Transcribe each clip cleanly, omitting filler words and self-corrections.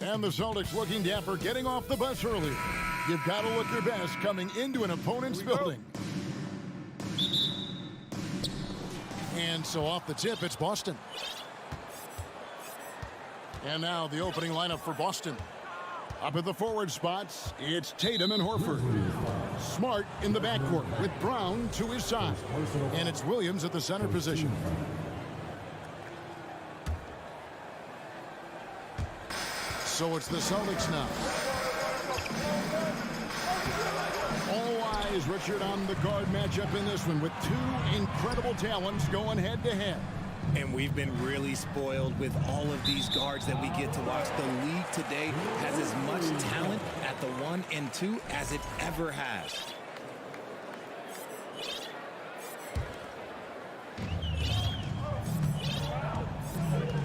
And the Celtics looking dapper, getting off the bus earlier. You've got to look your best coming into an opponent's building. And so off the tip, it's Boston. And now the opening lineup for Boston. Up at the forward spots, it's Tatum and Horford. Smart in the backcourt with Brown to his side. And it's Williams at the center position. So it's the Celtics now. All eyes, Richard, on the guard matchup in this one with two incredible talents going head-to-head. And we've been really spoiled with all of these guards that we get to watch. The league today has as much talent at the 1 and 2 as it ever has.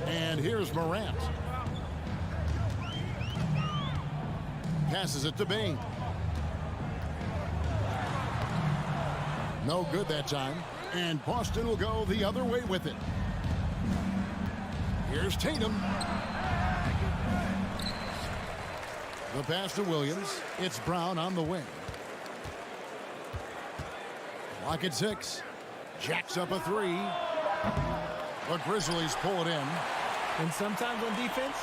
And here's Morant. Passes it to Bane. No good that time. And Boston will go the other way with it. Here's Tatum. The pass to Williams. It's Brown on the wing. Clock at 6. Jacks up a 3. The Grizzlies pull it in. And sometimes on defense,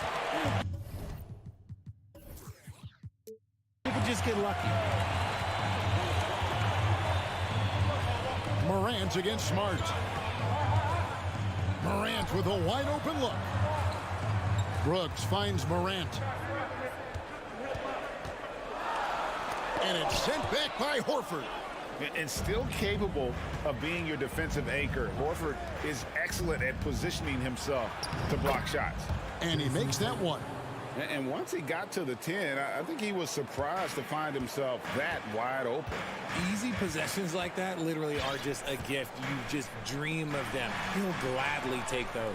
people just get lucky. Morant against Smart. Morant with a wide open look. Brooks finds Morant. And it's sent back by Horford. And still capable of being your defensive anchor. Horford is excellent at positioning himself to block shots. And he makes that one. And once he got to the 10, I think he was surprised to find himself that wide open. Easy possessions like that literally are just a gift. You just dream of them. He'll gladly take those.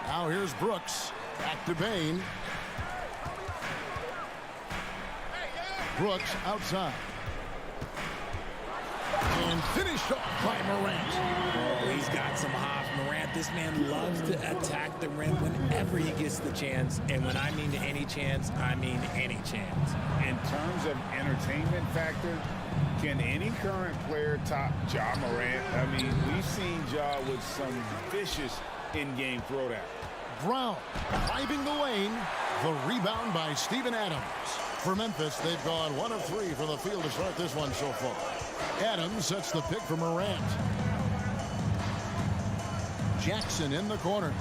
Now here's Brooks. Back to Bane. Brooks outside. And finished off by Morant. Oh, he's got some hops. Morant, this man loves to attack the rim whenever he gets the chance. And when I mean any chance, I mean any chance. In terms of entertainment factor, can any current player top Ja Morant? I mean, we've seen Ja with some vicious in-game throwdown. Brown driving the lane. The rebound by Steven Adams. For Memphis, they've gone 1 of 3 from the field to start this one so far. Adams sets the pick for Morant. Jackson in the corner.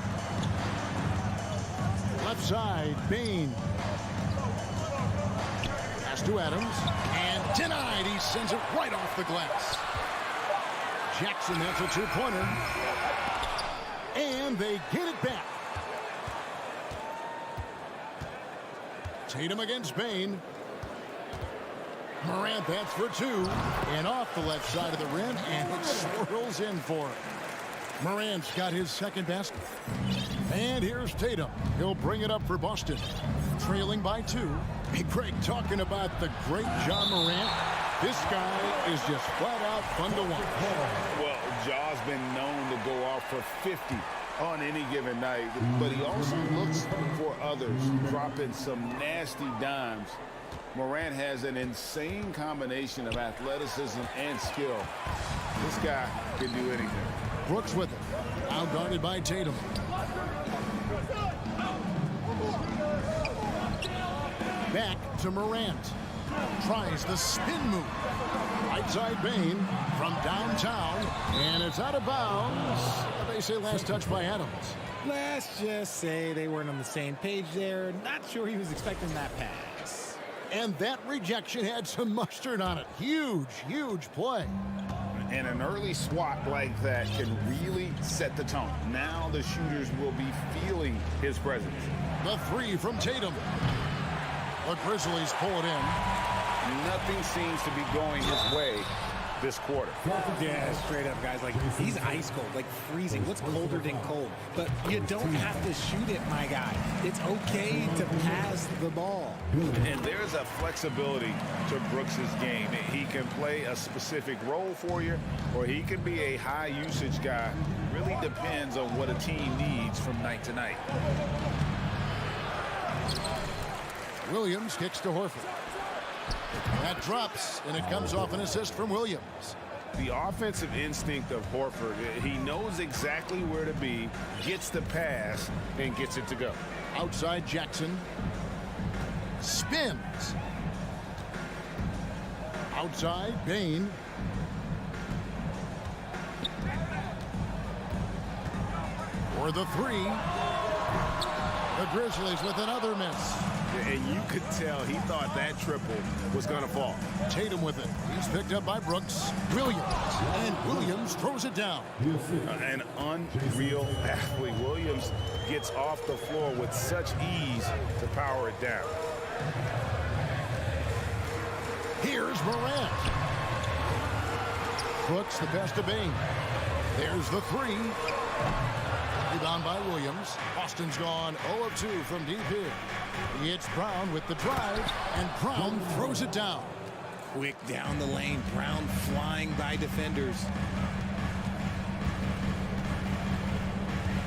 Left side, Bane. Pass to Adams. And denied. He sends it right off the glass. Jackson, that's a two-pointer. And they get it back. Tatum against Bane. Morant, that's for 2. And off the left side of the rim, and it swirls in for him. Morant's got his second basket. And here's Tatum. He'll bring it up for Boston. Trailing by 2. Hey, Greg, talking about the great Ja Morant. This guy is just flat out fun to watch. Well, Ja's been known to go off for 50 on any given night, but he also looks for others, dropping some nasty dimes. Morant has an insane combination of athleticism and skill. This guy can do anything. Brooks with it. Out guarded by Tatum. Back to Morant. Tries the spin move. Right side Bane from downtown. And it's out of bounds. They say last touch by Adams. Let's just say they weren't on the same page there. Not sure he was expecting that pass. And that rejection had some mustard on it. Huge, huge play. And an early swat like that can really set the tone. Now the shooters will be feeling his presence. The 3 from Tatum. The Grizzlies pull it in. Nothing seems to be going his way this quarter. Yeah, straight up, guys. Like, he's ice cold, like freezing. What's colder than cold? But you don't have to shoot it, my guy. It's okay to pass the ball. And there's a flexibility to Brooks's game. He can play a specific role for you, or he can be a high-usage guy. Really depends on what a team needs from night to night. Williams kicks to Horford. That drops, and it comes off an assist from Williams. The offensive instinct of Horford, he knows exactly where to be, gets the pass, and gets it to go. Outside Jackson. Spins. Outside Bane. For the three. The Grizzlies with another miss. And you could tell he thought that triple was going to fall. Tatum with it. He's picked up by Brooks. Williams. And Williams throws it down. An unreal athlete. Williams gets off the floor with such ease to power it down. Here's Morant. Brooks the pass to Bane. There's the three. Rebound by Williams. Boston's gone 0 of 2 from deep here. It's Brown with the drive, and Brown throws it down. Quick down the lane. Brown flying by defenders.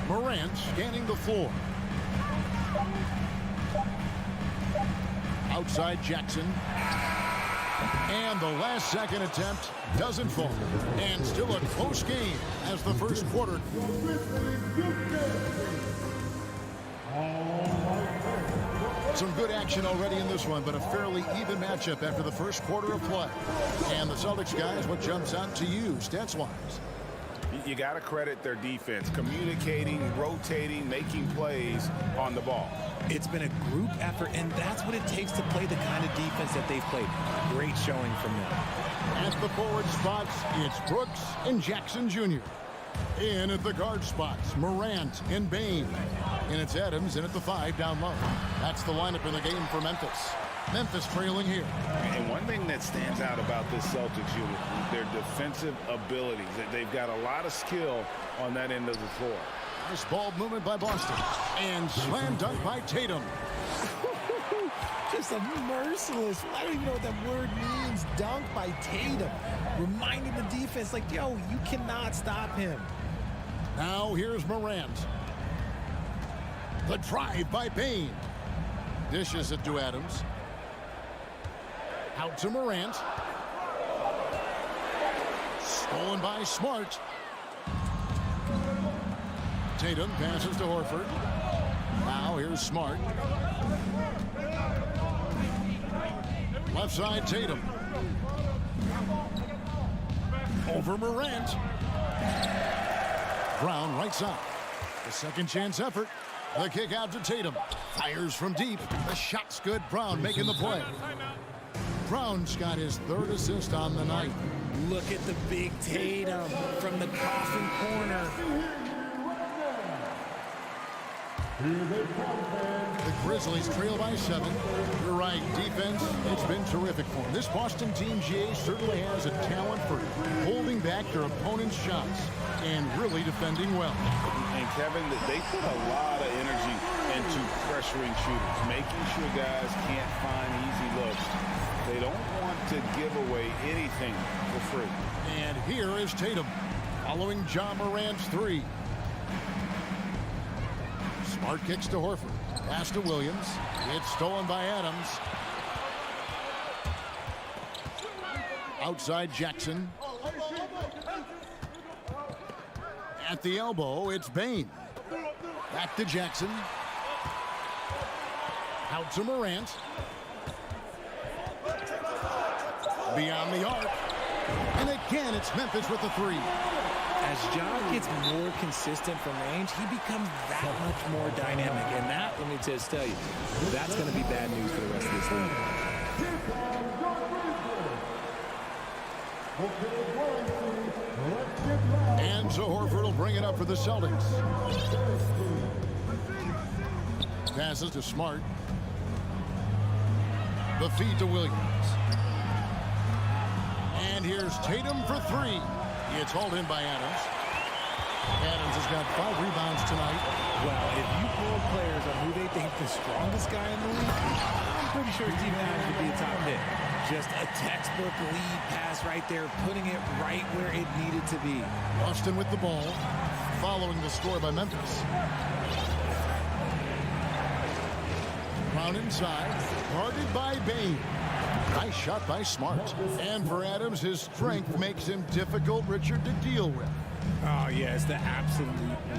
Morant scanning the floor. Outside Jackson. And the last second attempt doesn't fall. And still a close game as the first quarter. Some good action already in this one, but a fairly even matchup after the first quarter of play. And the Celtics guys, what jumps out to you stats-wise? You got to credit their defense, communicating, rotating, making plays on the ball. It's been a group effort, and that's what it takes to play the kind of defense that they've played. Great showing from them. At the forward spots, it's Brooks and Jackson Jr. In at the guard spots, Morant and Bane. And it's Adams in at the 5 down low. That's the lineup in the game for Memphis. Memphis trailing here. And one thing that stands out about this Celtics unit, their defensive abilities. They've got a lot of skill on that end of the floor. Nice ball movement by Boston. And slam dunk by Tatum. Just a merciless, I don't even know what that word means, dunk by Tatum. Reminding the defense, like, yo, you cannot stop him. Now here's Morant. The drive by Bane. Dishes it to Adams. Out to Morant. Stolen by Smart. Tatum passes to Horford. Now here's Smart. Left side Tatum. Over Morant. Brown right side. The second chance effort. The kick out to Tatum. Fires from deep. The shot's good. Brown making the play. Brown's got his third assist on the night. Look at the big Tatum from the coffin corner. The Grizzlies trail by 7. You're right, defense, it's been terrific for them. This Boston team, GA, certainly has a talent for holding back their opponent's shots and really defending well. And Kevin, they put a lot of energy into pressuring shooters, making sure guys can't find easy looks. They don't want to give away anything for free. And here is Tatum following John Morant's 3. Smart kicks to Horford. Pass to Williams. It's stolen by Adams. Outside Jackson. At the elbow, it's Bane. Back to Jackson. Out to Morant. Beyond the arc. And again, it's Memphis with the 3. As John gets more consistent from range, he becomes that much more dynamic. And that, let me just tell you, that's going to be bad news for the rest of this league. And so Horford will bring it up for the Celtics. Passes to Smart. The feed to Williams. And here's Tatum for 3. It's hauled in by Adams. Adams has got 5 rebounds tonight. Well, if you pull players on who they think the strongest guy in the league, I'm pretty sure Steve Adams would be a top pick. Just a textbook lead pass right there, putting it right where it needed to be. Boston with the ball, following the score by Memphis. Brown inside, guarded by Bain. Nice shot by Smart. And for Adams, his strength makes him difficult, Richard, to deal with. Oh, yeah, it's the absolute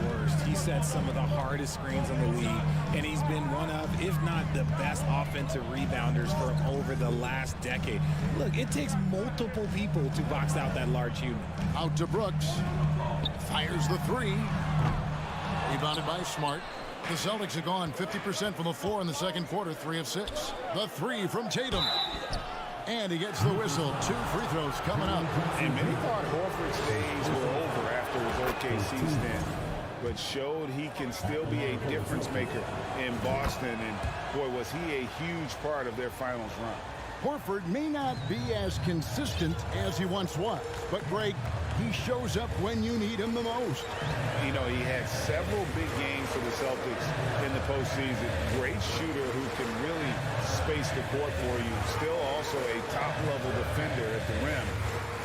worst. He sets some of the hardest screens in the league, and he's been one of, if not the best offensive rebounders for over the last decade. Look, it takes multiple people to box out that large human. Out to Brooks. Fires the three. Rebounded by Smart. The Celtics have gone 50% from the floor in the second quarter, 3 of 6. The three from Tatum. And he gets the whistle. 2 free throws coming up. And many thought Horford's days were over after his OKC stint, but showed he can still be a difference maker in Boston. And boy, was he a huge part of their finals run. Horford may not be as consistent as he once was, but Greg, he shows up when you need him the most. You know, he had several big games for the Celtics in the postseason. Great shooter who can really space the court for you. Still also a top-level defender at the rim,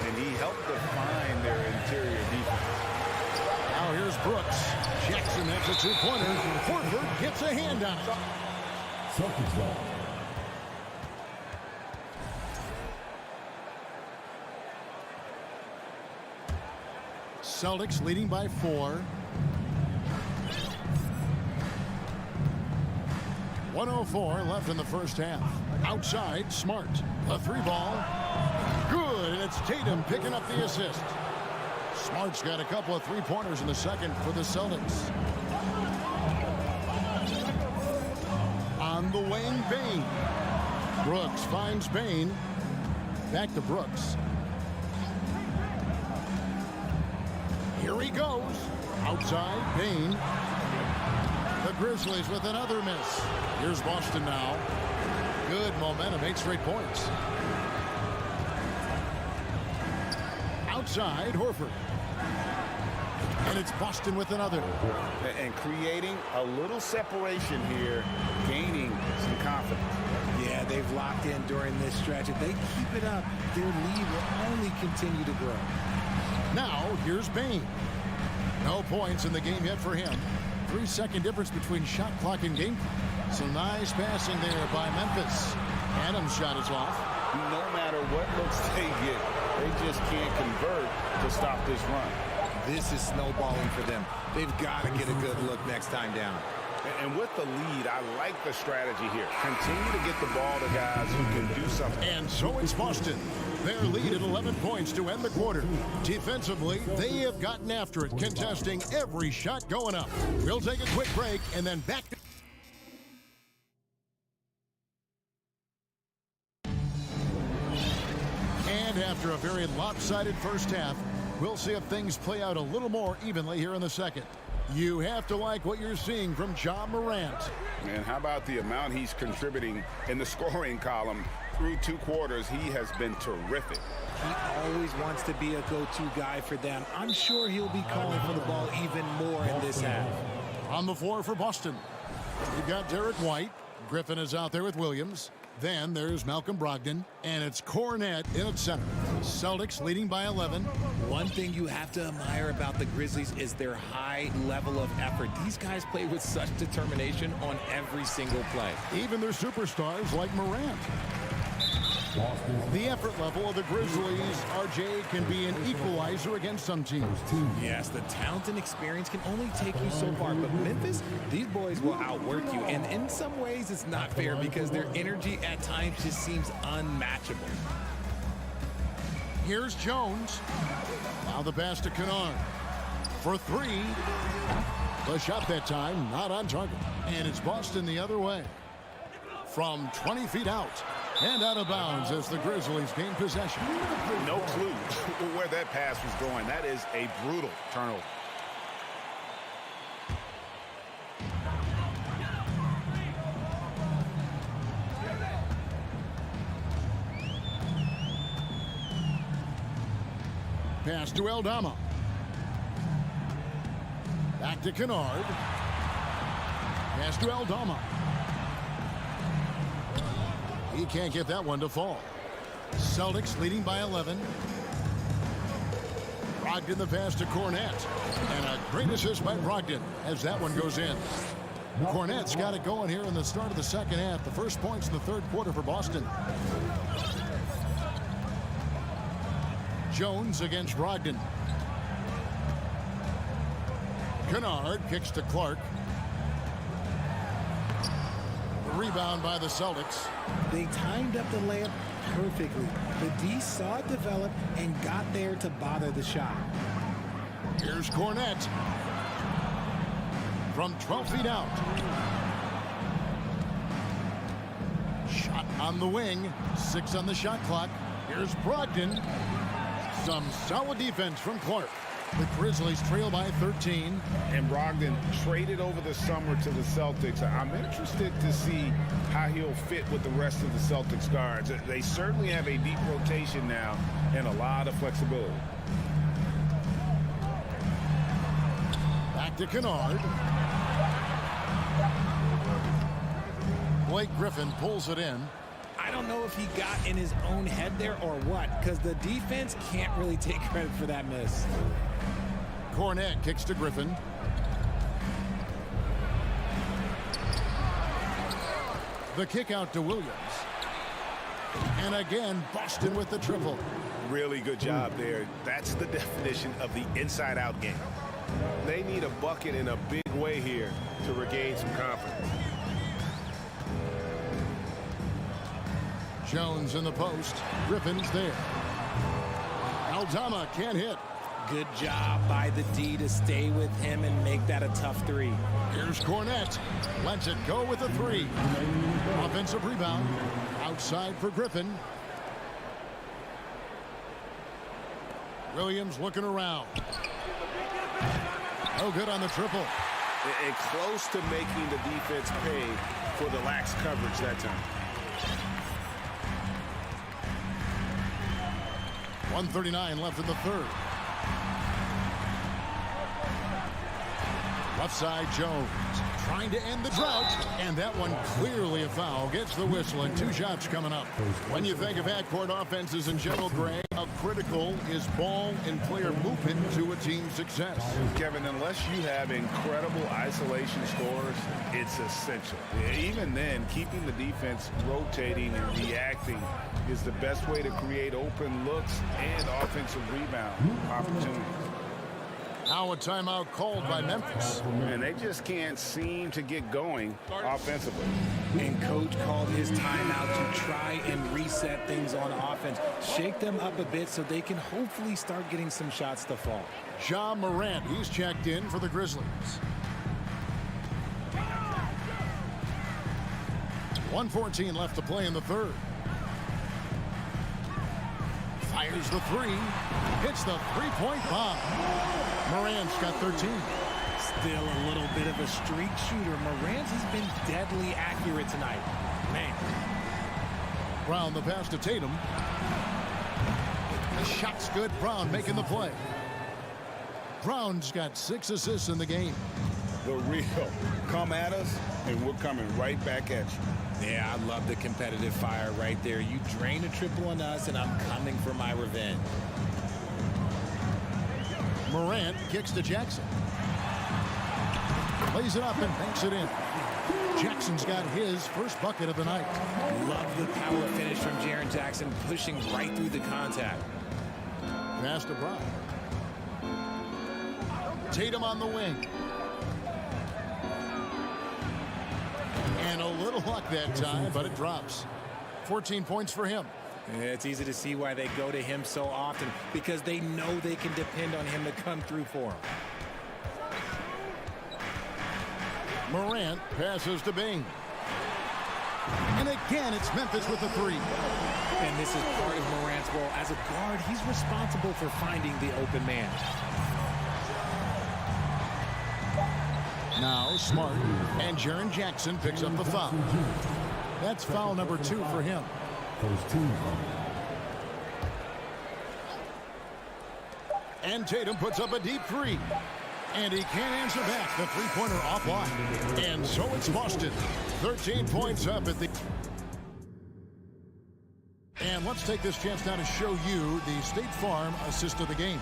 and he helped define their interior defense. Now here's Brooks. Jackson has a two-pointer. Horford gets a hand on it. Celtics ball. Celtics leading by 4. 1:04 left in the first half. Outside, Smart. A 3-ball. Good, and it's Tatum picking up the assist. Smart's got a couple of 3-pointers in the second for the Celtics. On the wing, Bain. Brooks finds Bain. Back to Brooks. Here he goes. Outside, Bain. The Grizzlies with another miss. Here's Boston now. Good momentum, 8 straight points. Outside, Horford. And it's Boston with another. And creating a little separation here, gaining some confidence. Yeah, they've locked in during this stretch. If they keep it up, their lead will only continue to grow. Now, here's Bain. No points in the game yet for him. 3-second difference between shot clock and game clock. Some nice passing there by Memphis. Adams' shot is off. No matter what looks they get, they just can't convert to stop this run. This is snowballing for them. They've got to get a good look next time down. And with the lead, I like the strategy here. Continue to get the ball to guys who can do something. And so it's Boston. Their lead at 11 points to end the quarter. Defensively, they have gotten after it, contesting every shot going up. We'll take a quick break and then back to... And after a very lopsided first half, we'll see if things play out a little more evenly here in the second. You have to like what you're seeing from Ja Morant. And how about the amount he's contributing in the scoring column? Through 2 quarters, he has been terrific. He always wants to be a go-to guy for them. I'm sure he'll be calling for the ball even more in this half. On the floor for Boston, you've got Derek White. Griffin is out there with Williams. Then there's Malcolm Brogdon, and it's Cornette in at center. Celtics leading by 11. One thing you have to admire about the Grizzlies is their high level of effort. These guys play with such determination on every single play. Even their superstars like Morant. The effort level of the Grizzlies, RJ, can be an equalizer against some teams. Yes, the talent and experience can only take you so far, but Memphis, these boys will outwork you, and in some ways it's not fair because their energy at times just seems unmatchable. Here's Jones. Now the pass to Kennard for 3. The shot that time not on target, and it's Boston the other way from 20 feet out. And out of bounds as the Grizzlies gain possession. No clue where that pass was going. That is a brutal turnover. Pass to Aldama. Back to Kennard. Pass to Aldama. He can't get that one to fall. Celtics leading by 11. Brogdon the pass to Cornette. And a great assist by Brogdon as that one goes in. Cornette's got it going here in the start of the second half. The first points in the third quarter for Boston. Jones against Brogdon. Kennard kicks to Clark. The rebound by the Celtics. They timed up the layup perfectly. The D saw it develop and got there to bother the shot. Here's Cornette. From 12 feet out. Shot on the wing. 6 on the shot clock. Here's Brogdon. Some solid defense from Clark. The Grizzlies trail by 13. And Brogdon traded over the summer to the Celtics. I'm interested to see how he'll fit with the rest of the Celtics guards. They certainly have a deep rotation now and a lot of flexibility. Back to Kennard. Blake Griffin pulls it in. I don't know if he got in his own head there or what, because the defense can't really take credit for that miss. Cornette kicks to Griffin. The kick out to Williams. And again, Boston with the triple. Really good job there. That's the definition of the inside-out game. They need a bucket in a big way here to regain some confidence. Jones in the post. Griffin's there. Aldama can't hit. Good job by the D to stay with him and make that a tough three. Here's Cornette. Lets it go with a 3. Offensive rebound. Outside for Griffin. Williams looking around. No good on the triple. And close to making the defense pay for the lax coverage that time. 1:39 left in the third. Left side, Jones trying to end the drought, and that one clearly a foul. Gets the whistle, and 2 shots coming up. When you think of half-court offenses in general, Gray, how critical is ball and player movement to a team's success? Kevin, unless you have incredible isolation scores, it's essential. Even then, keeping the defense rotating and reacting is the best way to create open looks and offensive rebound opportunities. Now a timeout called by Memphis. And they just can't seem to get going offensively. And coach called his timeout to try and reset things on offense. Shake them up a bit so they can hopefully start getting some shots to fall. Ja Morant, he's checked in for the Grizzlies. 1:14 left to play in the third. Fires the 3. Hits the three-point bomb. Morant's got 13. Still a little bit of a streak shooter. Morant has been deadly accurate tonight. Man. Brown the pass to Tatum. The shot's good. Brown making the play. Brown's got 6 assists in the game. The real. Come at us, and we're coming right back at you. Yeah, I love the competitive fire right there. You drain a triple on us, and I'm coming for my revenge. Morant kicks to Jackson. Plays it up and banks it in. Jackson's got his first bucket of the night. Love the power finish from Jaren Jackson, pushing right through the contact. Pass to Brown. Tatum on the wing. And a little luck that time, but it drops. 14 points for him. It's easy to see why they go to him so often, because they know they can depend on him to come through for them. Morant passes to Bing. And again, it's Memphis with the 3. And this is part of Morant's role. As a guard, he's responsible for finding the open man. Now Smart, and Jaren Jackson picks up the foul. That's foul number 2 for him. And Tatum puts up a deep 3. And he can't answer back. The three-pointer offline. And so it's Boston. 13 points up at the... And let's take this chance now to show you the State Farm assist of the game.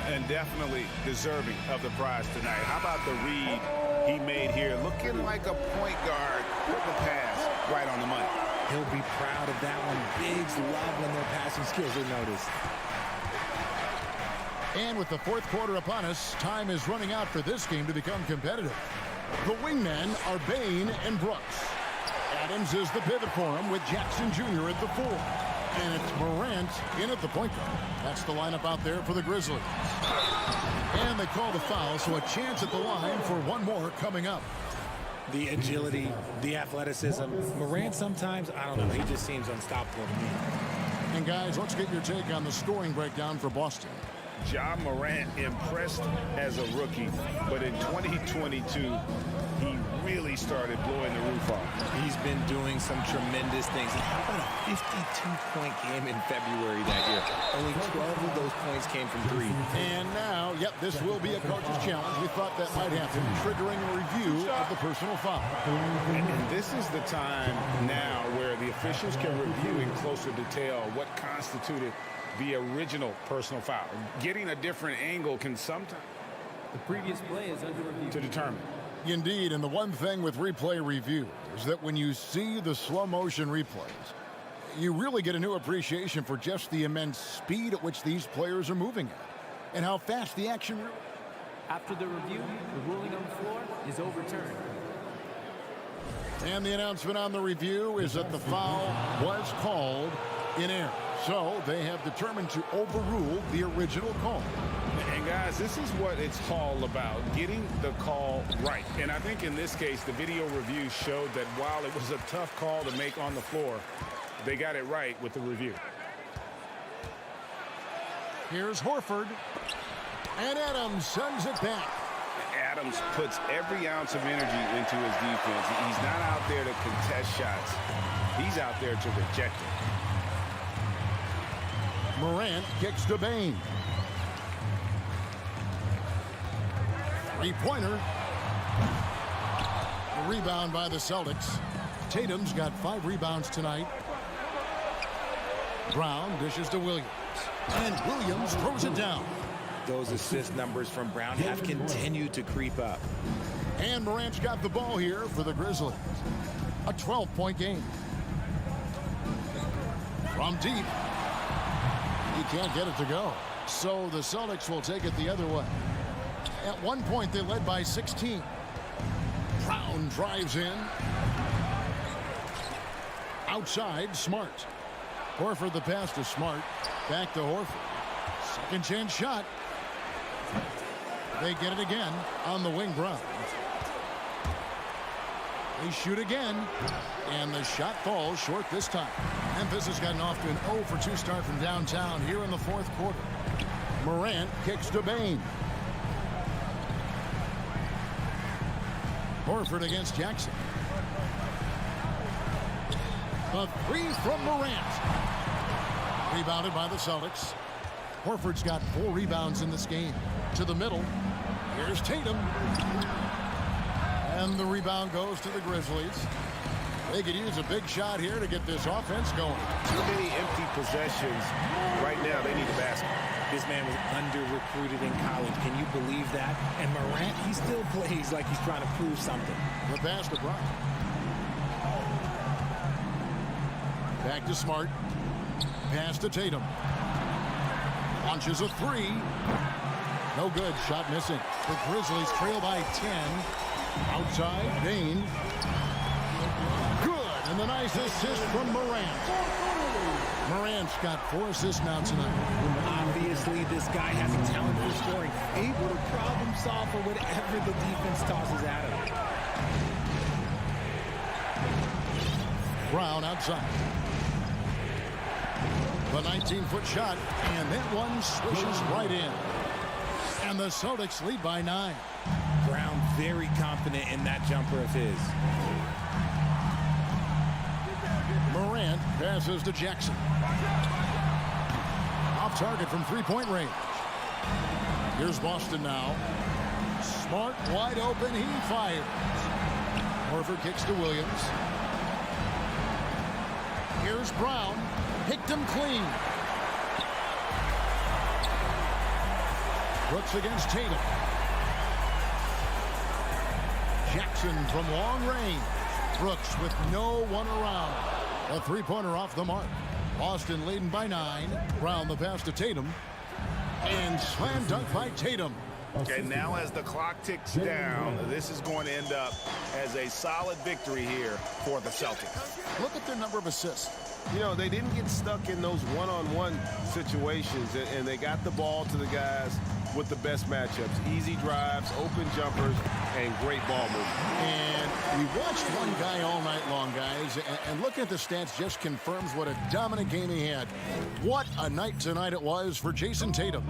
And definitely deserving of the prize tonight. How about the read he made here, looking like a point guard, put the pass right on the money. He'll be proud of that one. Bigs love when their passing skills are noticed. And with the fourth quarter upon us, time is running out for this game to become competitive. The wingmen are Bain and Brooks. Adams is the pivot for him with Jackson Jr. at the 4. And it's Morant in at the point guard. That's the lineup out there for the Grizzlies. And they call the foul, so a chance at the line for one more coming up. The agility, the athleticism. Morant sometimes, I don't know, he just seems unstoppable to me. And guys, let's get your take on the scoring breakdown for Boston. Ja Morant impressed as a rookie, but in 2022, he really started blowing the roof off. He's been doing some tremendous things. And how about a 52-point game in February that year? Only 12 of those points came from 3. And now, yep, this will be a coach's challenge. We thought that might happen, triggering a review of the personal foul. And this is the time now where the officials can review in closer detail what constituted the original personal foul. Getting a different angle can sometimes the previous play is under review to determine. Indeed, and the one thing with replay review is that when you see the slow motion replays, you really get a new appreciation for just the immense speed at which these players are moving at and how fast the action really. After the review, the ruling on the floor is overturned. And the announcement on the review is that the foul was called in error. So they have determined to overrule the original call. And guys, this is what it's all about, getting the call right. And I think in this case, the video review showed that while it was a tough call to make on the floor, they got it right with the review. Here's Horford. And Adams sends it back. Adams puts every ounce of energy into his defense. He's not out there to contest shots. He's out there to reject it. Morant kicks to Bain. Three-pointer. Rebound by the Celtics. Tatum's got 5 rebounds tonight. Brown dishes to Williams. And Williams throws it down. Those assist numbers from Brown have continued to creep up. And Morant's got the ball here for the Grizzlies. A 12-point game. From deep. He can't get it to go. So the Celtics will take it the other way. At one point, they led by 16. Brown drives in. Outside, Smart. Horford the pass to Smart. Back to Horford. Second chance shot. They get it again on the wing. Brown. They shoot again. And the shot falls short this time. Memphis has gotten off to an 0-for-2 start from downtown here in the fourth quarter. Morant kicks to Bain. Horford against Jackson. The 3 from Morant. Rebounded by the Celtics. Horford's got 4 rebounds in this game. To the middle. Here's Tatum. And the rebound goes to the Grizzlies. They could use a big shot here to get this offense going. Too many empty possessions. Right now, they need a basket. This man was under-recruited in college. Can you believe that? And Morant, he still plays like he's trying to prove something. The pass to Brown. Back to Smart. Pass to Tatum. Launches a 3. No good. Shot missing. The Grizzlies trail by 10. Outside, Bain. Good. And the nice assist from Morant. Morant's got 4 assists now tonight. Obviously, this guy has a talent for scoring. Able to problem solve for whatever the defense tosses at him. Brown outside. The 19-foot shot, and that one swishes right in. And the Celtics lead by 9. Brown very confident in that jumper of his. Morant passes to Jackson. Off target from 3-point range. Here's Boston now. Smart wide open. He fires. Horford kicks to Williams. Here's Brown. Picked him clean. Brooks against Tatum. Jackson from long range. Brooks with no one around. A three-pointer off the mark. Boston leading by 9. Brown the pass to Tatum. And slam dunk by Tatum. Okay, now as the clock ticks down, this is going to end up as a solid victory here for the Celtics. Look at their number of assists. You know, they didn't get stuck in those one-on-one situations, and they got the ball to the guys with the best matchups. Easy drives, open jumpers, and great ball movement. And we watched one guy all night long, guys, and looking at the stats just confirms what a dominant game he had. What a night tonight it was for Jason Tatum.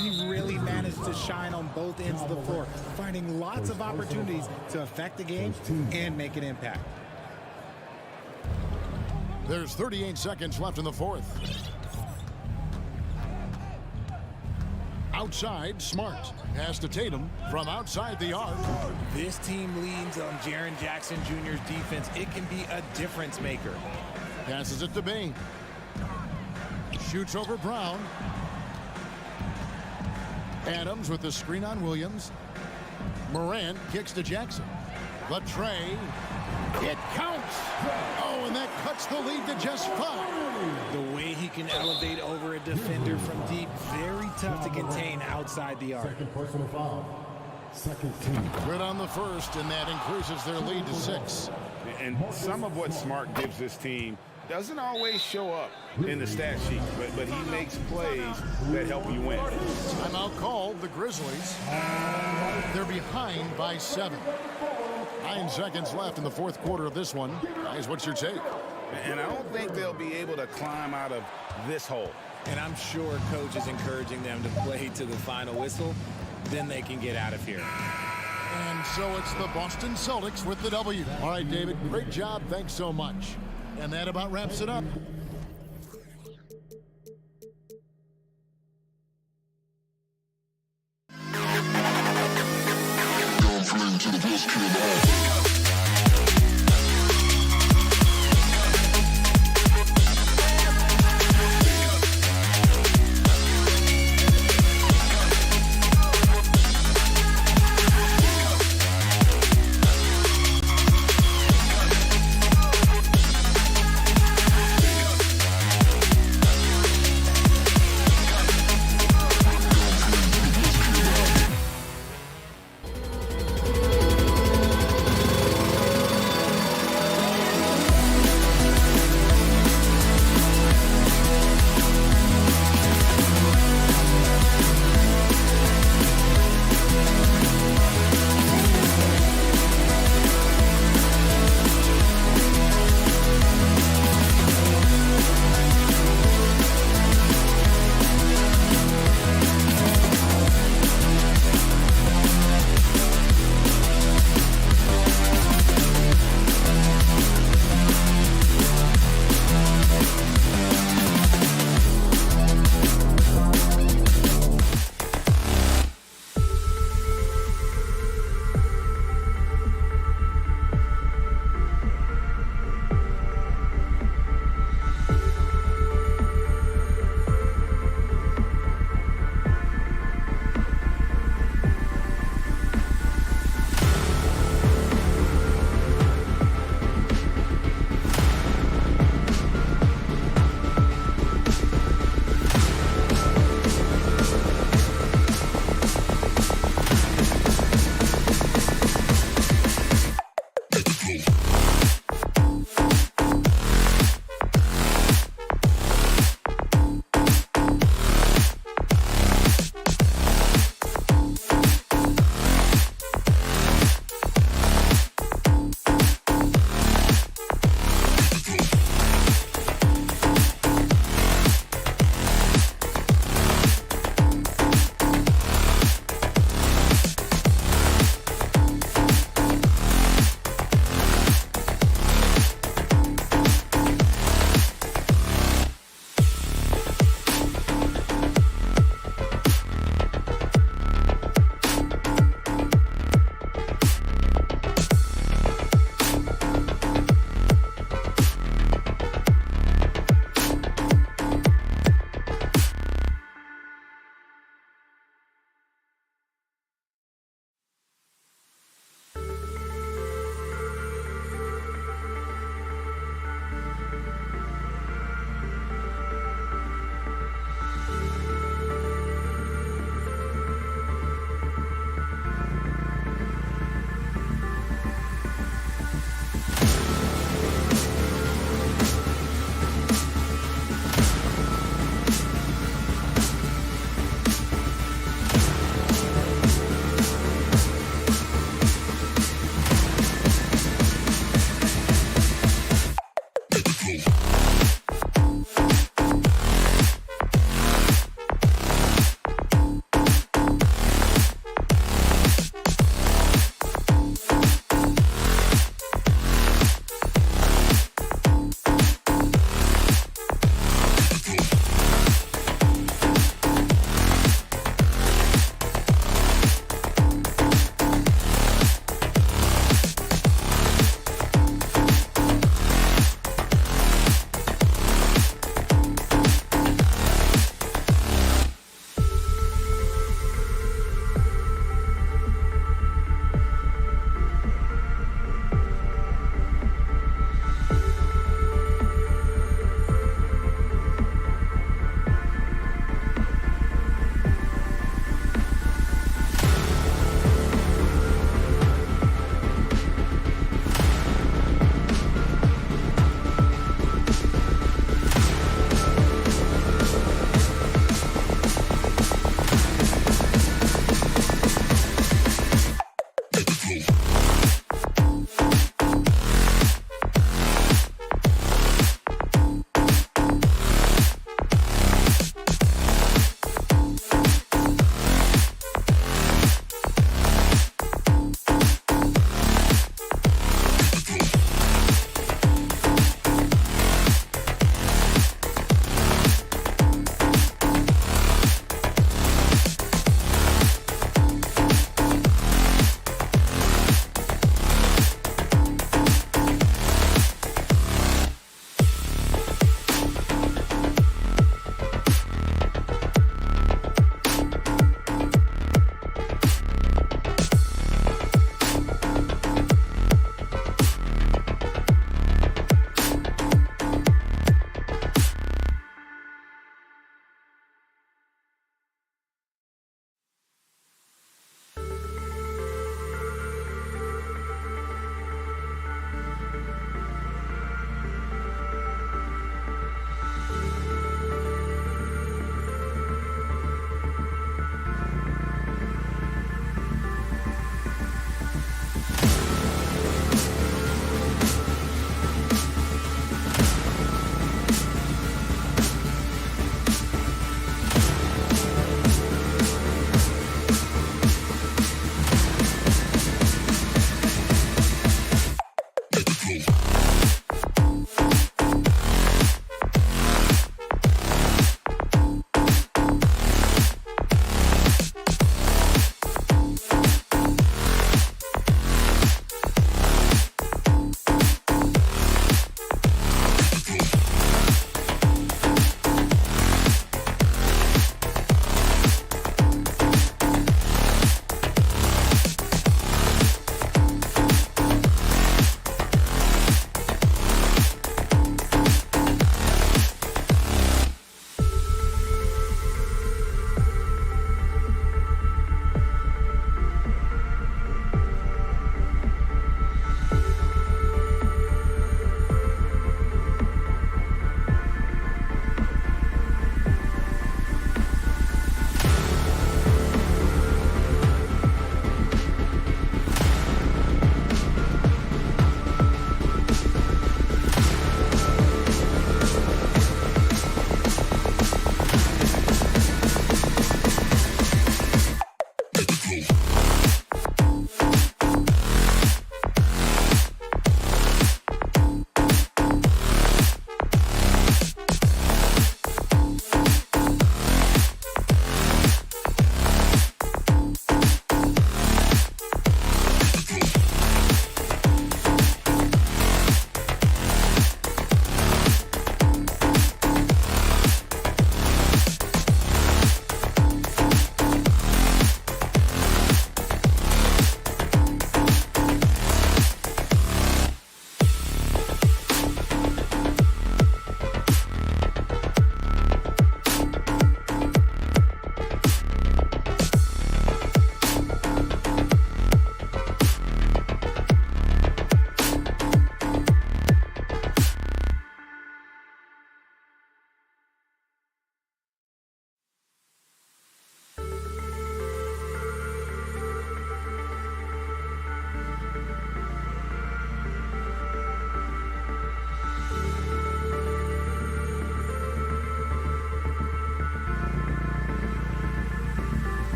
He really managed to shine on both ends of the floor, finding lots of opportunities to affect the game and make an impact. There's 38 seconds left in the fourth. Outside, Smart. Pass to Tatum from outside the arc. This team leans on Jaren Jackson Jr.'s defense. It can be a difference maker. Passes it to Bane. Shoots over Brown. Adams with the screen on Williams. Morant kicks to Jackson. The tray. It counts. Oh, and that cuts the lead to just 5. The way he can elevate over a defender from deep, very tough to contain outside the arc. Second personal foul. Second team. Good on the first, and that increases their lead to 6. And some of what Smart gives this team doesn't always show up in the stat sheet, but he makes plays that help you win. Timeout called, the Grizzlies. They're behind by 7. 9 seconds left in the fourth quarter of this one. Guys, what's your take? And I don't think they'll be able to climb out of this hole. And I'm sure coach is encouraging them to play to the final whistle. Then they can get out of here. And so it's the Boston Celtics with the W. All right, David, great job. Thanks so much. And that about wraps it up. To the best kid.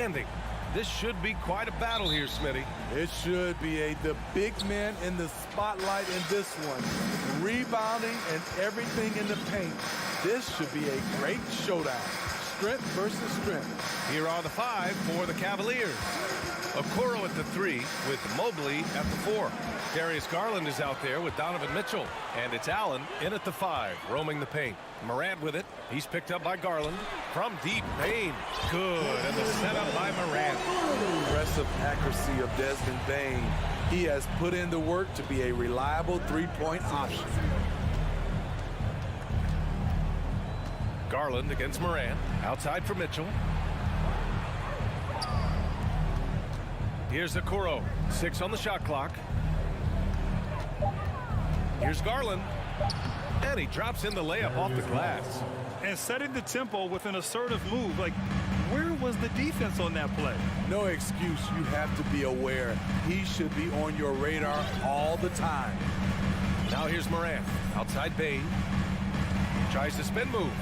outstanding. This should be quite a battle here, Smitty. It should be the big man in the spotlight in this one. Rebounding and everything in the paint. This should be a great showdown. Strength versus strength. Here are the 5 for the Cavaliers. Okoro at the 3 with Mobley at the 4. Darius Garland is out there with Donovan Mitchell. And it's Allen in at the 5, roaming the paint. Morant with it. He's picked up by Garland. From deep, Bane. Good. And the setup by Morant. Impressive accuracy of Desmond Bane. He has put in the work to be a reliable three-point option. Garland against Morant. Outside for Mitchell. Here's Okoro. 6 on the shot clock. Here's Garland. And he drops in the layup off the glass. And setting the tempo with an assertive move. Like, where was the defense on that play? No excuse. You have to be aware. He should be on your radar all the time. Now here's Morant. Outside Bane. Tries the spin move.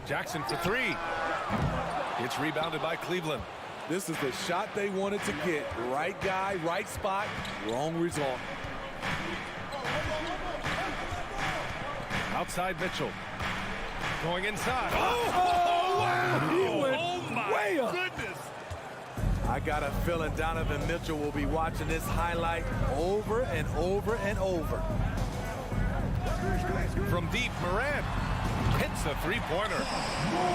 Jackson for 3. It's rebounded by Cleveland. This is the shot they wanted to get. Right guy, right spot, wrong result. Outside Mitchell. Going inside. Oh, wow! He went way up. Goodness. I got a feeling Donovan Mitchell will be watching this highlight over and over and over. From deep, Morant hits a three-pointer.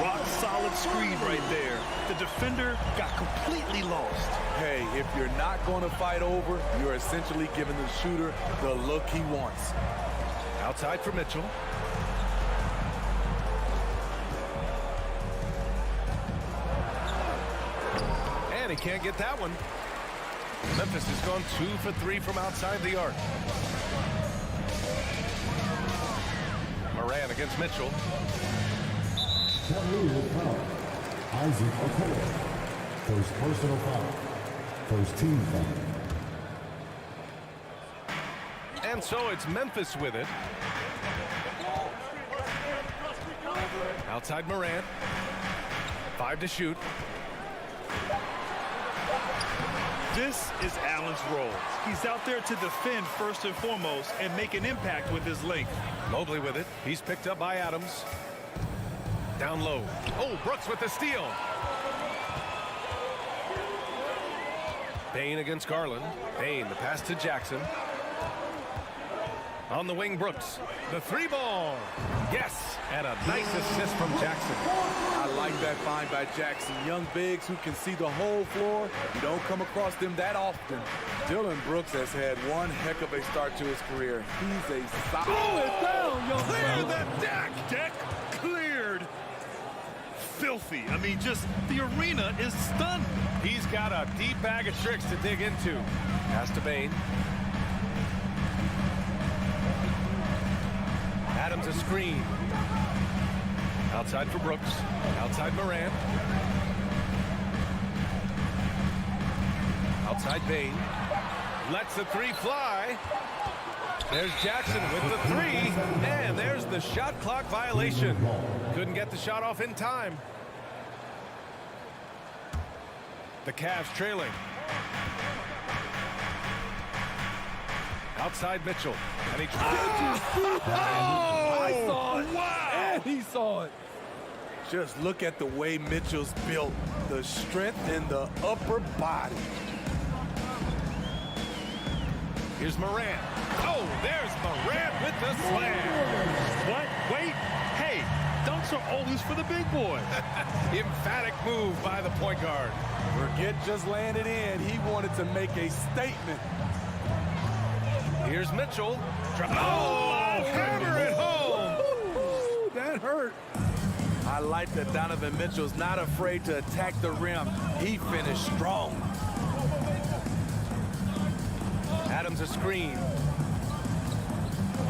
Rock solid screen right there. The defender got completely lost. Hey, if you're not going to fight over, you're essentially giving the shooter the look he wants. Outside for Mitchell. And he can't get that one. Memphis has gone 2 for 3 from outside the arc. Morant against Mitchell. That lead will foul. Isaac Okoro. First personal foul. First team foul. And so it's Memphis with it. Outside Morant. 5 to shoot. This is Allen's role. He's out there to defend first and foremost and make an impact with his length. Mobley with it. He's picked up by Adams. Down low. Oh, Brooks with the steal. Bane against Garland. Bane, the pass to Jackson. On the wing, Brooks. The 3-ball. Yes, and a nice assist from Jackson. I like that find by Jackson. Young bigs who can see the whole floor. You don't come across them that often. Dylan Brooks has had one heck of a start to his career. He's a solid. Slow it down, young Clear the deck. Deck cleared. Filthy. I mean, just the arena is stunned. He's got a deep bag of tricks to dig into. Pass to Bane. Adams a screen. Outside for Brooks. Outside Morant. Outside Bane. Lets the 3 fly. There's Jackson with the 3. And there's the shot clock violation. Couldn't get the shot off in time. The Cavs trailing. Outside Mitchell. And he I saw it. Wow. And he saw it. Just look at the way Mitchell's built. The strength in the upper body. Here's Morant. Oh, there's Morant with the slam. What? Wait. Hey, dunks are always for the big boy. Emphatic move by the point guard. Forget just laying it in. He wanted to make a statement. Here's Mitchell. Oh, hammer it home. Ooh, that hurt. I like that Donovan Mitchell's not afraid to attack the rim. He finished strong. Adams a screen.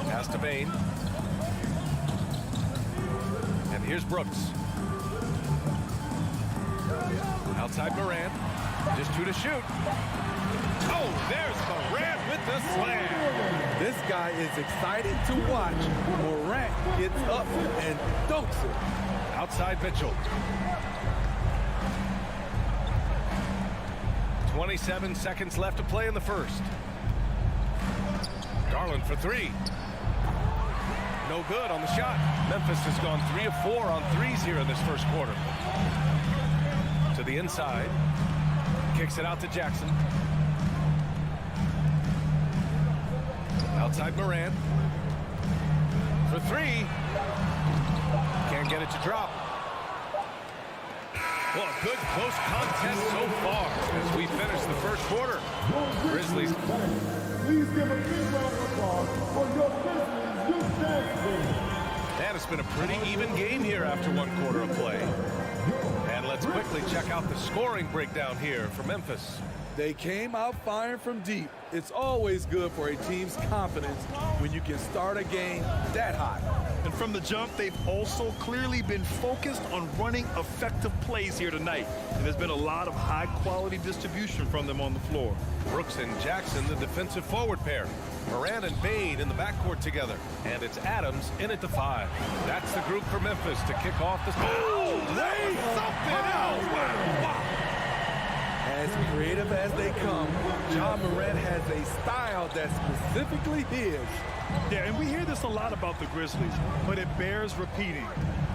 Pass to Bane. And here's Brooks. Outside Morant. Just 2 to shoot. Oh, there's Morant with the slam. This guy is excited to watch. Morant gets up and dunks it. Outside Mitchell. 27 seconds left to play in the first. Garland for three. No good on the shot. Memphis has gone 3 of 4 on threes here in this first quarter. To the inside. Kicks it out to Jackson. Outside Morant. For three. Can't get it to drop. Well, good close contest so far as we finish the first quarter. Grizzlies. Please give a big round of applause for your Grizzlies youth dance team. And it's been a pretty even game here after one quarter of play. And let's quickly check out the scoring breakdown here for Memphis. They came out firing from deep. It's always good for a team's confidence when you can start a game that hot. And from the jump, they've also clearly been focused on running effective plays here tonight. And there's been a lot of high-quality distribution from them on the floor. Brooks and Jackson, the defensive forward pair. Morant and Bane in the backcourt together. And it's Adams in at the 5. That's the group for Memphis to kick off the... Oh, they something out! Wow. As creative as they come, Ja Morant has a style that's specifically his. Yeah, and we hear this a lot about the Grizzlies, but it bears repeating.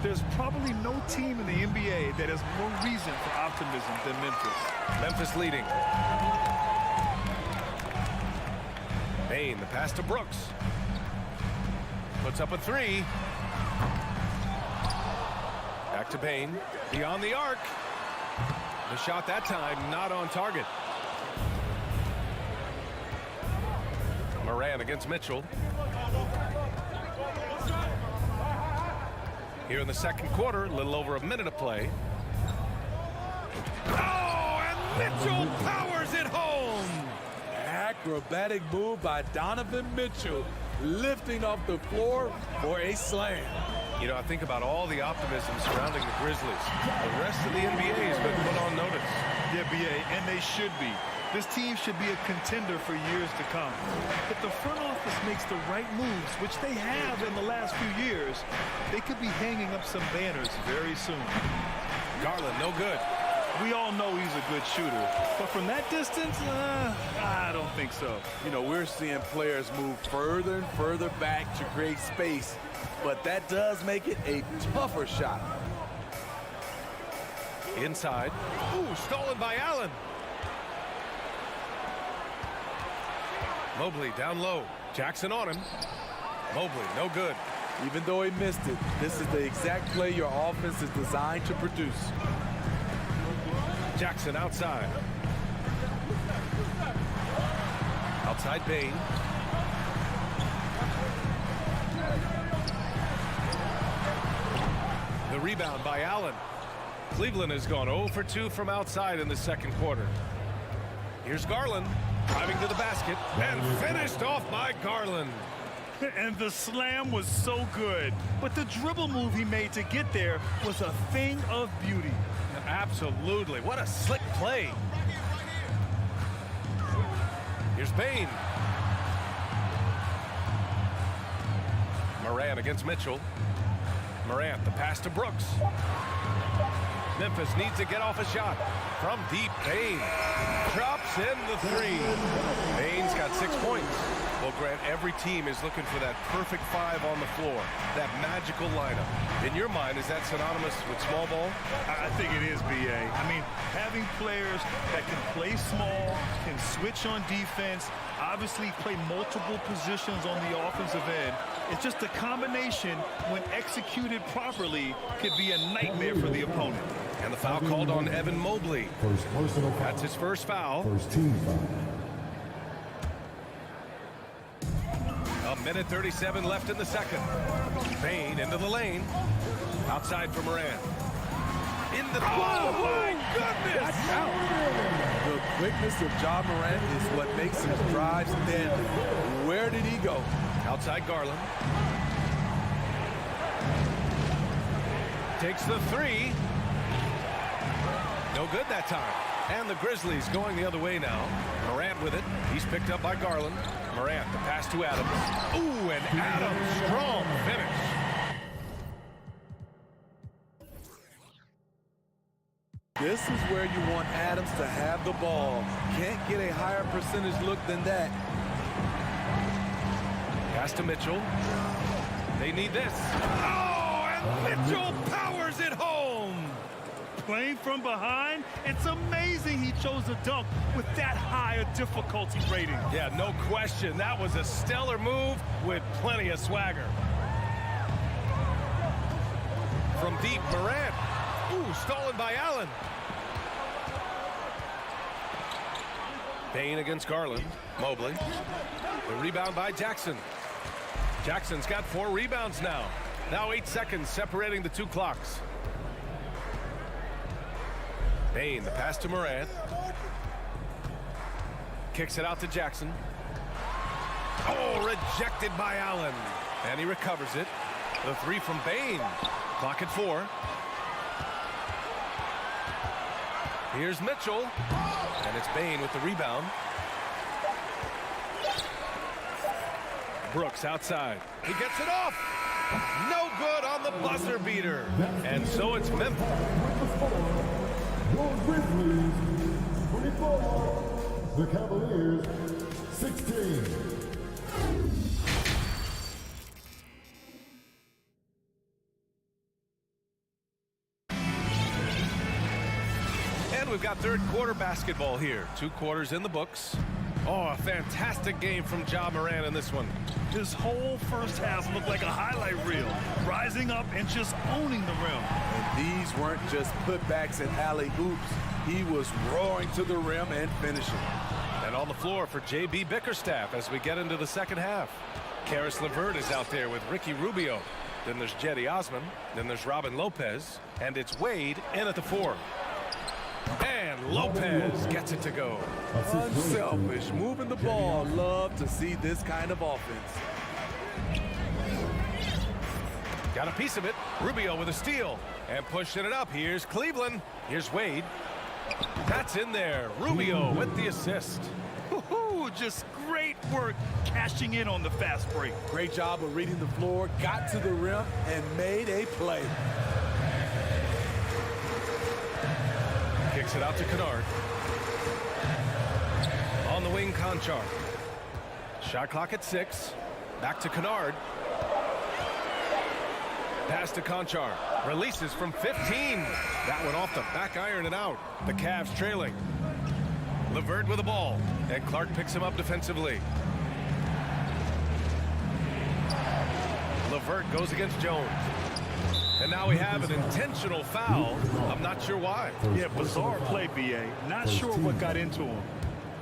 There's probably no team in the NBA that has more reason for optimism than Memphis. Memphis leading. Bane, the pass to Brooks. Puts up a 3. Back to Bane. Beyond the arc. The shot that time not on target. Morant against Mitchell. Here in the second quarter, a little over a minute of play. Oh, and Mitchell powers it home. Acrobatic move by Donovan Mitchell, lifting off the floor for a slam. You know, I think about all the optimism surrounding the Grizzlies. The rest of the NBA has been put on notice. Yeah, BA, and they should be. This team should be a contender for years to come. If the front office makes the right moves, which they have in the last few years, they could be hanging up some banners very soon. Garland, no good. We all know he's a good shooter, but from that distance, I don't think so. You know, we're seeing players move further and further back to create space, but that does make it a tougher shot. Inside. Ooh, stolen by Allen. Mobley down low. Jackson on him. Mobley, no good. Even though he missed it, this is the exact play your offense is designed to produce. Jackson outside. Outside Bane. The rebound by Allen. Cleveland has gone 0 for 2 from outside in the second quarter. Here's Garland driving to the basket and finished off by Garland. And the slam was so good, but the dribble move he made to get there was a thing of beauty. Absolutely. What a slick play. Here's Bane. Morant against Mitchell. Morant, the pass to Brooks. Memphis needs to get off a shot. From deep, Bane drops in the 3. Bane's got 6 points. Well, Grant, every team is looking for that perfect 5 on the floor, that magical lineup. In your mind, is that synonymous with small ball? I think it is, BA. I mean, having players that can play small, can switch on defense, obviously play multiple positions on the offensive end. It's just a combination, when executed properly, could be a nightmare for the opponent. And the foul called on Evan Mobley. First personal foul. That's his first foul. First team foul. A minute 37 left in the second. Bane into the lane. Outside for Morant. In the... Oh, my goodness! That's out. The quickness of Ja Morant is what makes his drives deadly. Where did he go? Outside Garland. Takes the 3. No good that time. And the Grizzlies going the other way now. Morant with it. He's picked up by Garland. Morant, the pass to Adams. Ooh, and Adams, strong finish. This is where you want Adams to have the ball. Can't get a higher percentage look than that. Pass to Mitchell. They need this. Oh, and Mitchell powers it home. Playing from behind, it's amazing he chose a dunk with that higher difficulty rating. Yeah, no question. That was a stellar move with plenty of swagger. From deep, Morant. Ooh, stolen by Allen. Payne against Garland. Mobley. The rebound by Jackson. Jackson's got 4 rebounds now. Now 8 seconds separating the 2 clocks. Payne, the pass to Morant. Kicks it out to Jackson. Oh, rejected by Allen. And he recovers it. The 3 from Payne. Clock at 4. Here's Mitchell. And it's Payne with the rebound. Brooks outside. He gets it off. No good on the buzzer beater. And so it's Memphis. Your Grizzlies, 24. The Cavaliers, 16. And we've got third quarter basketball here. 2 quarters in the books. Oh, a fantastic game from Ja Morant in this one. His whole first half looked like a highlight reel, rising up and just owning the rim. And these weren't just putbacks and alley-oops. He was roaring to the rim and finishing. And on the floor for J.B. Bickerstaff as we get into the second half. Karis LeVert is out there with Ricky Rubio. Then there's Jetty Osman. Then there's Robin Lopez. And it's Wade in at the 4. And Lopez gets it to go. Unselfish, moving the ball. Love to see this kind of offense. Got a piece of it. Rubio with a steal. And pushing it up. Here's Cleveland. Here's Wade. That's in there. Rubio with the assist. Just great work cashing in on the fast break. Great job of reading the floor, got to the rim, and made a play. Kicks it out to Kennard. On the wing, Conchar. Shot clock at 6. Back to Kennard. Pass to Conchar. Releases from 15. That one off the back iron and out. The Cavs trailing. LeVert with the ball. And Clark picks him up defensively. LeVert goes against Jones. And now we have an intentional foul. I'm not sure why. Yeah, bizarre play, B.A. Not sure what got into him.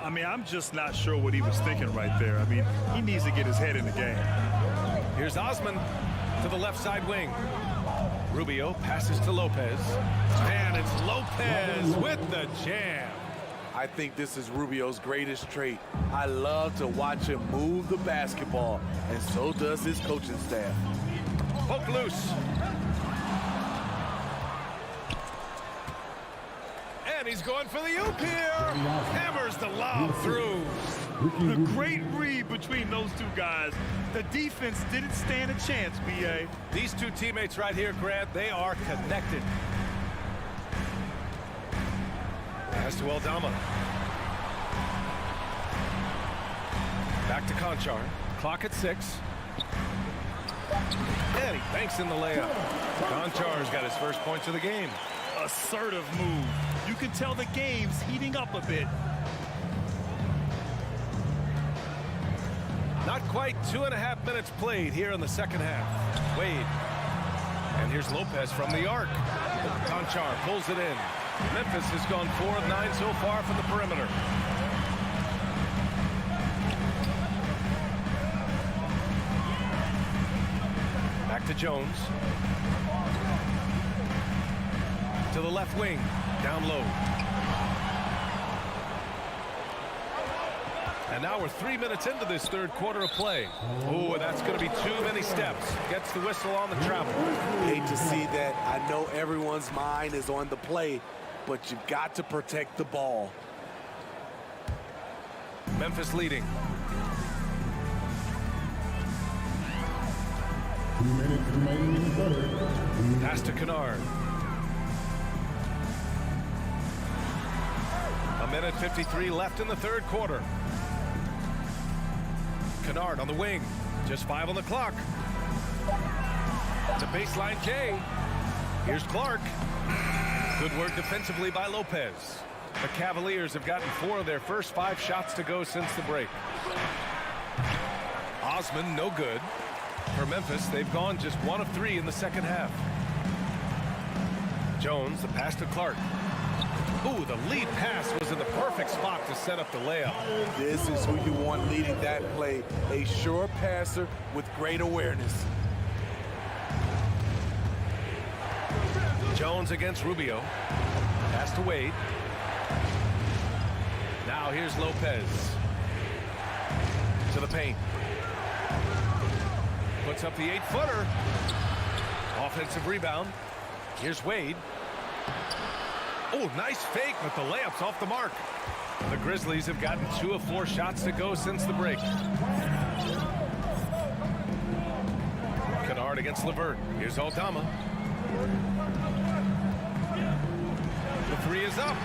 I mean, I'm just not sure what he was thinking right there. I mean, he needs to get his head in the game. Here's Osman to the left side wing. Rubio passes to Lopez. And it's Lopez with the jam. I think this is Rubio's greatest trait. I love to watch him move the basketball, and so does his coaching staff. Poke loose. And he's going for the oop here. Hammers the lob through. The great read between those 2 guys. The defense didn't stand a chance, B.A. These 2 teammates right here, Grant, they are connected. Pass to Aldama. Back to Conchar. Clock at 6. And he banks in the layup. Conchar's got his first points of the game. Assertive move. You can tell the game's heating up a bit. Not quite 2.5 minutes played here in the second half. Wade. And here's Lopez from the arc. Conchar pulls it in. Memphis has gone 4 of 9 so far from the perimeter. Back to Jones. To the left wing. Down low. And now we're 3 minutes into this third quarter of play. Oh, that's going to be too many steps. Gets the whistle on the travel. Hate to see that. I know everyone's mind is on the play, but you've got to protect the ball. Memphis leading. 2 minutes remaining in the third. Pass to Kennard. minute 53 left in the third quarter. Kennard on the wing. Just 5 on the clock. To baseline J. Here's Clark. Good work defensively by Lopez. The Cavaliers have gotten 4 of their first 5 shots to go since the break. Osman, no good. For Memphis, they've gone just 1 of 3 in the second half. Jones, the pass to Clark. Ooh, the lead pass was in the perfect spot to set up the layup. This is who you want leading that play. A sure passer with great awareness. Jones against Rubio. Pass to Wade. Now here's Lopez. To the paint. Puts up the 8-footer. Offensive rebound. Here's Wade. Oh, nice fake, but the layup's off the mark. The Grizzlies have gotten 2 of 4 shots to go since the break. Kennard against LeVert. Here's Aldama. The 3 is up.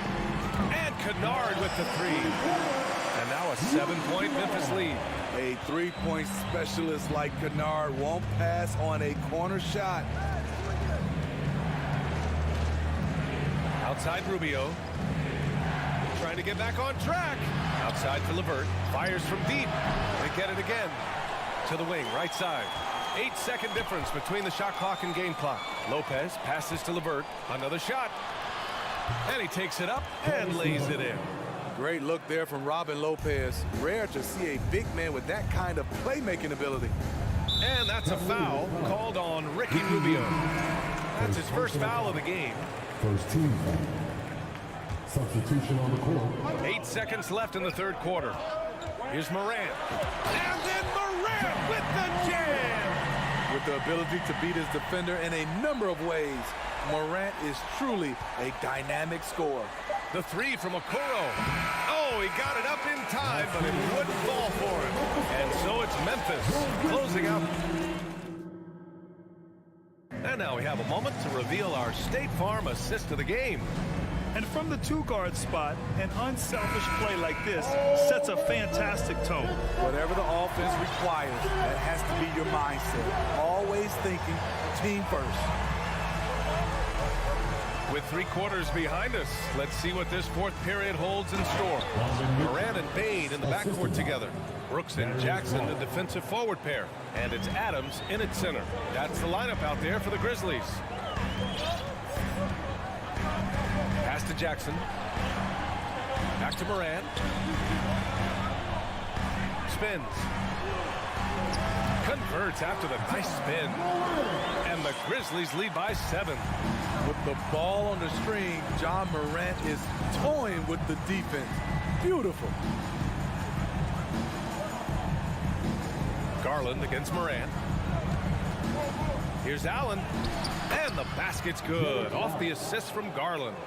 And Kennard with the 3. And now a 7-point Memphis lead. A 3-point specialist like Kennard won't pass on a corner shot. Outside Rubio. Trying to get back on track. Outside for LeVert. Fires from deep. They get it again. To the wing, right side. 8-second difference between the shot clock and game clock. Lopez passes to LeVert. Another shot. And he takes it up and lays it in. Great look there from Robin Lopez. Rare to see a big man with that kind of playmaking ability. And that's a foul called on Ricky Rubio. That's his first foul of the game. First team foul. Substitution on the court. 8 seconds left in the third quarter. Here's Morant. And then Morant with the jam! With the ability to beat his defender in a number of ways, Morant is truly a dynamic scorer. The 3 from Okoro. Oh, he got it up in time, but it wouldn't fall for him. And so it's Memphis closing out. And now we have a moment to reveal our State Farm assist of the game. And from the 2-guard spot, an unselfish play like this sets a fantastic tone. Whatever the offense requires, that has to be your mindset. Always thinking team first. With 3 quarters behind us, let's see what this fourth period holds in store. Moran and Bain in the backcourt together. Brooks and Jackson, the defensive forward pair. And it's Adams in at center. That's the lineup out there for the Grizzlies. Pass to Jackson. Back to Moran. Spins. Converts after the nice spin. And the Grizzlies lead by 7. With the ball on the string, John Morant is toying with the defense. Beautiful. Garland against Morant. Here's Allen. And the basket's good. Off the assist from Garland.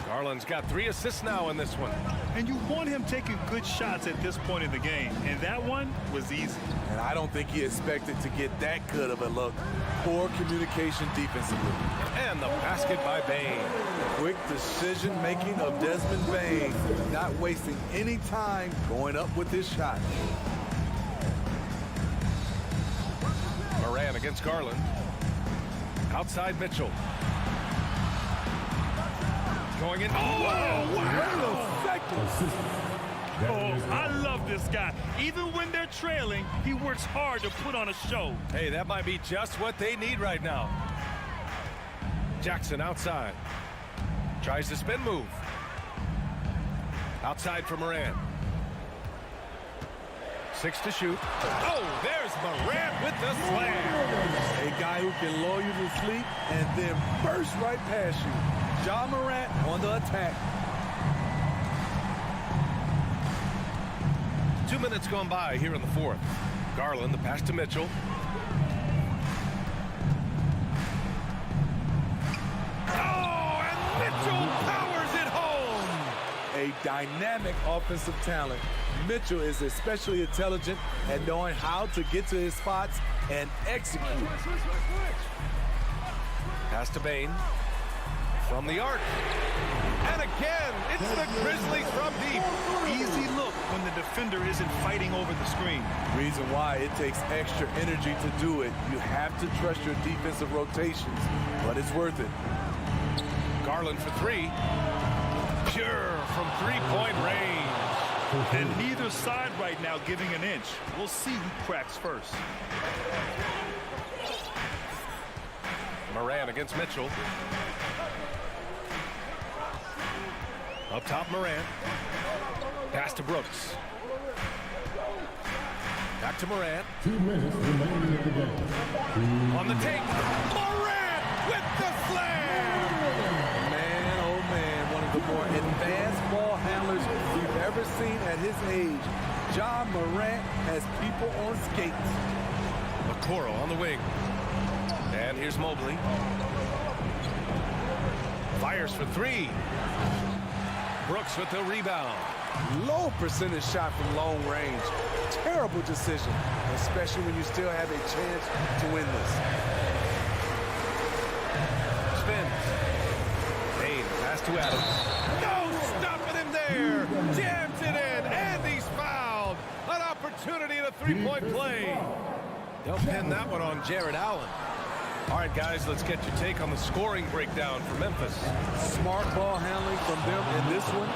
Garland's got 3 assists now in this one. And you want him taking good shots at this point in the game. And that one was easy. And I don't think he expected to get that good of a look. Poor communication defensively. And the basket by Bain. Quick decision-making of Desmond Bain. Not wasting any time going up with his shot. Moran against Garland. Outside Mitchell. Going in. Oh, wow. Oh, I love this guy. Even when they're trailing, he works hard to put on a show. Hey, that might be just what they need right now. Jackson outside. Tries the spin move. Outside for Moran. 6 to shoot. Oh, there's Moran with the slam. A guy who can lull you to sleep and then burst right past you. John Morant on the attack. 2 minutes gone by here in the fourth. Garland, the pass to Mitchell. Oh, and Mitchell powers it home. A dynamic offensive talent. Mitchell is especially intelligent at knowing how to get to his spots and execute. Pass to Bain. From the arc. And again, it's the Grizzlies from deep. Easy look when the defender isn't fighting over the screen. Reason why it takes extra energy to do it. You have to trust your defensive rotations, but it's worth it. Garland for three. Pure from three-point range. And neither side right now giving an inch. We'll see who cracks first. Moran against Mitchell. Up top, Moran. Pass to Brooks. Back to Moran. 2 minutes remaining in the game. On the take. Moran with the slam! Man, oh man, one of the more advanced ball handlers we've ever seen at his age. John Morant has people on skates. Okoro on the wing. And here's Mobley. Fires for three. Brooks with the rebound. Low percentage shot from long range. Terrible decision, especially when you still have a chance to win this. Spins. Payne, pass to Adams. No stopping him there. Jams it in, and he's fouled. An opportunity in a three-point play. They'll pin that one on Jared Allen. All right, guys, let's get your take on the scoring breakdown for Memphis. Smart ball handling from them in this one.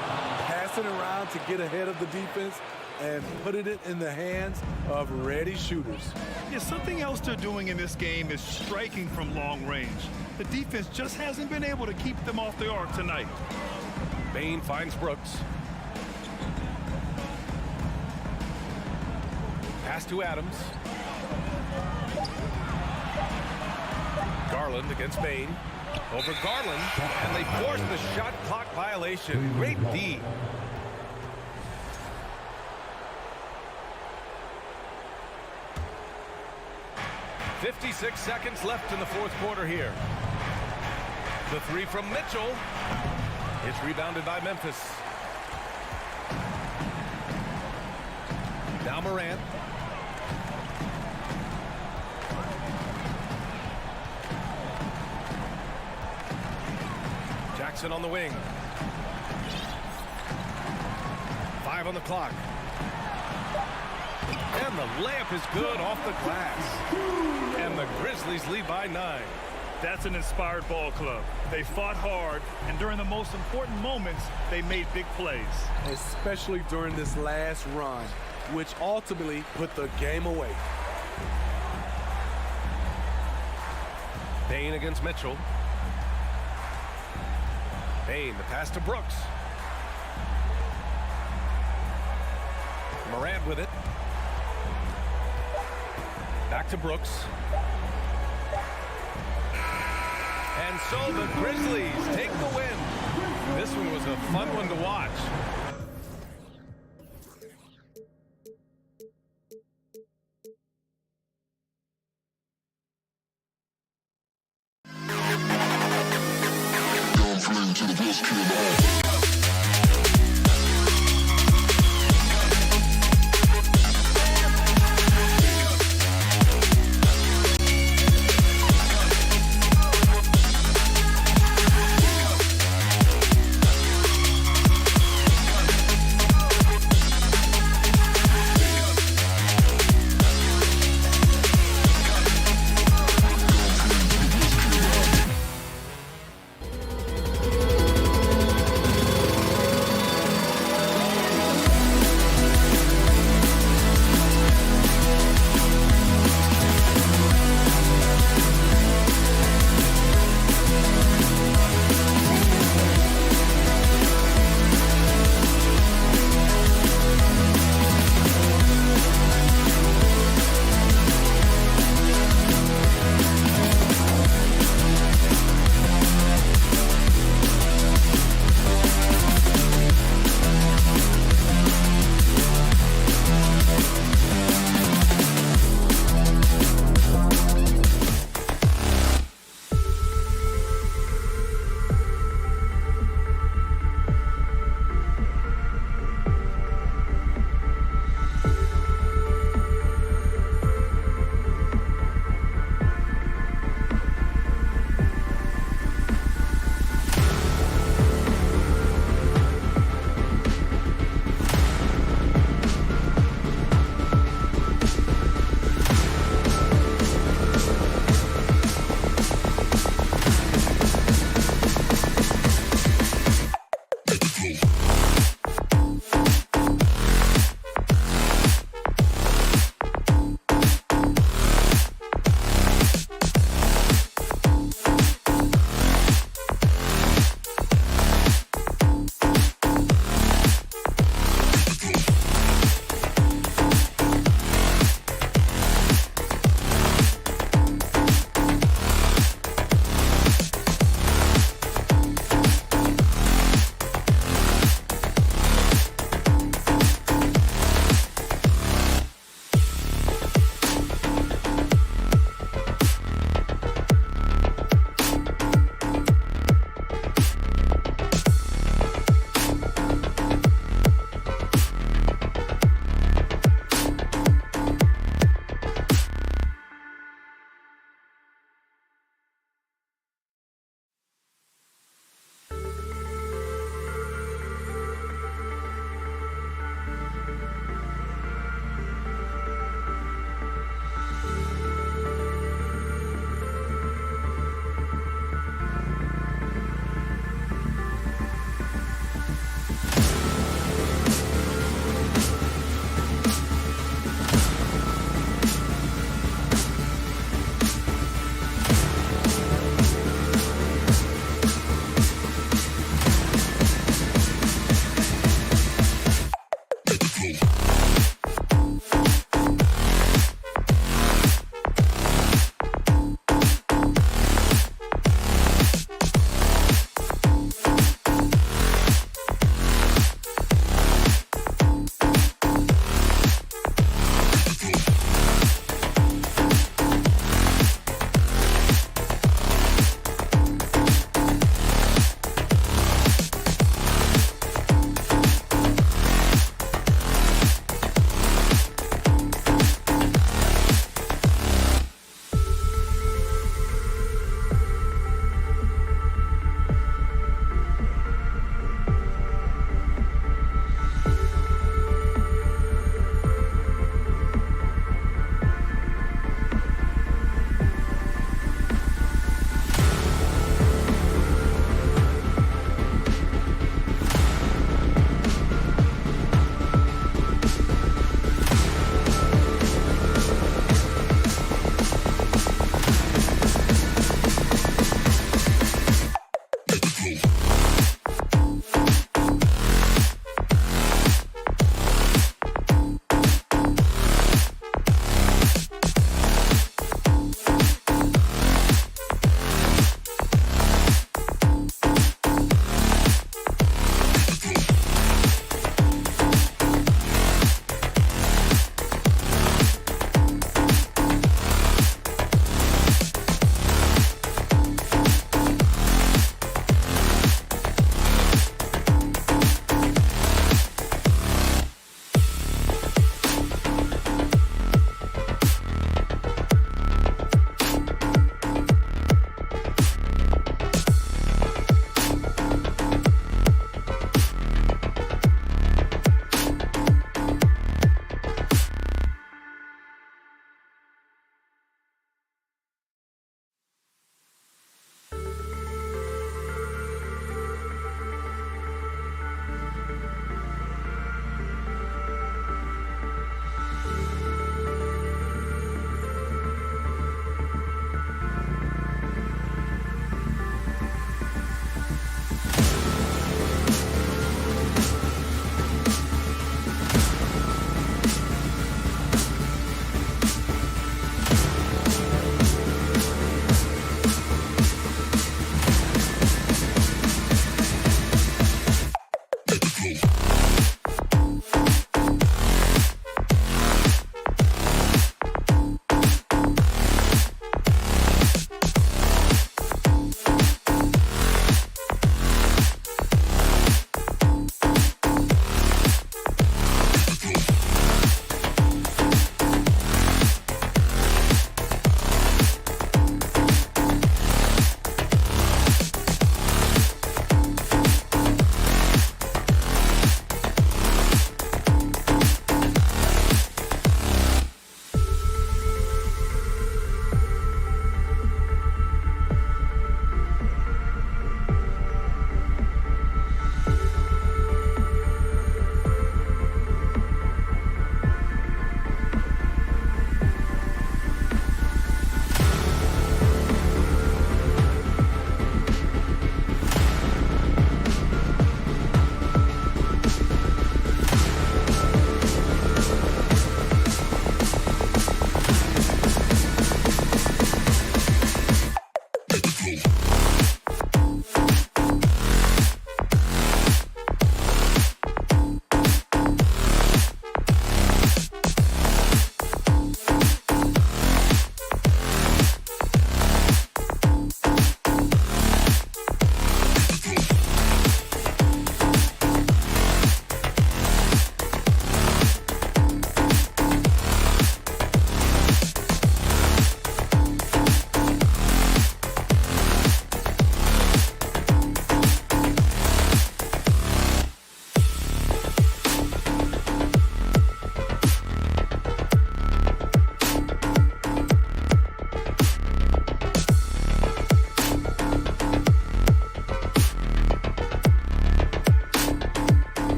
Passing around to get ahead of the defense and putting it in the hands of ready shooters. Yeah, something else they're doing in this game is striking from long range. The defense just hasn't been able to keep them off the arc tonight. Payne finds Brooks. Pass to Adams. Garland against Payne. Over Garland, and they force the shot clock violation. Great D. .56 seconds left in the fourth quarter here. The three from Mitchell. It's rebounded by Memphis. Now Morant. Jackson on the wing. 5 on the clock. And the layup is good off the glass. And the Grizzlies lead by 9. That's an inspired ball club. They fought hard, and during the most important moments, they made big plays. Especially during this last run, which ultimately put the game away. Payne against Mitchell. Payne, the pass to Brooks. Morant with it. Back to Brooks. And so the Grizzlies take the win. This one was a fun one to watch. To the best kid in the hall.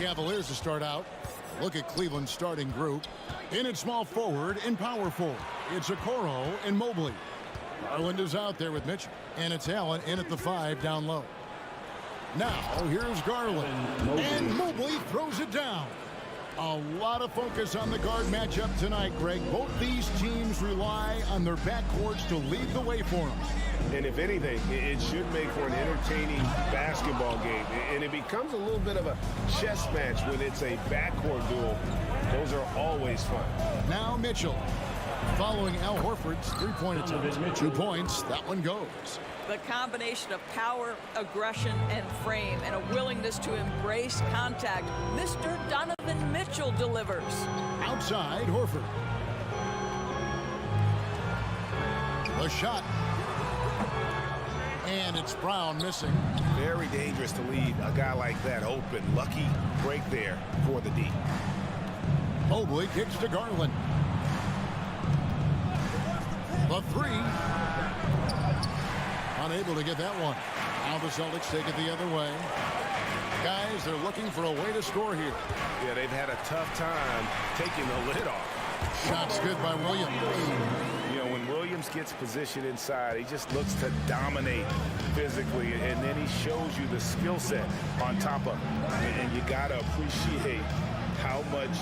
Cavaliers to start out. Look at Cleveland's starting group. In at small forward and power forward, it's Okoro and Mobley. Garland is out there with Mitchell. And it's Allen in at the 5 down low. Now, here's Garland. And Mobley throws it down. A lot of focus on the guard matchup tonight, Greg. Both these teams rely on their backcourts to lead the way for them. And if anything, it should make for an entertaining basketball game. And it becomes a little bit of a chess match when it's a backcourt duel. Those are always fun. Now Mitchell, following Al Horford's three-point attempt. 2 points, that one goes. The combination of power, aggression, and frame, and a willingness to embrace contact. Mr. Donovan Mitchell delivers. Outside, Horford. The shot. And it's Brown missing. Very dangerous to leave a guy like that open. Lucky break there for the D. Mobley kicks to Garland. The 3. Unable to get that one. Now the Celtics take it the other way. Guys, they're looking for a way to score here. Yeah, they've had a tough time taking the lid off. Shot's good by Williams. You know, when Williams gets positioned inside, he just looks to dominate physically, and then he shows you the skill set on top of it. And you got to appreciate how much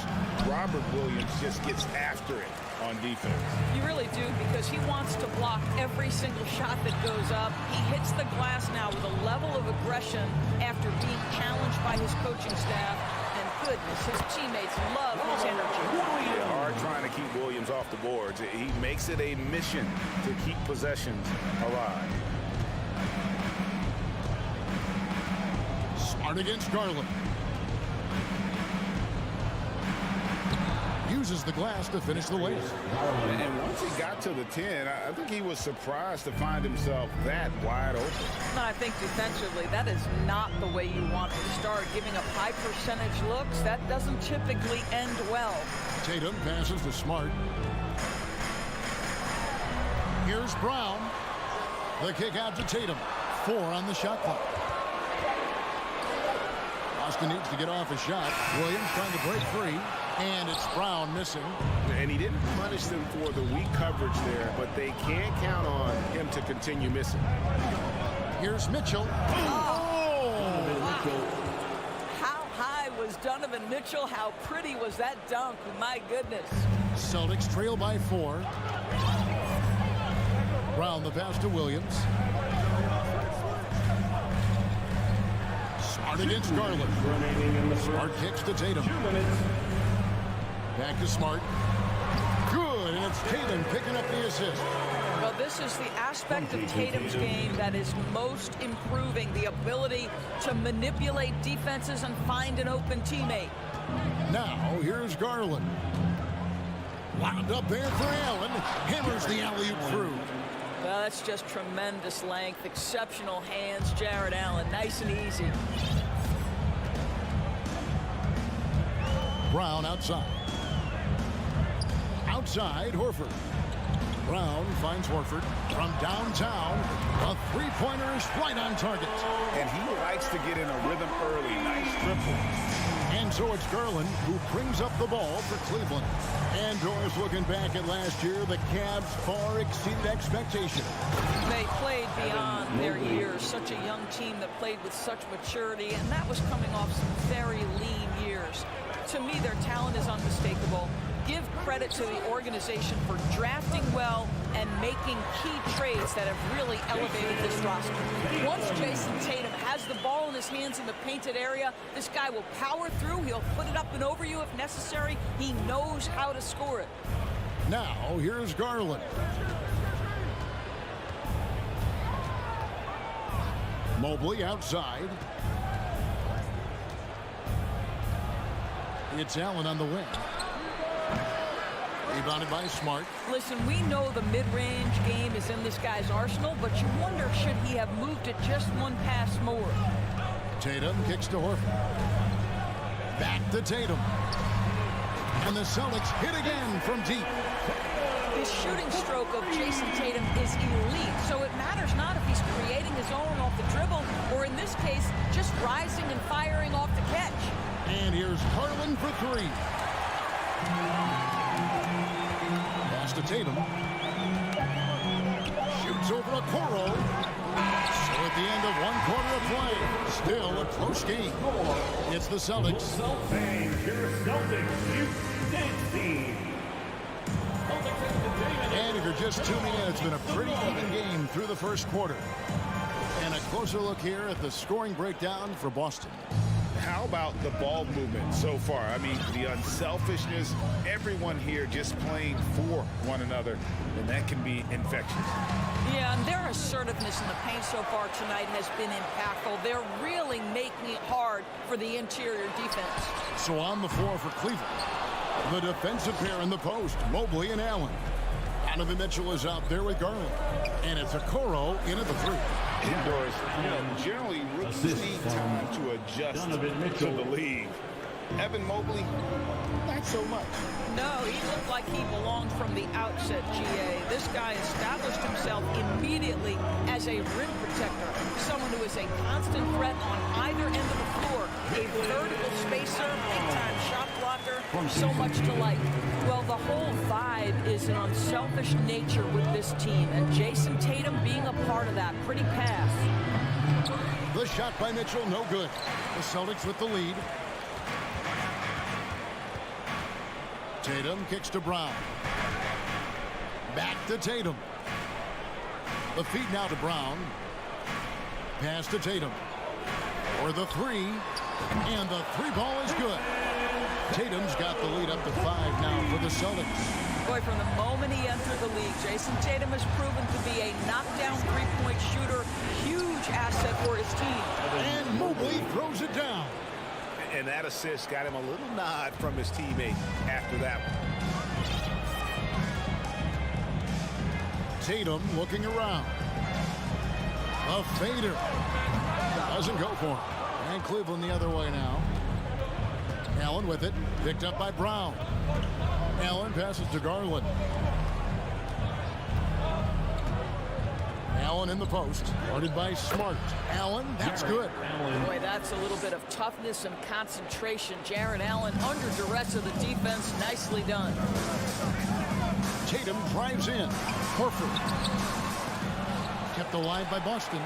Robert Williams just gets after it on defense. You really do, because he wants to block every single shot that goes up. He hits the glass now with a level of aggression after being challenged by his coaching staff. And goodness, his teammates love his energy. Yeah, hard trying to keep Williams off the boards. He makes it a mission to keep possessions alive. Smart against Garland. Uses the glass to finish the race. And once he got to the 10, I think he was surprised to find himself that wide open. And I think defensively, that is not the way you want to start. Giving up high percentage looks, that doesn't typically end well. Tatum passes to Smart. Here's Brown. The kick out to Tatum. 4 on the shot clock. Boston needs to get off a shot. Williams trying to break free. And it's Brown missing. And he didn't punish them for the weak coverage there, but they can't count on him to continue missing. Here's Mitchell. Oh! How high was Donovan Mitchell? How pretty was that dunk? My goodness. Celtics trail by 4. Brown the pass to Williams. Smart against Garland. Smart kicks to Tatum. Back to Smart. Good, and it's Tatum picking up the assist. Well, this is the aspect of Tatum's game that is most improving, the ability to manipulate defenses and find an open teammate. Now, here's Garland. Wound up there for Allen. Hammers the alley-oop through. Well, that's just tremendous length, exceptional hands, Jared Allen. Nice and easy. Brown outside. Outside, Horford. Brown finds Horford from downtown. A three-pointer is right on target. And he likes to get in a rhythm early. Nice triple. And so it's Garland who brings up the ball for Cleveland. And Doris, looking back at last year, the Cavs far exceeded expectation. They played beyond their years. Such a young team that played with such maturity, and that was coming off some very lean years. To me, their talent is unmistakable. Give credit to the organization for drafting well and making key trades that have really elevated this roster. Once Jason Tatum has the ball in his hands in the painted area, this guy will power through. He'll put it up and over you if necessary. He knows how to score it. Now, here's Garland. Mobley outside. It's Allen on the wing. Rebounded by Smart. Listen, we know the mid-range game is in this guy's arsenal, but you wonder, should he have moved it just one pass more? Tatum kicks to Horford. Back to Tatum. And the Celtics hit again from deep. His shooting stroke of Jason Tatum is elite, so it matters not if he's creating his own off the dribble, or in this case, just rising and firing off the catch. And here's Garland for three. Pass to Tatum. Shoots over Okoro. So at the end of one quarter of play, still a close game. It's the Celtics. And for just 2 minutes, it's been a pretty even game through the first quarter. And a closer look here at the scoring breakdown for Boston. How about the ball movement so far? I mean, the unselfishness, everyone here just playing for one another, and that can be infectious. Yeah, and their assertiveness in the paint so far tonight has been impactful. They're really making it hard for the interior defense. So on the floor for Cleveland, the defensive pair in the post, Mobley and Allen. Donovan Mitchell is out there with Garland. And it's Okoro in at the three. Indoors, generally rookies need time to adjust to the league. Evan Mobley, not so much. No, he looked like he belonged from the outset, GA. This guy established himself immediately as a rim protector, someone who is a constant threat on either end of the floor, a vertical spacer, big-time shot blocker, so much to like. Well, the whole vibe is an unselfish nature with this team, and Jason Tatum being a part of that. Pretty pass. The shot by Mitchell, no good. The Celtics with the lead. Tatum kicks to Brown. Back to Tatum. The feed now to Brown. Pass to Tatum. For the three. And the three ball is good. Tatum's got the lead up to 5 now for the Celtics. Boy, from the moment he entered the league, Jason Tatum has proven to be a knockdown three-point shooter. Huge asset for his team. And Mobley throws it down. And that assist got him a little nod from his teammate after that one. Tatum looking around. A fader. Doesn't go for him. And Cleveland the other way now. Allen with it. Picked up by Brown. Allen passes to Garland. Allen in the post. Guarded by Smart. Allen, that's good. Boy, that's a little bit of toughness and concentration. Jarrett Allen under duress of the defense. Nicely done. Tatum drives in. Horford. Kept alive by Boston.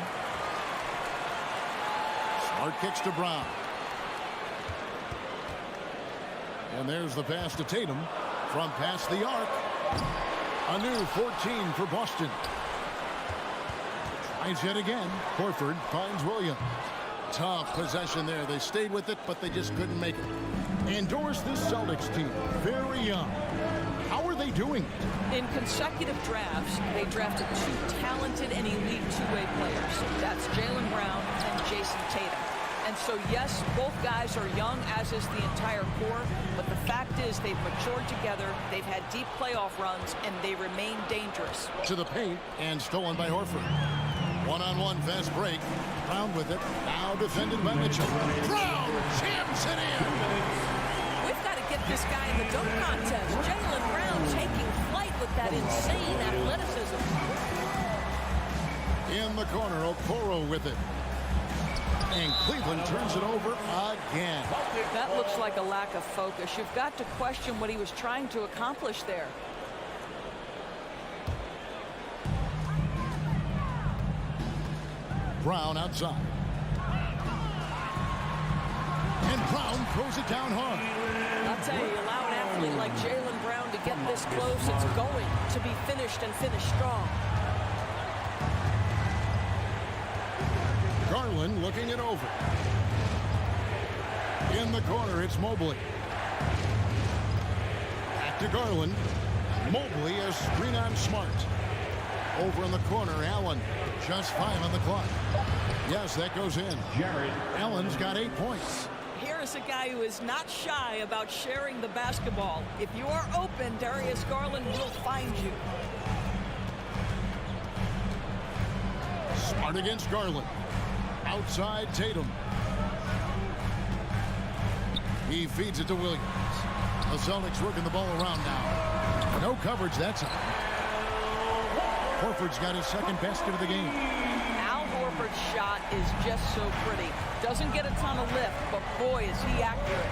Smart kicks to Brown. And there's the pass to Tatum from past the arc. A new 14 for Boston. Tries yet again. Horford finds Williams. Tough possession there. They stayed with it, but they just couldn't make it. Endorse this Celtics team. Very young. How are they doing it? In consecutive drafts, they drafted 2 talented and elite two-way players. That's Jaylen Brown and Jason Tatum. And so, yes, both guys are young, as is the entire core. But the fact is they've matured together. They've had deep playoff runs, and they remain dangerous. To the paint and stolen by Horford. One-on-one fast break. Brown with it. Now defended by Mitchell. Brown jams it in. We've got to get this guy in the dunk contest. Jaylen Brown taking flight with that insane athleticism. In the corner, Okoro with it. And Cleveland turns it over again. That looks like a lack of focus. You've got to question what he was trying to accomplish there. Brown outside. And Brown throws it down hard. I'll tell you, allow an athlete like Jaylen Brown to get this close. It's going to be finished and finished strong. Garland looking it over. In the corner, it's Mobley. Back to Garland. Mobley a screen on Smart. Over in the corner, Allen. Just 5 on the clock. Yes, that goes in. Jarrett Allen's got 8 points. Here is a guy who is not shy about sharing the basketball. If you are open, Darius Garland will find you. Smart against Garland. Outside Tatum. He feeds it to Williams. The Celtics working the ball around now. No coverage that time. Horford's got his second basket of the game. Al Horford Horford's shot is just so pretty. Doesn't get a ton of lift, but boy, is he accurate.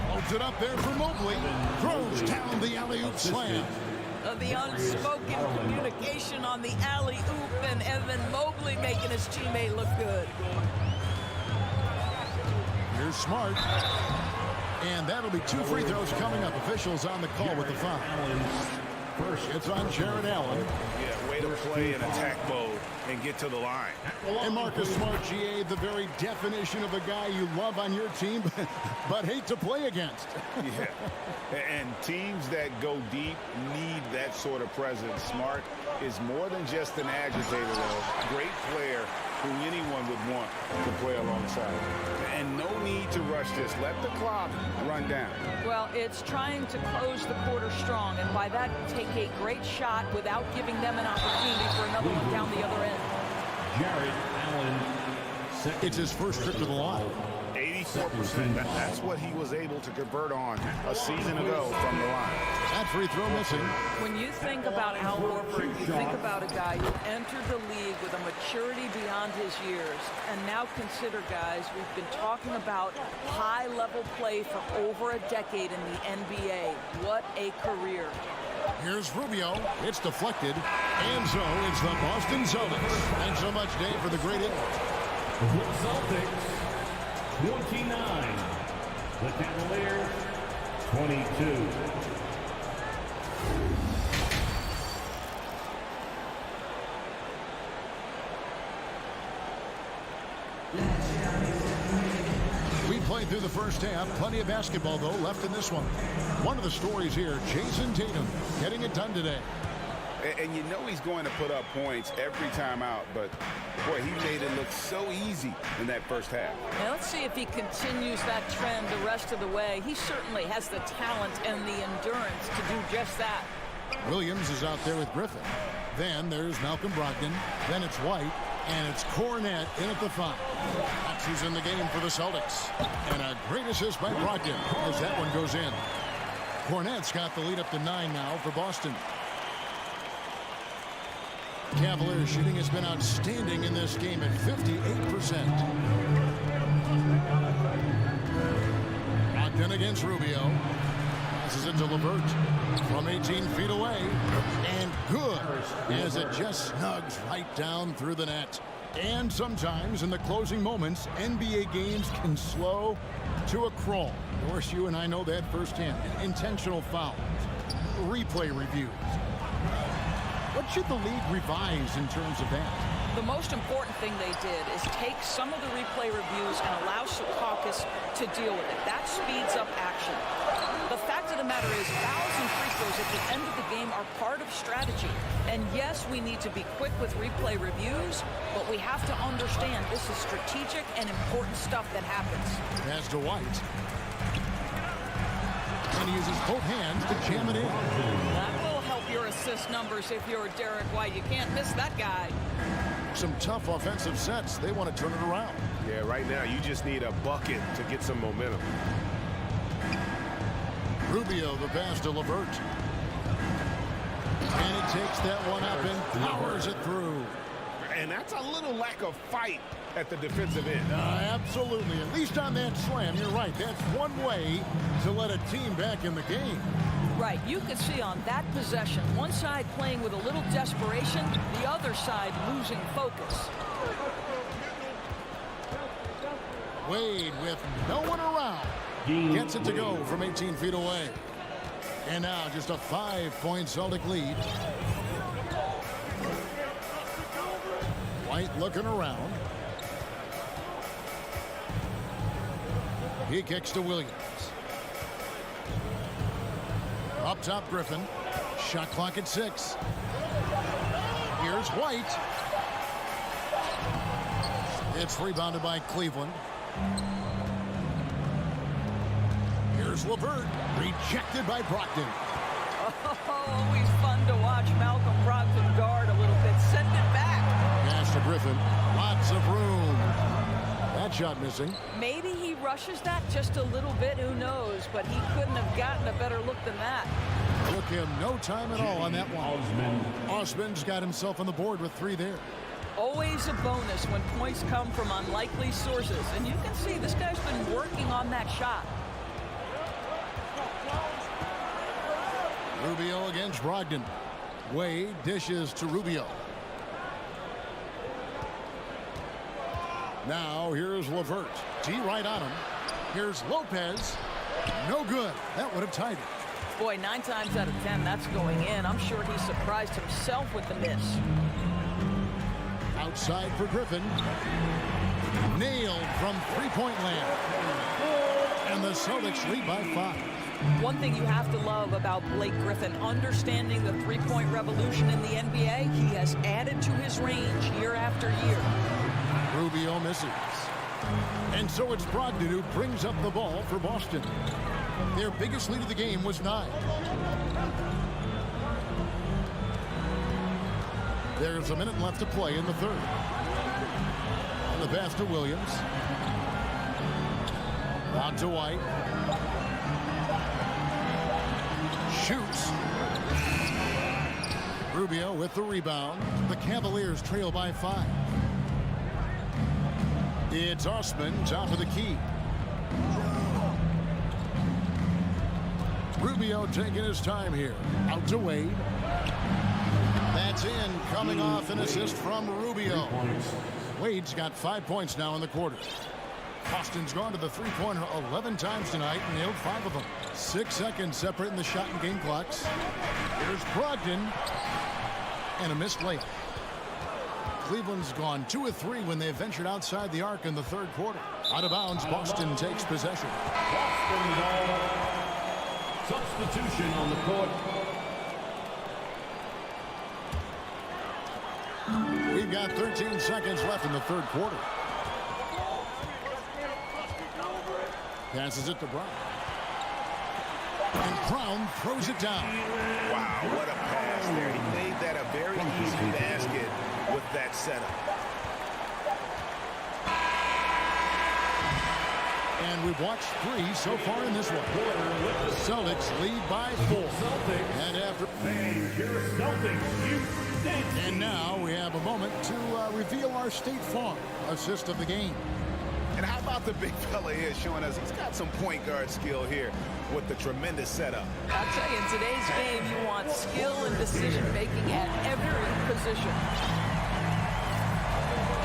Holds it up there for Mobley. Throws down the alley-oop slam. The unspoken communication on the alley-oop, and Evan Mobley making his teammate look good. Here's Smart. And that'll be 2 free throws coming up. Officials on the call with the foul. First, it's on Jared Allen. Yeah, way to play in attack mode and get to the line. And Marcus Smart, GA, the very definition of a guy you love on your team, but hate to play against. Yeah, and teams that go deep need that sort of presence. Smart is more than just an agitator, though. Great player who anyone would want to play alongside. And no need to rush this. Let the clock run down. Well, it's trying to close the quarter strong, and by that, take a great shot without giving them an opportunity for another one down the other end. Jared Allen. It's his first trip to the line. 84%. That's what he was able to convert on a season ago from the line. That free throw missing. When you think about Al Horford, you think about a guy who entered the league with a maturity beyond his years. And now consider, guys, we've been talking about high-level play for over a decade in the NBA. What a career. Here's Rubio. It's deflected. And so it's the Boston Celtics. Thanks so much, Dave, for the great hit. Celtics 29. The Cavaliers 22. We played through the first half. Plenty of basketball, though, left in this one. One of the stories here, Jason Tatum getting it done today. And you know he's going to put up points every time out, but boy, he made it look so easy in that first half. Now let's see if he continues that trend the rest of the way. He certainly has the talent and the endurance to do just that. Williams is out there with Griffin. Then there's Malcolm Brogdon. Then it's White. And it's Cornette in at the 5. That's who's in the game for the Celtics. And a great assist by Brogdon as that one goes in. Cornette's got the lead up to 9 now for Boston. Cavaliers shooting has been outstanding in this game at 58%. Brogdon against Rubio. Passes it to LeVert from 18 feet away. And good as it just snugs right down through the net. And sometimes in the closing moments, NBA games can slow to a crawl. Of course, you and I know that firsthand. Intentional fouls, replay reviews. What should the league revise in terms of that? The most important thing they did is take some of the replay reviews and allow Secaucus to deal with it. That speeds up action. The fact of the matter is fouls and free throws at the end of the game are part of strategy. And yes, we need to be quick with replay reviews, but we have to understand this is strategic and important stuff that happens. Pass to White. And he uses both hands to jam it in. That will help your assist numbers if you're Derek White. You can't miss that guy. Some tough offensive sets. They want to turn it around. Yeah, right now you just need a bucket to get some momentum. Rubio, the pass to LeVert. And he takes that one up and powers it through. And that's a little lack of fight at the defensive end. Absolutely. At least on that slam, you're right. That's one way to let a team back in the game. Right. You could see on that possession, one side playing with a little desperation, the other side losing focus. Wade with no one around. Gets it to go from 18 feet away. And now just a 5-point Celtic lead. White looking around. He kicks to Williams. Up top, Griffin. Shot clock at 6. Here's White. It's rebounded by Cleveland. Here's LeVert. Rejected by Brogdon. Oh, always fun to watch Malcolm Brogdon guard a little bit. Send it back. Pass to Griffin. Lots of room. That shot missing. Maybe he rushes that just a little bit. Who knows? But he couldn't have gotten a better look than that. Took him no time at all on that one. Osman's got himself on the board with 3 there. Always a bonus when points come from unlikely sources. And you can see this guy's been working on that shot. Rubio against Brogdon. Wade dishes to Rubio. Now here's LeVert. G right on him. Here's Lopez. No good. That would have tied it. Boy, 9 times out of 10, that's going in. I'm sure he surprised himself with the miss. Outside for Griffin. Nailed from three-point land. And the Celtics lead by 5. One thing you have to love about Blake Griffin, understanding the three-point revolution in the NBA, he has added to his range year after year. Rubio misses. And so it's Brogdon who brings up the ball for Boston. Their biggest lead of the game was 9. There's a minute left to play in the third. And the pass to Williams. On to White. Shoots. Rubio with the rebound. The Cavaliers trail by 5. It's Osman, top of the key. Rubio taking his time here. Out to Wade. That's in, coming off an assist from Rubio. Wade's got 5 points now in the quarter. Boston's gone to the three-pointer 11 times tonight and nailed 5 of them. 6 seconds separating the shot and game clocks. Here's Brogdon. And a missed layup. Cleveland's gone 2 of 3 when they ventured outside the arc in the third quarter. Out of bounds, Boston takes possession. Boston ball. Substitution on the court. We've got 13 seconds left in the third quarter. Passes it to Brown. And Brown throws it down. Wow, what a pass there. He made that a very easy basket with that setup. And we've watched 3 so far in this one. The Celtics lead by 4. And after... And now we have a moment to reveal our State Farm assist of the game. And how about the big fella here showing us he's got some point guard skill here with the tremendous setup. I'll tell you, in today's game, you want skill and decision-making at every position.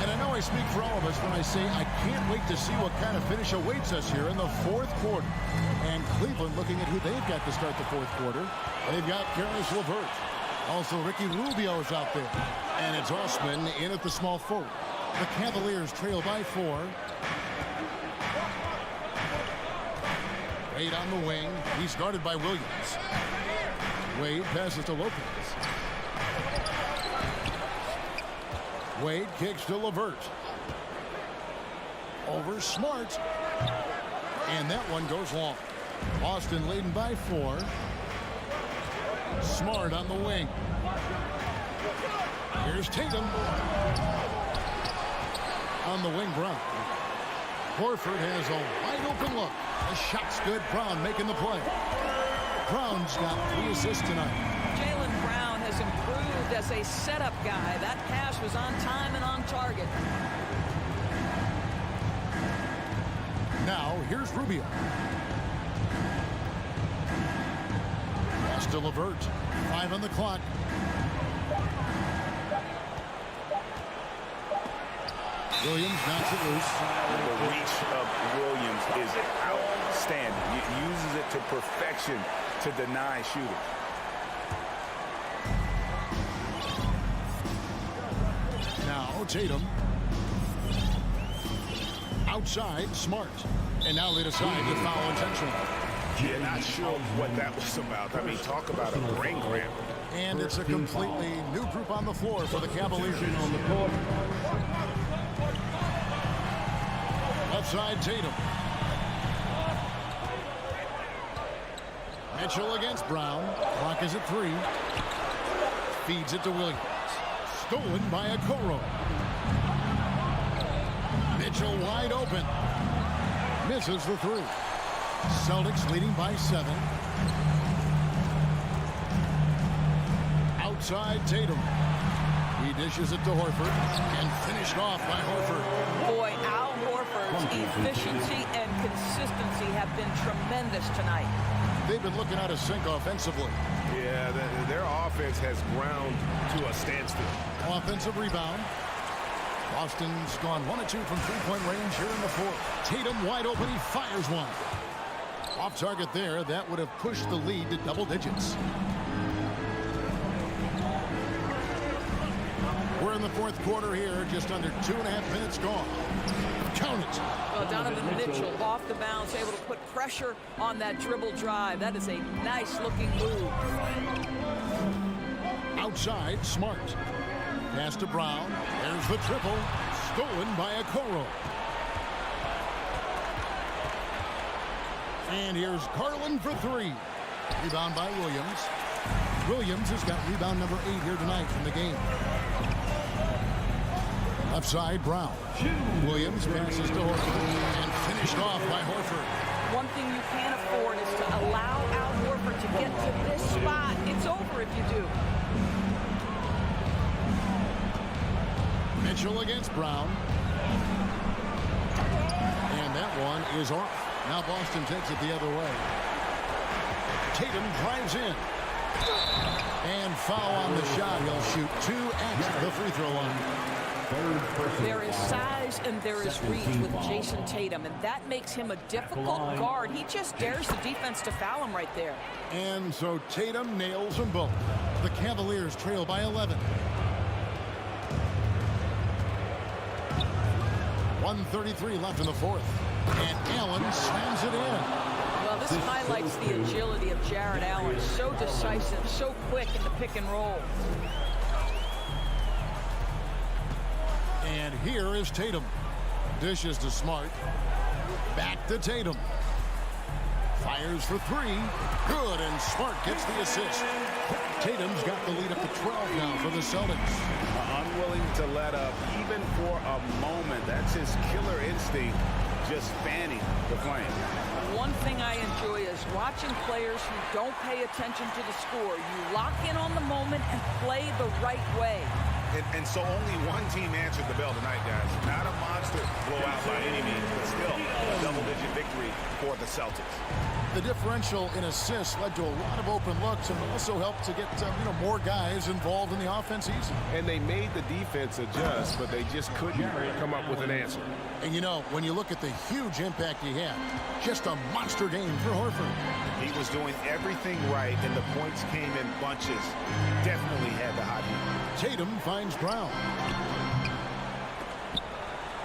And I know I speak for all of us when I say I can't wait to see what kind of finish awaits us here in the fourth quarter. And Cleveland looking at who they've got to start the fourth quarter. They've got Caris LeVert. Also, Ricky Rubio's out there. And it's Osman in at the small forward. The Cavaliers trail by 4. Wade on the wing. He's guarded by Williams. Wade passes to Lopez. Wade kicks to LeVert. Over Smart. And that one goes long. Boston leading by 4. Smart on the wing. Here's Tatum. On the wing, Brown. Horford has a wide open look. The shot's good. Brown making the play. Brown's got 3 assists tonight. Jaylen Brown has improved as a setup guy. That pass was on time and on target. Now, here's Rubio. Pass to LeVert. 5 on the clock. Williams knocks it loose. The reach of Williams is outstanding. He uses it to perfection to deny shooters. Now Tatum. Outside, Smart. And now they decide to foul intentionally. Yeah, not sure what that was about. I mean, talk about a brain cramp. And it's a completely new group on the floor for the Cavaliers. On the court. Left side, Tatum. Mitchell against Brown. Clock is at 3. Feeds it to Williams. Stolen by Okoro. Mitchell wide open. Misses the 3. Celtics leading by 7. Outside Tatum. He dishes it to Horford and finished off by Horford. Boy, Al Horford's efficiency and consistency have been tremendous tonight. They've been looking out of sync offensively. Yeah, their offense has ground to a standstill. Offensive rebound. Boston's gone 1 of 2 from three-point range here in the fourth. Tatum wide open. He fires one. Off target there. That would have pushed the lead to double digits. We're in the fourth quarter here. Just under 2.5 minutes gone. Count it. Well, Donovan Mitchell off the bounce, able to put pressure on that dribble drive. That is a nice-looking move. Outside, Smart. Pass to Brown. There's the triple. Stolen by Okoro. And here's Garland for 3. Rebound by Williams. Williams has got rebound number 8 here tonight in the game. Left side, Brown. Williams passes to Horford and finished off by Horford. One thing you can't afford is to allow Al Horford to get to this spot. It's over if you do. Mitchell against Brown. And that one is off. Now Boston takes it the other way. Tatum drives in. And foul on the shot. He'll shoot 2 at the free throw line. There is size and there is reach with Jason Tatum, and that makes him a difficult guard. He just dares the defense to foul him right there. And so Tatum nails them both. The Cavaliers trail by 11. 1:33 left in the fourth. And Allen slams it in. Well, this highlights the agility of Jared Allen. So decisive, so quick in the pick and roll. And here is Tatum. Dishes to Smart. Back to Tatum. Fires for 3. Good, and Smart gets the assist. Tatum's got the lead up to 12 now for the Celtics. Unwilling to let up even for a moment. That's his killer instinct, just fanning the flame. One thing I enjoy is watching players who don't pay attention to the score. You lock in on the moment and play the right way. And so only one team answered the bell tonight, guys. Not a monster blowout by any means, but still a double-digit victory for the Celtics. The differential in assists led to a lot of open looks and also helped to get more guys involved in the offense easy. And they made the defense adjust, but they just couldn't come up with an answer. And when you look at the huge impact he had, just a monster game for Horford. He was doing everything right, and the points came in bunches. Definitely had the hot hand. Tatum finds Brown.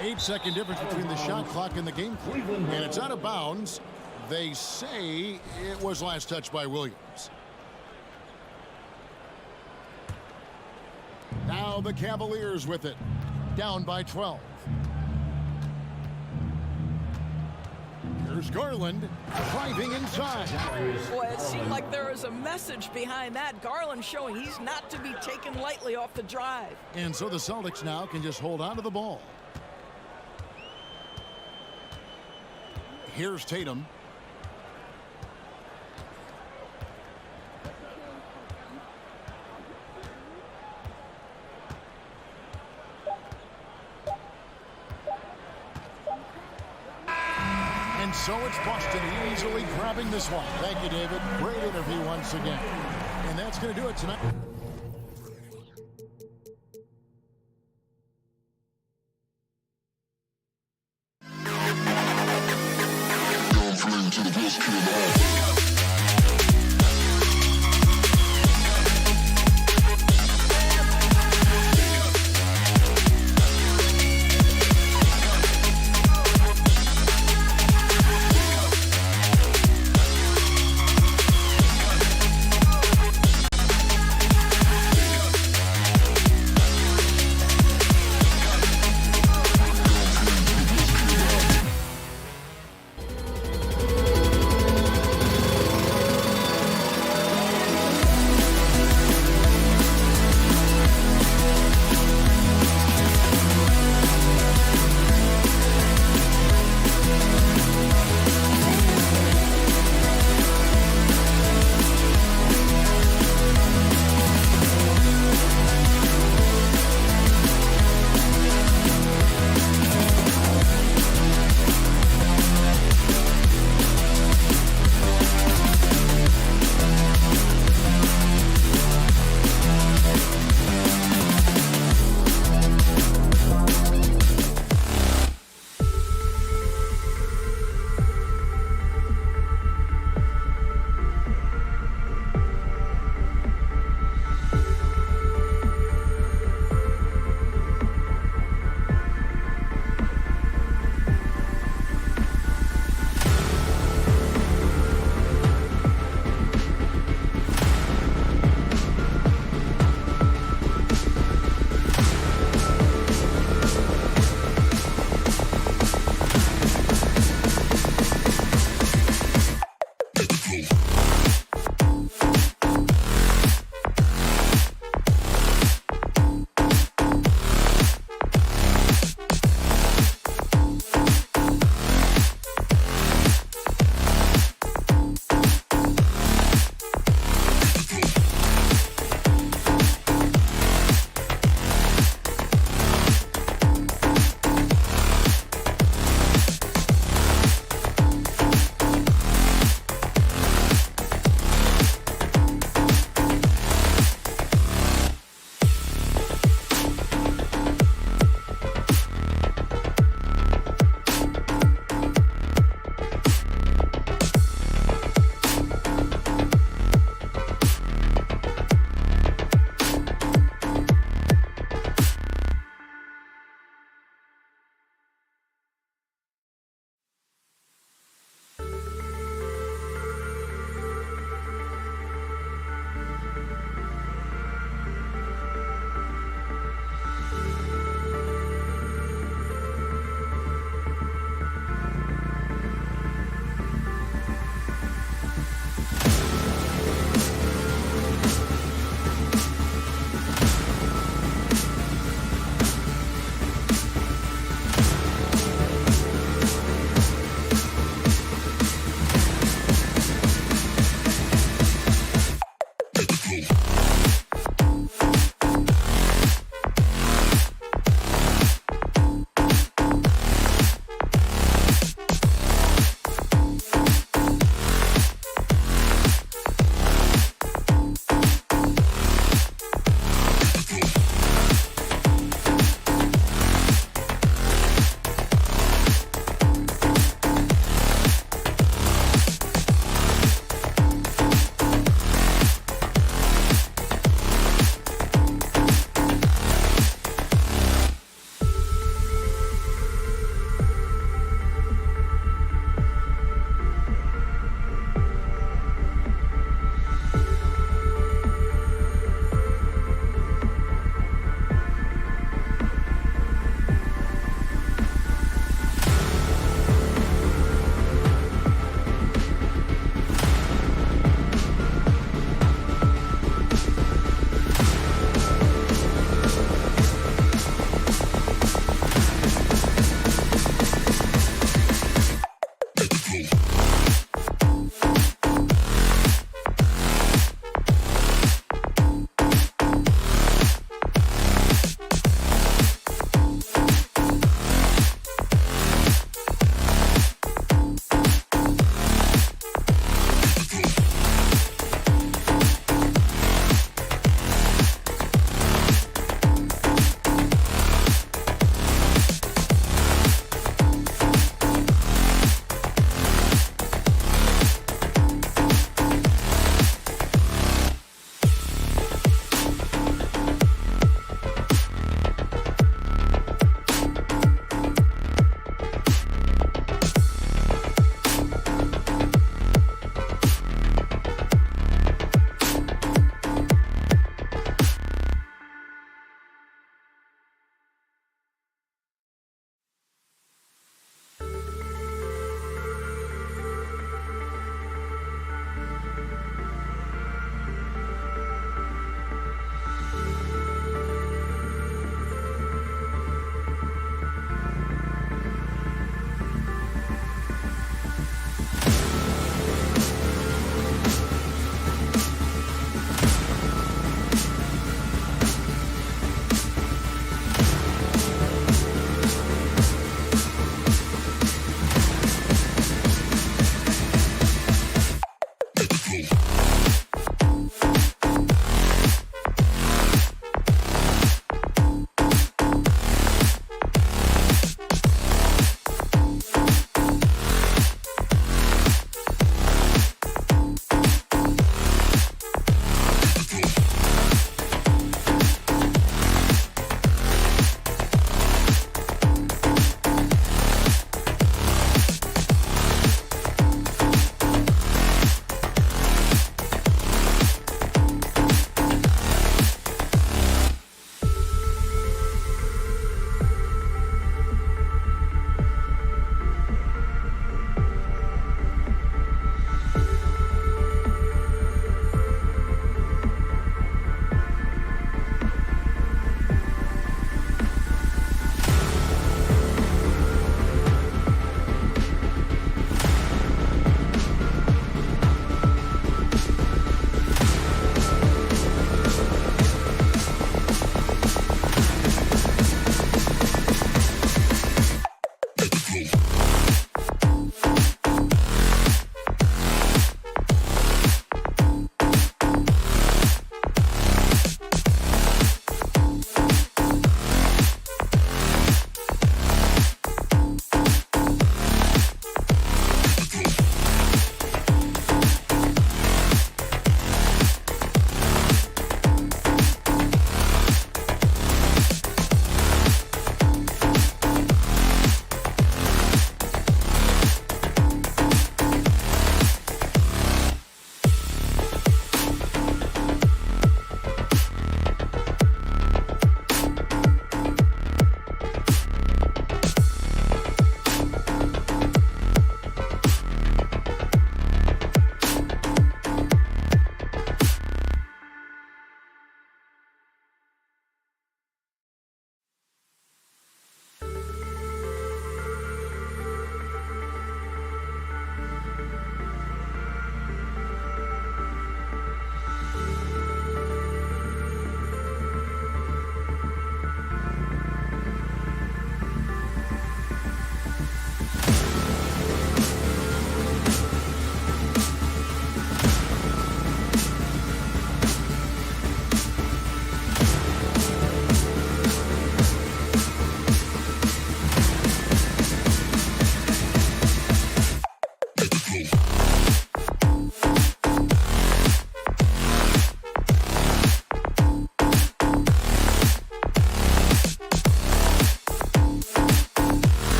8-second difference between the shot clock and the game clock. And it's out of bounds. They say it was last touched by Williams. Now the Cavaliers with it. Down by 12. Here's Garland driving inside. Boy, it seemed like there was a message behind that. Garland showing he's not to be taken lightly off the drive. And so the Celtics now can just hold on to the ball. Here's Tatum. And so it's Boston easily grabbing this one. Thank you, David. Great interview once again. And that's going to do it tonight. To the best kid.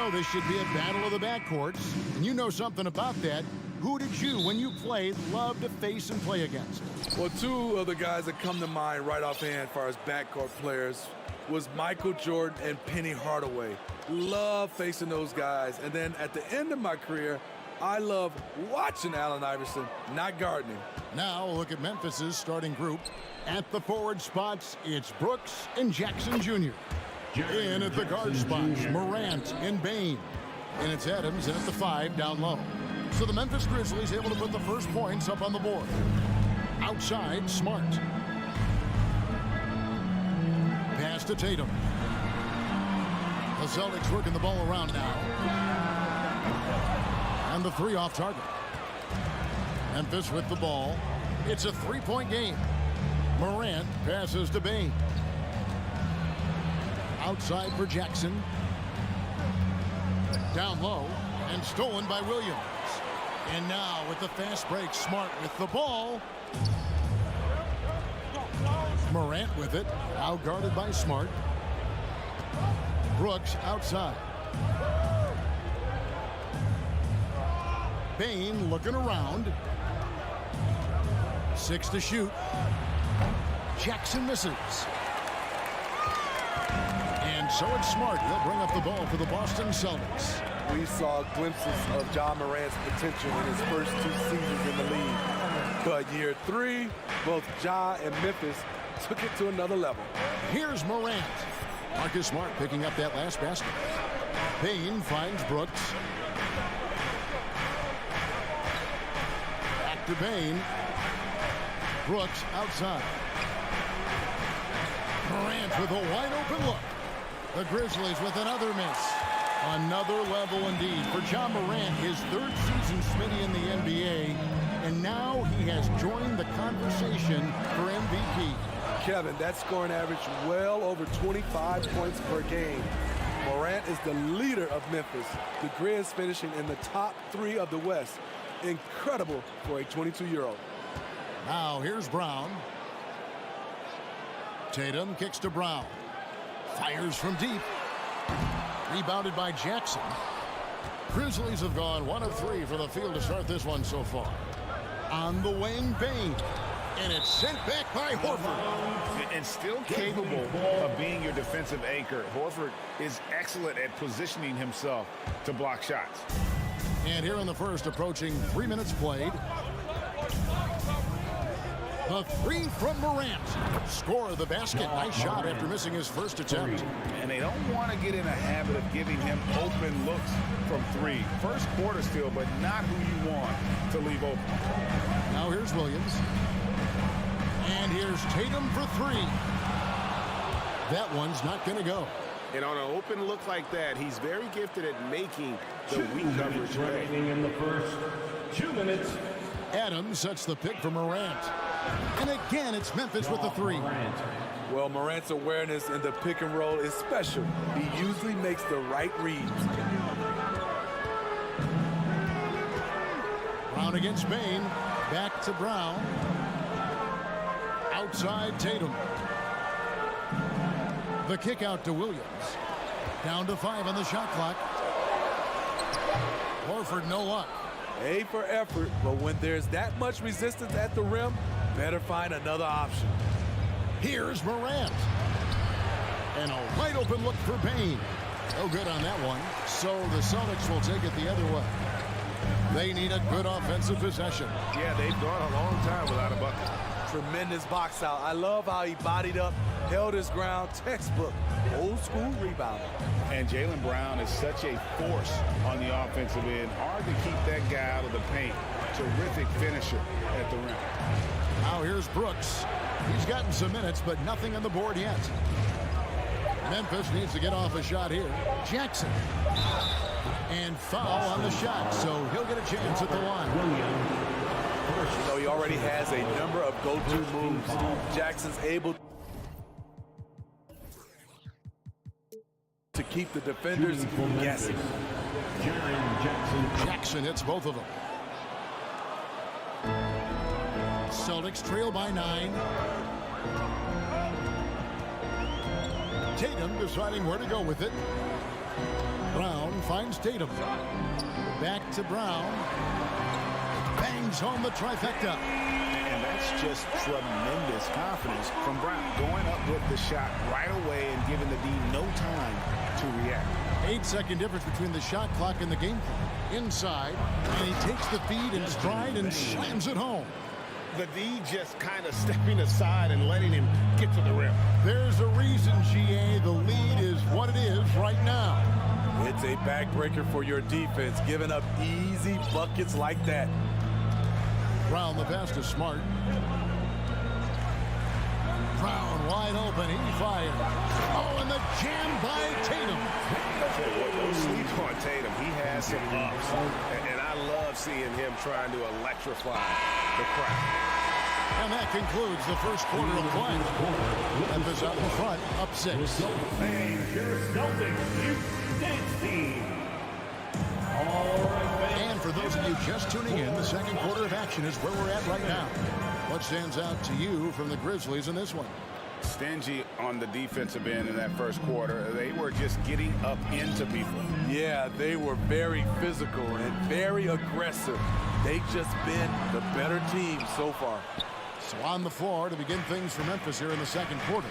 know this should be a battle of the backcourts, and you know something about that. Who did you, when you played, love to face and play against? Well, two of the guys that come to mind right offhand as far as backcourt players was Michael Jordan and Penny Hardaway. Love facing those guys. And then at the end of my career, I love watching Allen Iverson, not guarding him. Now look at Memphis's starting group. At the forward spots, it's Brooks and Jackson Jr. In at the guard spots, Morant and Bane. And it's Adams in at the 5 down low. So the Memphis Grizzlies able to put the first points up on the board. Outside, Smart. Pass to Tatum. The Celtics working the ball around now. And the 3 off target. Memphis with the ball. It's a 3-point game. Morant passes to Bane. Outside for Jackson. Down low and stolen by Williams. And now with the fast break, Smart with the ball. Morant with it, out guarded by Smart. Brooks outside. Bane looking around. 6 to shoot. Jackson misses. And so it's Smart. He'll bring up the ball for the Boston Celtics. We saw glimpses of John Morant's potential in his first 2 seasons in the league. But year 3, both Ja and Memphis took it to another level. Here's Morant. Marcus Smart picking up that last basket. Bane finds Brooks. Back to Bane. Brooks outside. Morant with a wide open look. The Grizzlies with another miss. Another level indeed for John Morant, his 3rd season Smitty in the NBA, and now he has joined the conversation for MVP. Kevin, that scoring average well over 25 points per game. Morant is the leader of Memphis. The Grizz finishing in the top 3 of the West. Incredible for a 22-year-old. Now here's Brown. Tatum kicks to Brown. Fires from deep. Rebounded by Jackson. Grizzlies have gone 1 of 3 for the field to start this one so far. On the wing, Bane. And it's sent back by Horford. And still capable of being your defensive anchor. Horford is excellent at positioning himself to block shots. And here in the first, approaching 3 minutes played. The 3 from Morant. Score of the basket. Nice shot after missing his first attempt. And they don't want to get in a habit of giving him open looks from 3. First quarter still, but not who you want to leave open. Now here's Williams. And here's Tatum for 3. That one's not going to go. And on an open look like that, he's very gifted at making the weak coverage play. In the first 2 minutes. Adams sets the pick for Morant. And again, it's Memphis with the 3. Well, Morant's awareness in the pick and roll is special. He usually makes the right reads. Brown against Bane. Back to Brown. Outside Tatum. The kick out to Williams. Down to 5 on the shot clock. Horford no luck. A for effort, but when there's that much resistance at the rim, better find another option. Here's Morant. And a wide open look for Bane. No good on that one. So the Celtics will take it the other way. They need a good offensive possession. Yeah, they've gone a long time without a bucket. Tremendous box out. I love how he bodied up, held his ground, textbook, old school rebounding. And Jaylen Brown is such a force on the offensive end. Hard to keep that guy out of the paint. Terrific finisher at the rim. Now here's Brooks. He's gotten some minutes, but nothing on the board yet. Memphis needs to get off a shot here. Jackson. And foul on the shot, so he'll get a chance at the line. You know, he already has a number of go-to moves. Jackson's able to keep the defenders guessing. Jackson hits both of them. Celtics trail by 9. Tatum deciding where to go with it. Brown finds Tatum. Back to Brown. Bangs home the trifecta. And that's just tremendous confidence from Brown. Going up with the shot right away and giving the D no time to react. 8-second difference between the shot clock and the game clock. Inside, and he takes the feed in stride and slams it home. The D just kind of stepping aside and letting him get to the rim. There's a reason, GA, the lead is what it is right now. It's a backbreaker for your defense, giving up easy buckets like that. Brown the pass to Smart. Brown wide open. He fires. Oh, and the jam by Tatum. Don't sleep on Tatum. He has some ups. And I love seeing him trying to electrify the crowd. And that concludes the first quarter of play. Memphis out in front, up 6. Your Celtics dance team. And for those of you just tuning in, the second quarter of action is where we're at right now. What stands out to you from the Grizzlies in this one? Stingy on the defensive end in that first quarter. They were just getting up into people. Yeah, they were very physical and very aggressive. They've just been the better team so far. So on the floor to begin things for Memphis here in the second quarter.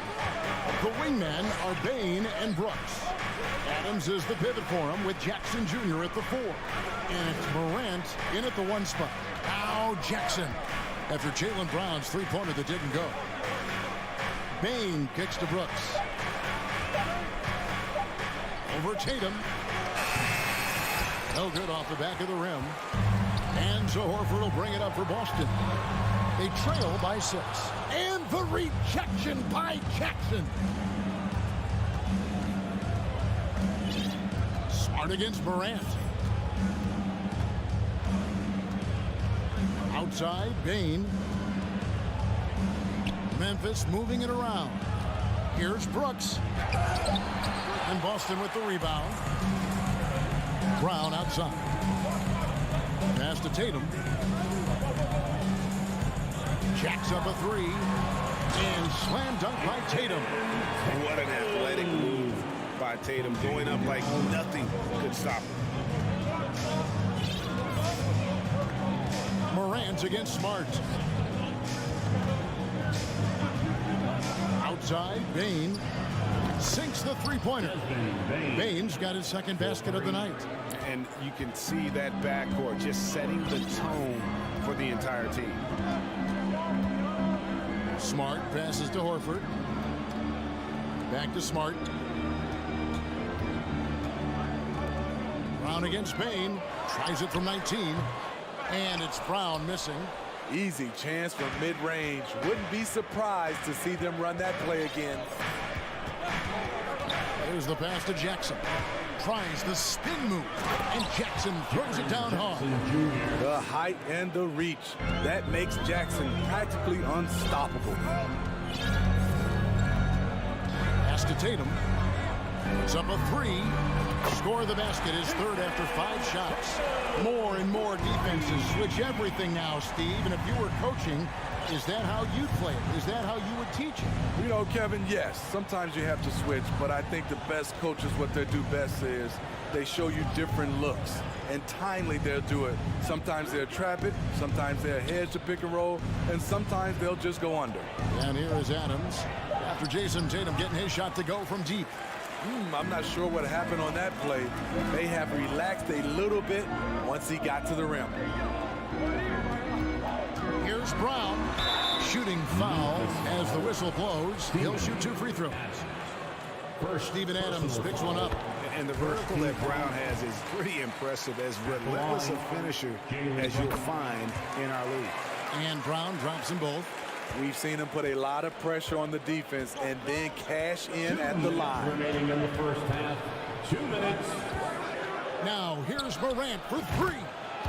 The wingmen are Bane and Brooks. Adams is the pivot for him with Jackson Jr. at the 4. And it's Morant in at the 1 spot. Now Jackson after Jaylen Brown's three-pointer that didn't go. Bane kicks to Brooks. Over Tatum. No good off the back of the rim. And so Horford will bring it up for Boston. They trail by 6. And the rejection by Jackson. Smart against Morant. Outside, Bane. Memphis moving it around. Here's Brooks. And Boston with the rebound. Brown outside. Pass to Tatum. Jacks up a 3. And slam dunk by Tatum. What an athletic move by Tatum. Going up like nothing could stop him. Morant against Smart. Outside, Bane sinks the three-pointer. Bane's got his second basket of the night. And you can see that backcourt just setting the tone for the entire team. Smart passes to Horford. Back to Smart. Brown against Bane. Tries it from 19. And it's Brown missing. Easy chance from mid-range. Wouldn't be surprised to see them run that play again. There's the pass to Jackson. Tries the spin move. And Jackson throws it down hard. The height and the reach. That makes Jackson practically unstoppable. Pass to Tatum. Puts up a 3. Score the basket is third after 5 shots. More and more defenses switch everything now, Steve. And if you were coaching, is that how you'd play it? Is that how you would teach it? You know, Kevin, yes. Sometimes you have to switch, but I think the best coaches, what they do best is they show you different looks. And timely they'll do it. Sometimes they'll trap it, sometimes they'll hedge the pick and roll, and sometimes they'll just go under. And here is Adams after Jason Tatum getting his shot to go from deep. I'm not sure what happened on that play. They have relaxed a little bit once he got to the rim. Here's Brown. Shooting foul as the whistle blows. He'll shoot 2 free throws. First, Steven Adams picks one up. And the vertical that Brown has is pretty impressive, as relentless a finisher as you'll find in our league. And Brown drops them both. We've seen him put a lot of pressure on the defense and then cash in at the line. Remaining in the first half. 2 minutes. Now here's Morant for 3.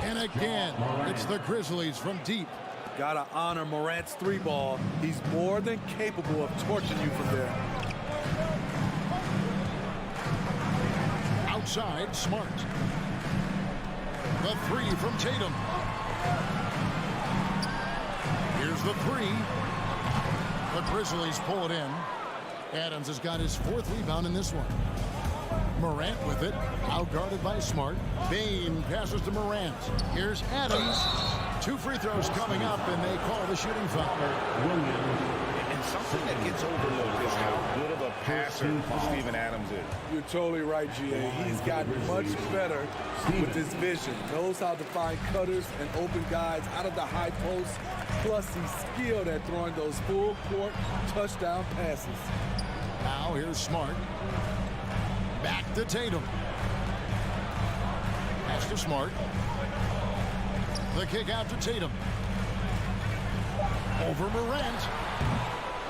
And again, it's the Grizzlies from deep. Gotta honor Morant's 3 ball. He's more than capable of torching you from there. Outside, Smart. The 3 from Tatum. Here's the 3. The Grizzlies pull it in. Adams has got his 4th rebound in this one. Morant with it, outguarded by Smart. Bain passes to Morant. Here's Adams. 2 free throws coming up, and they call the shooting foul. And something that gets overlooked is how good of a passer Steven Adams is. You're totally right, GA. He's gotten much better with his vision. Knows how to find cutters and open guys out of the high post. Plus, he's skilled at throwing those full-court touchdown passes. Now here's Smart. Back to Tatum. Pass to Smart. The kick out to Tatum. Over Morant.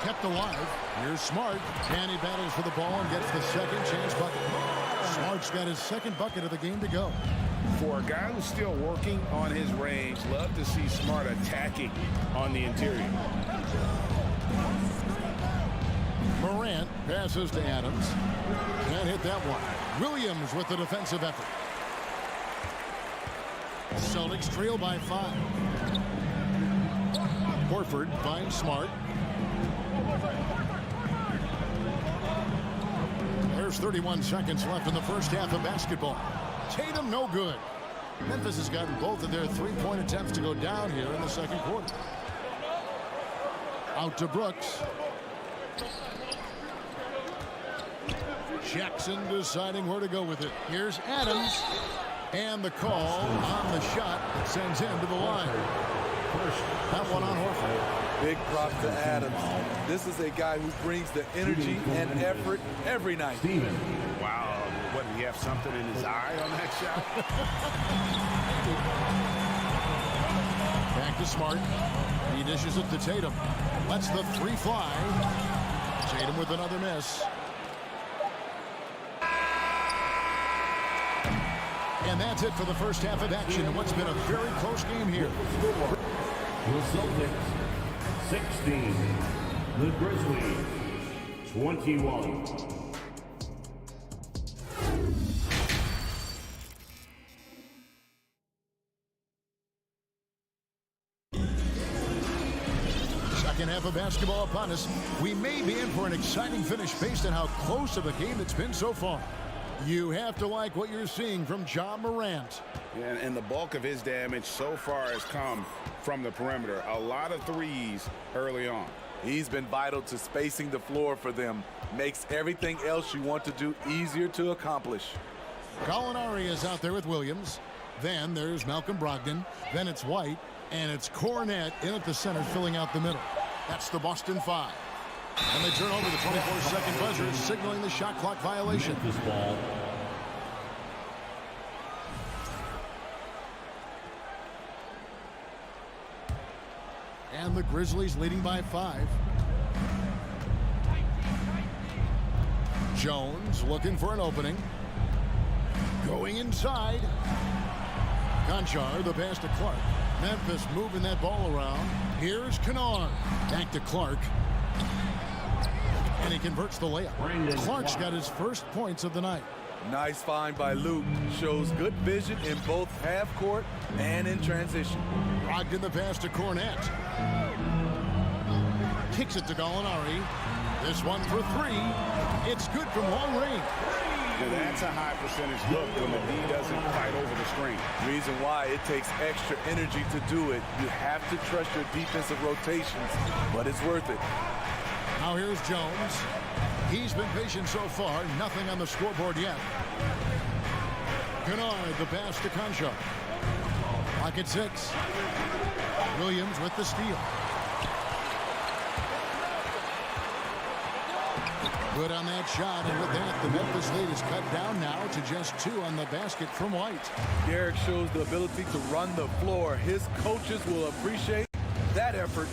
Kept alive. Here's Smart. And he battles for the ball and gets the second chance bucket. Smart's got his second bucket of the game to go. For a guy who's still working on his range, love to see Smart attacking on the interior. Morant passes to Adams. Can't hit that one. Williams with the defensive effort. Celtics trail by 5. Horford finds Smart. There's 31 seconds left in the first half of basketball. Tatum no good. Memphis has gotten both of their 3-point attempts to go down here in the second quarter. Out to Brooks. Jackson deciding where to go with it. Here's Adams. And the call on the shot that sends him to the line. That one on Horford. Big props to Adams. This is a guy who brings the energy and effort every night. Wow. What, did he have something in his eye on that shot? Back to Smart. He dishes it to Tatum. Lets the 3 fly. Tatum with another miss. And that's it for the first half of action in what's been a very close game here. The Celtics 16, the Grizzlies 21. Second half of basketball upon us. We may be in for an exciting finish based on how close of a game it's been so far. You have to like what you're seeing from Ja Morant. Yeah, and the bulk of his damage so far has come from the perimeter. A lot of threes early on. He's been vital to spacing the floor for them. Makes everything else you want to do easier to accomplish. Gallinari is out there with Williams. Then there's Malcolm Brogdon. Then it's White. And it's Cornette in at the center filling out the middle. That's the Boston 5. And they turn over the 24-second buzzer, signaling the shot clock violation. This ball. And the Grizzlies leading by 5. Jones looking for an opening. Going inside. Conchar, the pass to Clark. Memphis moving that ball around. Here's Kennard. Back to Clark. And he converts the layup. Clark's got his first points of the night. Nice find by Luke. Shows good vision in both half court and in transition. Brogdon the pass to Cornette. Kicks it to Gallinari. This one for 3. It's good from long range. Now that's a high percentage look when the D doesn't fight over the screen. Reason why it takes extra energy to do it. You have to trust your defensive rotations, but it's worth it. Now here's Jones. He's been patient so far. Nothing on the scoreboard yet. Kennard, the pass to Conchar. Lock at 6. Williams with the steal. Good on that shot, and with that, the Memphis lead is cut down now to just 2 on the basket from White. Derek shows the ability to run the floor. His coaches will appreciate that effort.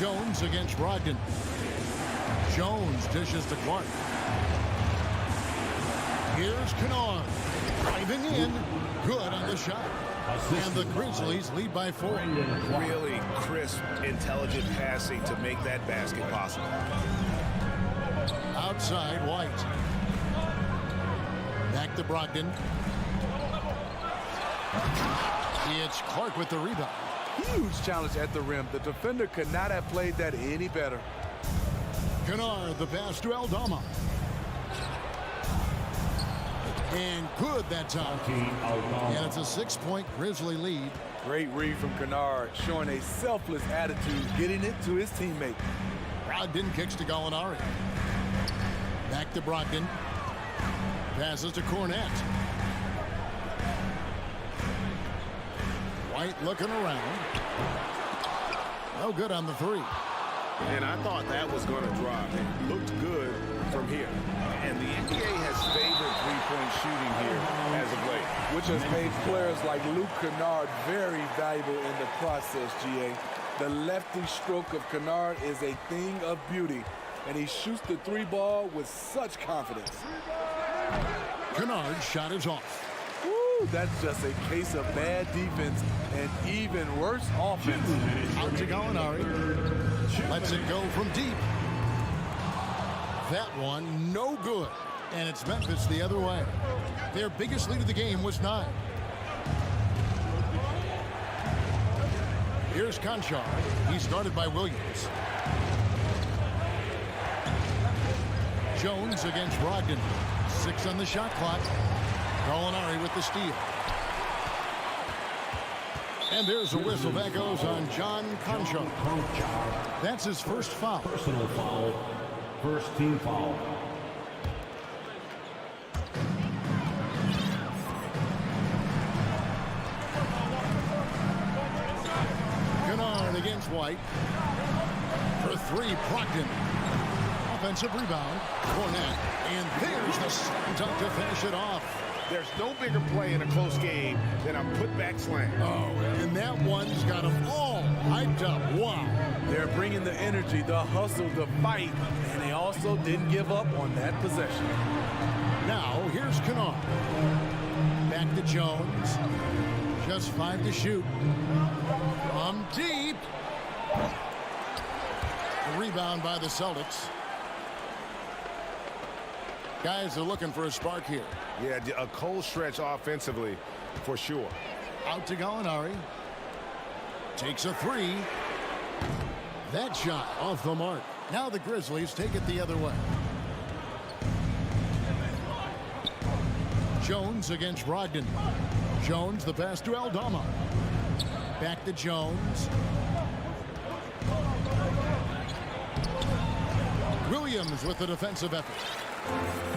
Jones against Brogdon. Jones dishes to Clark. Here's Kennard. Driving in. Good on the shot. And the Grizzlies lead by 4. Really crisp, intelligent passing to make that basket possible. Outside, White. Back to Brogdon. It's Clark with the rebound. Huge challenge at the rim. The defender could not have played that any better. Kennard, the pass to Aldama. And good that time. And it's a 6-point Grizzly lead. Great read from Kennard, showing a selfless attitude, getting it to his teammate. Brogdon kicks to Gallinari. Back to Brogdon. Passes to Cornette. White looking around. No good on the three. And I thought that was going to drop. It looked good from here. And the NBA has favored three-point shooting here as of late. Which has made players like Luke Kennard very valuable in the process, GA. The lefty stroke of Kennard is a thing of beauty, and he shoots the three ball with such confidence. Kennard's shot is off. Woo, that's just a case of bad defense and even worse offense. Out to Gallinari. Lets it go from deep. That one, no good. And it's Memphis the other way. Their biggest lead of the game was 9. Here's Conchar. He's started by Williams. Jones against Brogdon. 6 on the shot clock. Gallinari with the steal. And there's a whistle that goes on John Conchar. That's his first foul. Personal foul. First team foul. Kennard against White. For 3, Brogdon. Offensive rebound. Cornette. And there's the slam dunk to finish it off. There's no bigger play in a close game than a putback slam. Oh, and that one's got them all hyped up. Wow. They're bringing the energy, the hustle, the fight, and they also didn't give up on that possession. Now, here's Kennard. Back to Jones. Just 5 to shoot. From deep. The rebound by the Celtics. Guys are looking for a spark here. Yeah, a cold stretch offensively, for sure. Out to Gallinari. Takes a 3. That shot off the mark. Now the Grizzlies take it the other way. Jones against Brogdon. Jones, the pass to Aldama. Back to Jones. Williams with the defensive effort.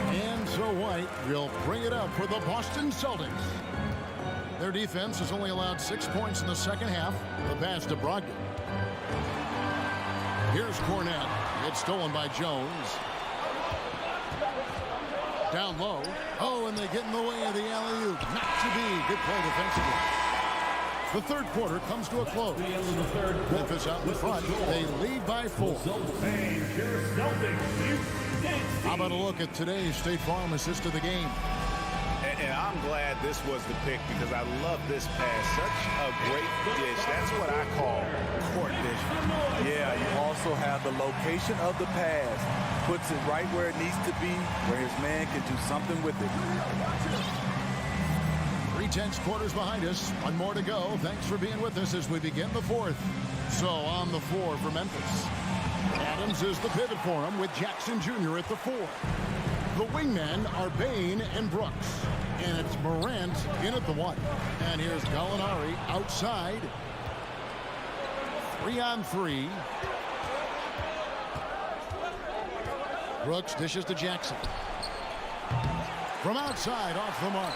And so White will bring it up for the Boston Celtics. Their defense has only allowed 6 points in the second half. The pass to Brogdon. Here's Cornette. It's stolen by Jones. Down low. Oh, and they get in the way of the alley-oop. Not to be. Good play defensively. The third quarter comes to a close. Memphis out in front. They lead by 4. How about a look at today's State Farm assist of the game? And I'm glad this was the pick because I love this pass. Such a great dish. That's what I call court vision. Yeah, you also have the location of the pass. Puts it right where it needs to be, where his man can do something with it. 3/10 quarters behind us. 1 more to go. Thanks for being with us as we begin the 4th. So on the 4 for Memphis. Adams is the pivot for him with Jackson Jr. at the 4. The wingmen are Bain and Brooks. And it's Morant in at the 1. And here's Gallinari outside. 3-on-3. Brooks dishes to Jackson. From outside, off the mark.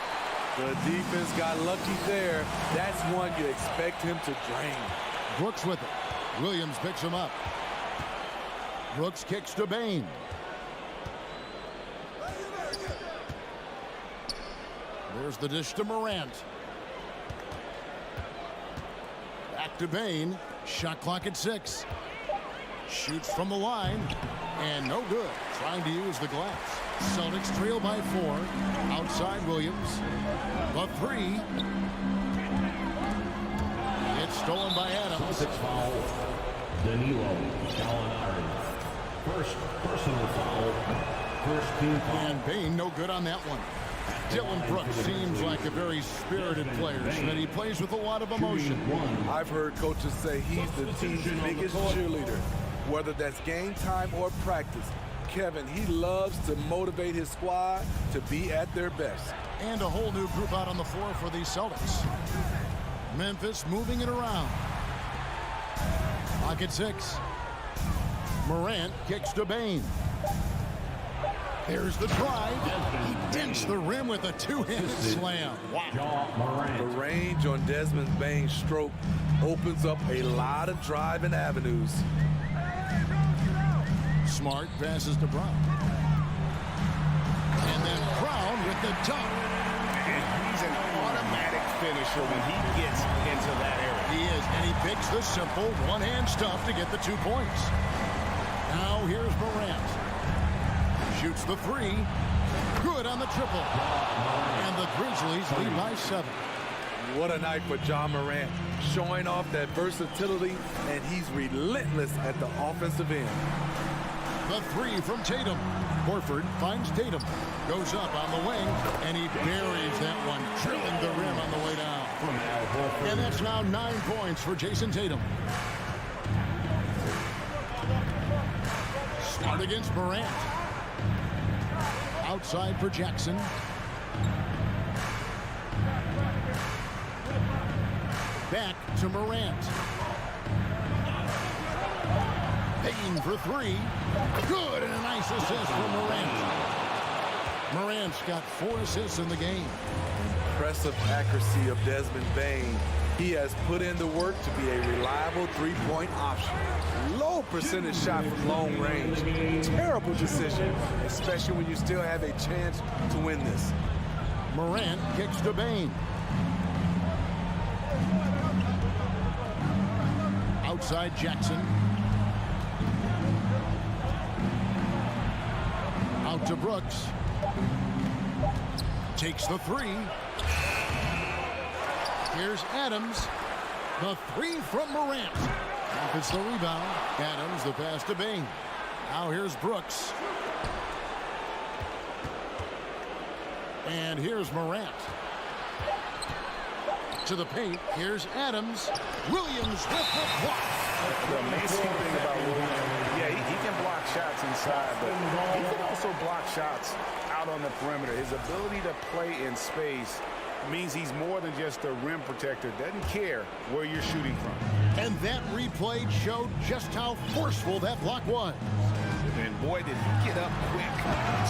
The defense got lucky there. That's one you expect him to drain. Brooks with it. Williams picks him up. Brooks kicks to Bain. There's the dish to Morant. Back to Bain. Shot clock at 6. Shoots from the line. And no good. Trying to use the glass. Celtics trail by 4. Outside Williams. The 3. It's stolen by Adams. Celtics foul. Danilo Gallinari. First personal foul. First team foul. And Bain no good on that one. Dylan Brooks seems like a very spirited player, and he plays with a lot of emotion. I've heard coaches say he's the team's biggest cheerleader. Whether that's game time or practice, Kevin. He loves to motivate his squad to be at their best. And a whole new group out on the floor for the Celtics. Memphis moving it around. Pocket 6. Morant kicks to Bane. There's the drive. He dents the rim with a two-handed slam. Wow. The range on Desmond Bane's stroke opens up a lot of driving avenues. Smart passes to Brown. And then Brown with the dunk. And he's an automatic finisher when he gets into that area. He is, and he picks the simple one-hand stuff to get the 2 points. Now here's Morant. Shoots the 3. Good on the triple. And the Grizzlies lead by 7. What a night for Ja Morant, showing off that versatility, and he's relentless at the offensive end. The 3 from Tatum. Horford finds Tatum. Goes up on the wing, and he buries that one, drilling the rim on the way down. And that's now 9 points for Jason Tatum. Smart against Morant. Outside for Jackson. Back to Morant. Payne for 3. Good, and a nice assist from Morant. Morant's got 4 assists in the game. Impressive accuracy of Desmond Bane. He has put in the work to be a reliable three-point option. Low percentage shot from long range. Terrible decision, especially when you still have a chance to win this. Morant kicks to Bane. Outside Jackson. Out to Brooks. Takes the 3. Here's Adams. The 3 from Morant. It's the rebound. Adams, the pass to Bane. Now here's Brooks. And here's Morant. To the paint. Here's Adams. Williams with the block. The amazing thing about Williams, he can block shots inside, but he can also block shots out on the perimeter. His ability to play in space means he's more than just a rim protector. Doesn't care where you're shooting from. And that replay showed just how forceful that block was. And boy, did he get up quick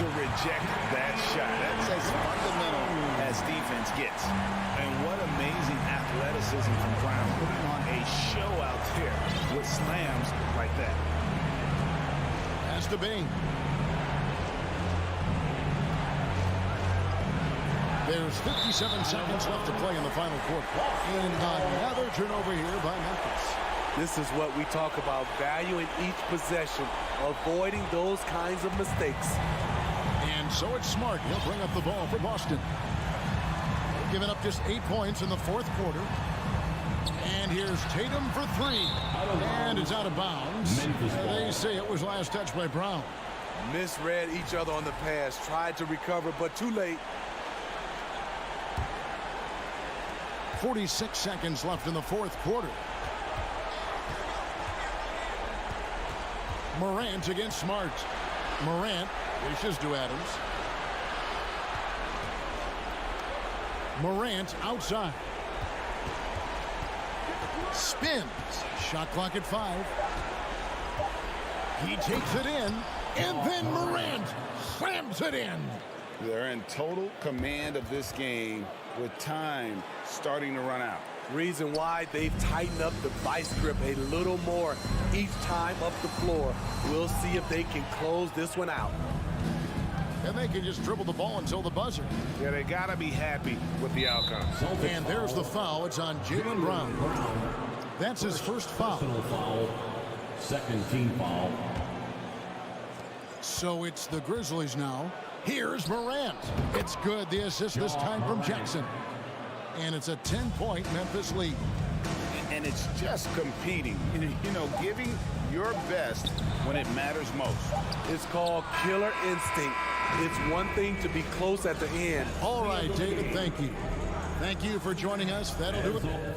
to reject that shot. That's as fundamental as defense gets. And what amazing athleticism from Brown, putting on a show out there with slams like that. Pass to Bane. There's 57 seconds left to play in the final quarter. And another turnover here by Memphis. This is what we talk about, valuing each possession, avoiding those kinds of mistakes. And so it's Smart. He'll bring up the ball for Boston. Giving up just 8 points in the fourth quarter. And here's Tatum for 3. And it's out of bounds. They say it was last touched by Brown. Misread each other on the pass, tried to recover, but too late. 46 seconds left in the fourth quarter. Morant against Smart. Morant dishes to Adams. Morant outside. Spins. Shot clock at 5. He takes it in, and then Morant slams it in. They're in total command of this game with time starting to run out. Reason why they've tightened up the vice grip a little more each time up the floor. We'll see if they can close this one out. And they can just dribble the ball until the buzzer. Yeah, they got to be happy with the outcome. And there's the foul. It's on Jaylen Brown. That's his first foul. Second team foul. So it's the Grizzlies now. Here's Morant. It's good. The assist this time from Jackson. And it's a 10-point Memphis lead. And it's just competing. You know, giving your best when it matters most. It's called killer instinct. It's one thing to be close at the end. All right, David, thank you. Thank you for joining us. That'll do it.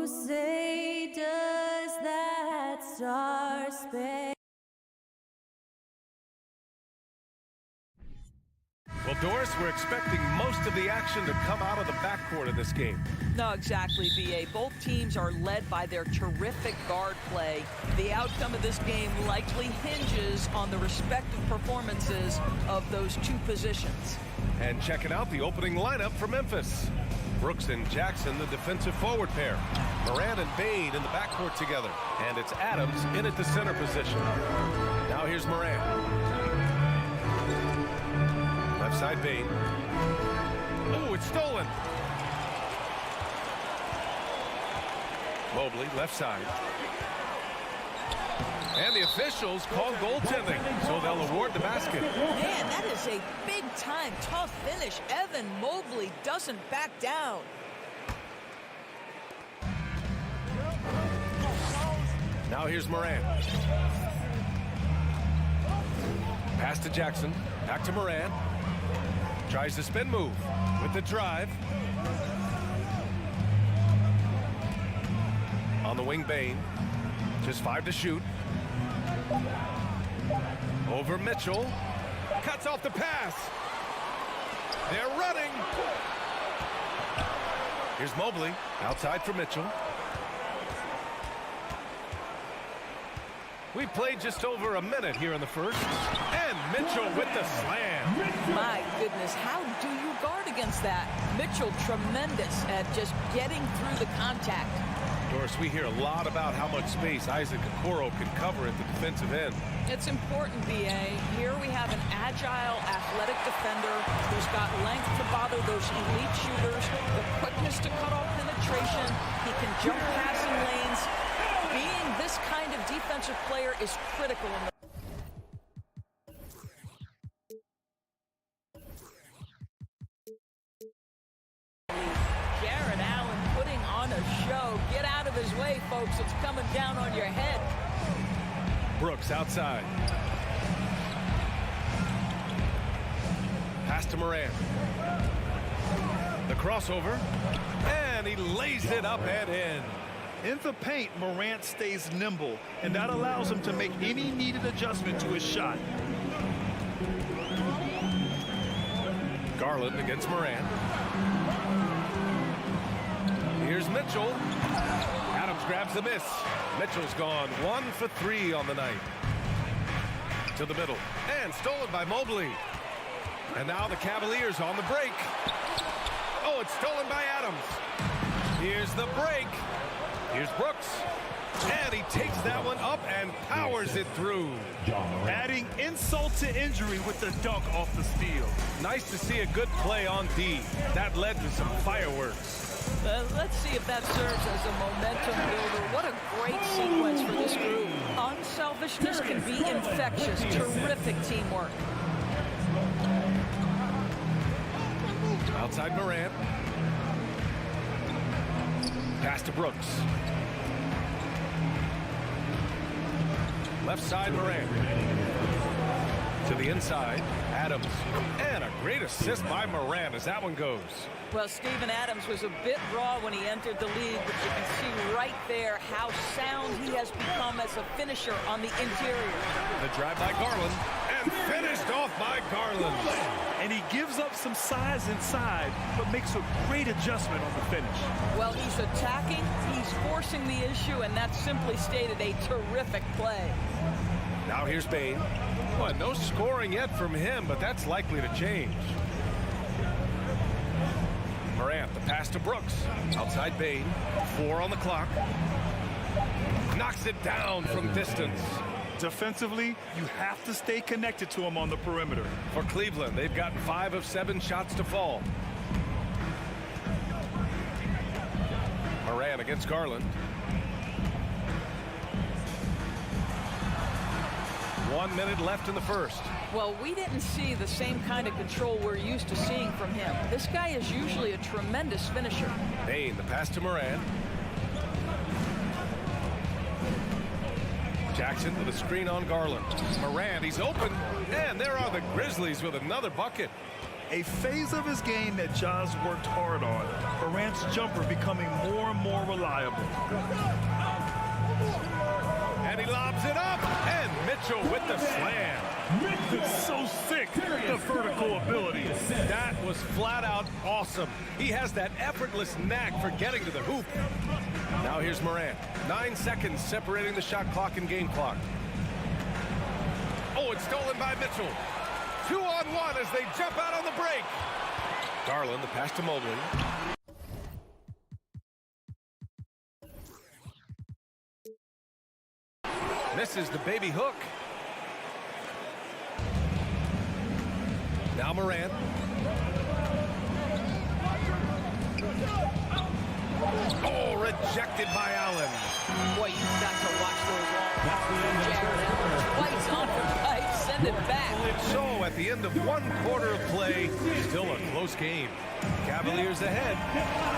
say does that star-spangled Well, Doris, we're expecting most of the action to come out of the backcourt in this game. No, exactly, B.A. Both teams are led by their terrific guard play. The outcome of this game likely hinges on the respective performances of those two positions. And checking out the opening lineup for Memphis. Brooks and Jackson, the defensive forward pair. Moran and Bain in the backcourt together. And it's Adams in at the center position. Now here's Moran. Left side Bain. Oh, it's stolen. Mobley, left side. And the officials call goaltending, so they'll award the basket. Man, that is a big-time tough finish. Evan Mobley doesn't back down. Now here's Moran. Pass to Jackson. Back to Moran. Tries the spin move with the drive. On the wing, Bain. Just 5 to shoot. Over Mitchell. Cuts off the pass. They're running. Here's Mobley. Outside for Mitchell. We've played just over a minute here in the first. And Mitchell with the slam. My goodness, how do you guard against that? Mitchell tremendous at just getting through the contact. Doris, we hear a lot about how much space Isaac Okoro can cover at the defensive end. It's important, B.A. Here we have an agile, athletic defender who's got length to bother those elite shooters, the quickness to cut off penetration. He can jump passing lanes. Being this kind of defensive player is critical in the show. Get out of his way, folks. It's coming down on your head. Brooks outside. Pass to Moran. The crossover. And he lays it up and in. In the paint, Morant stays nimble, and that allows him to make any needed adjustment to his shot. Garland against Moran. Here's Mitchell. Adams grabs the miss. Mitchell's gone 1 for 3 on the night. To the middle. And stolen by Mobley. And now the Cavaliers on the break. Oh, it's stolen by Adams. Here's the break. Here's Brooks. And he takes that one up and powers it through. Adding insult to injury with the dunk off the steal. Nice to see a good play on D. That led to some fireworks. Let's see if that serves as a momentum builder. What a great sequence for this group. Unselfishness can be infectious. Terrific teamwork. Outside Moran. Pass to Brooks. Left side Moran. To the inside, Adams. And a great assist by Moran as that one goes. Well, Steven Adams was a bit raw when he entered the league, but you can see right there how sound he has become as a finisher on the interior. The drive by Garland, and finished off by Garland. And he gives up some size inside, but makes a great adjustment on the finish. Well, he's attacking, he's forcing the issue, and that's simply stated a terrific play. Now here's Bain. Well, no scoring yet from him, but that's likely to change. Morant, the pass to Brooks. Outside Bain. 4 on the clock. Knocks it down from distance. Defensively, you have to stay connected to him on the perimeter. For Cleveland, they've gotten 5 of 7 shots to fall. Moran against Garland. 1 minute left in the first. Well, we didn't see the same kind of control we're used to seeing from him. This guy is usually a tremendous finisher. Bain, the pass to Moran. Jackson with a screen on Garland. Moran, he's open. And there are the Grizzlies with another bucket. A phase of his game that Ja's worked hard on. Morant's jumper becoming more and more reliable. And he lobs it up, and Mitchell with the slam. It's so sick, the vertical ability. That was flat out awesome. He has that effortless knack for getting to the hoop. Now here's Morant. 9 seconds separating the shot clock and game clock. Oh, it's stolen by Mitchell. 2-on-1 as they jump out on the break. Garland, the pass to Mobley. Misses the baby hook. Now Morant. Oh, rejected by Allen. Boy, you've got to watch those long Jared Allen. Twice on the right, send it back. So at the end of 1 quarter of play, still a close game. Cavaliers ahead,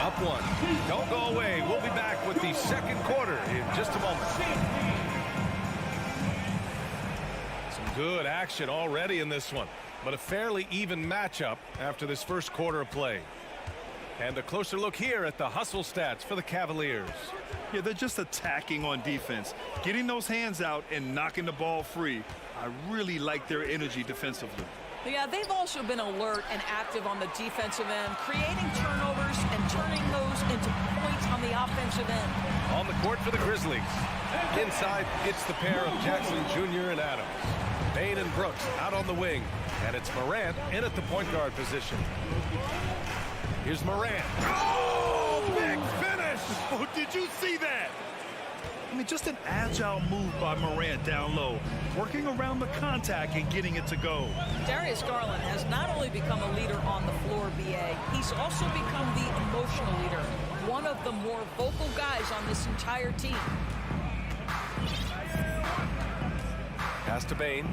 up 1. Don't go away. We'll be back with the second quarter in just a moment. Some good action already in this one, but a fairly even matchup after this first quarter of play. And a closer look here at the hustle stats for the Cavaliers. Yeah, they're just attacking on defense, getting those hands out and knocking the ball free. I really like their energy defensively. Yeah, they've also been alert and active on the defensive end, creating turnovers and turning those into points on the offensive end. On the court for the Grizzlies. Inside, it's the pair of Jackson Jr. and Adams. Bain and Brooks out on the wing. And it's Morant in at the point guard position. Here's Morant. Oh, big finish! Oh, did you see that? I mean, just an agile move by Morant down low, working around the contact and getting it to go. Darius Garland has not only become a leader on the floor, BA, he's also become the emotional leader, one of the more vocal guys on this entire team. Pass to Bain.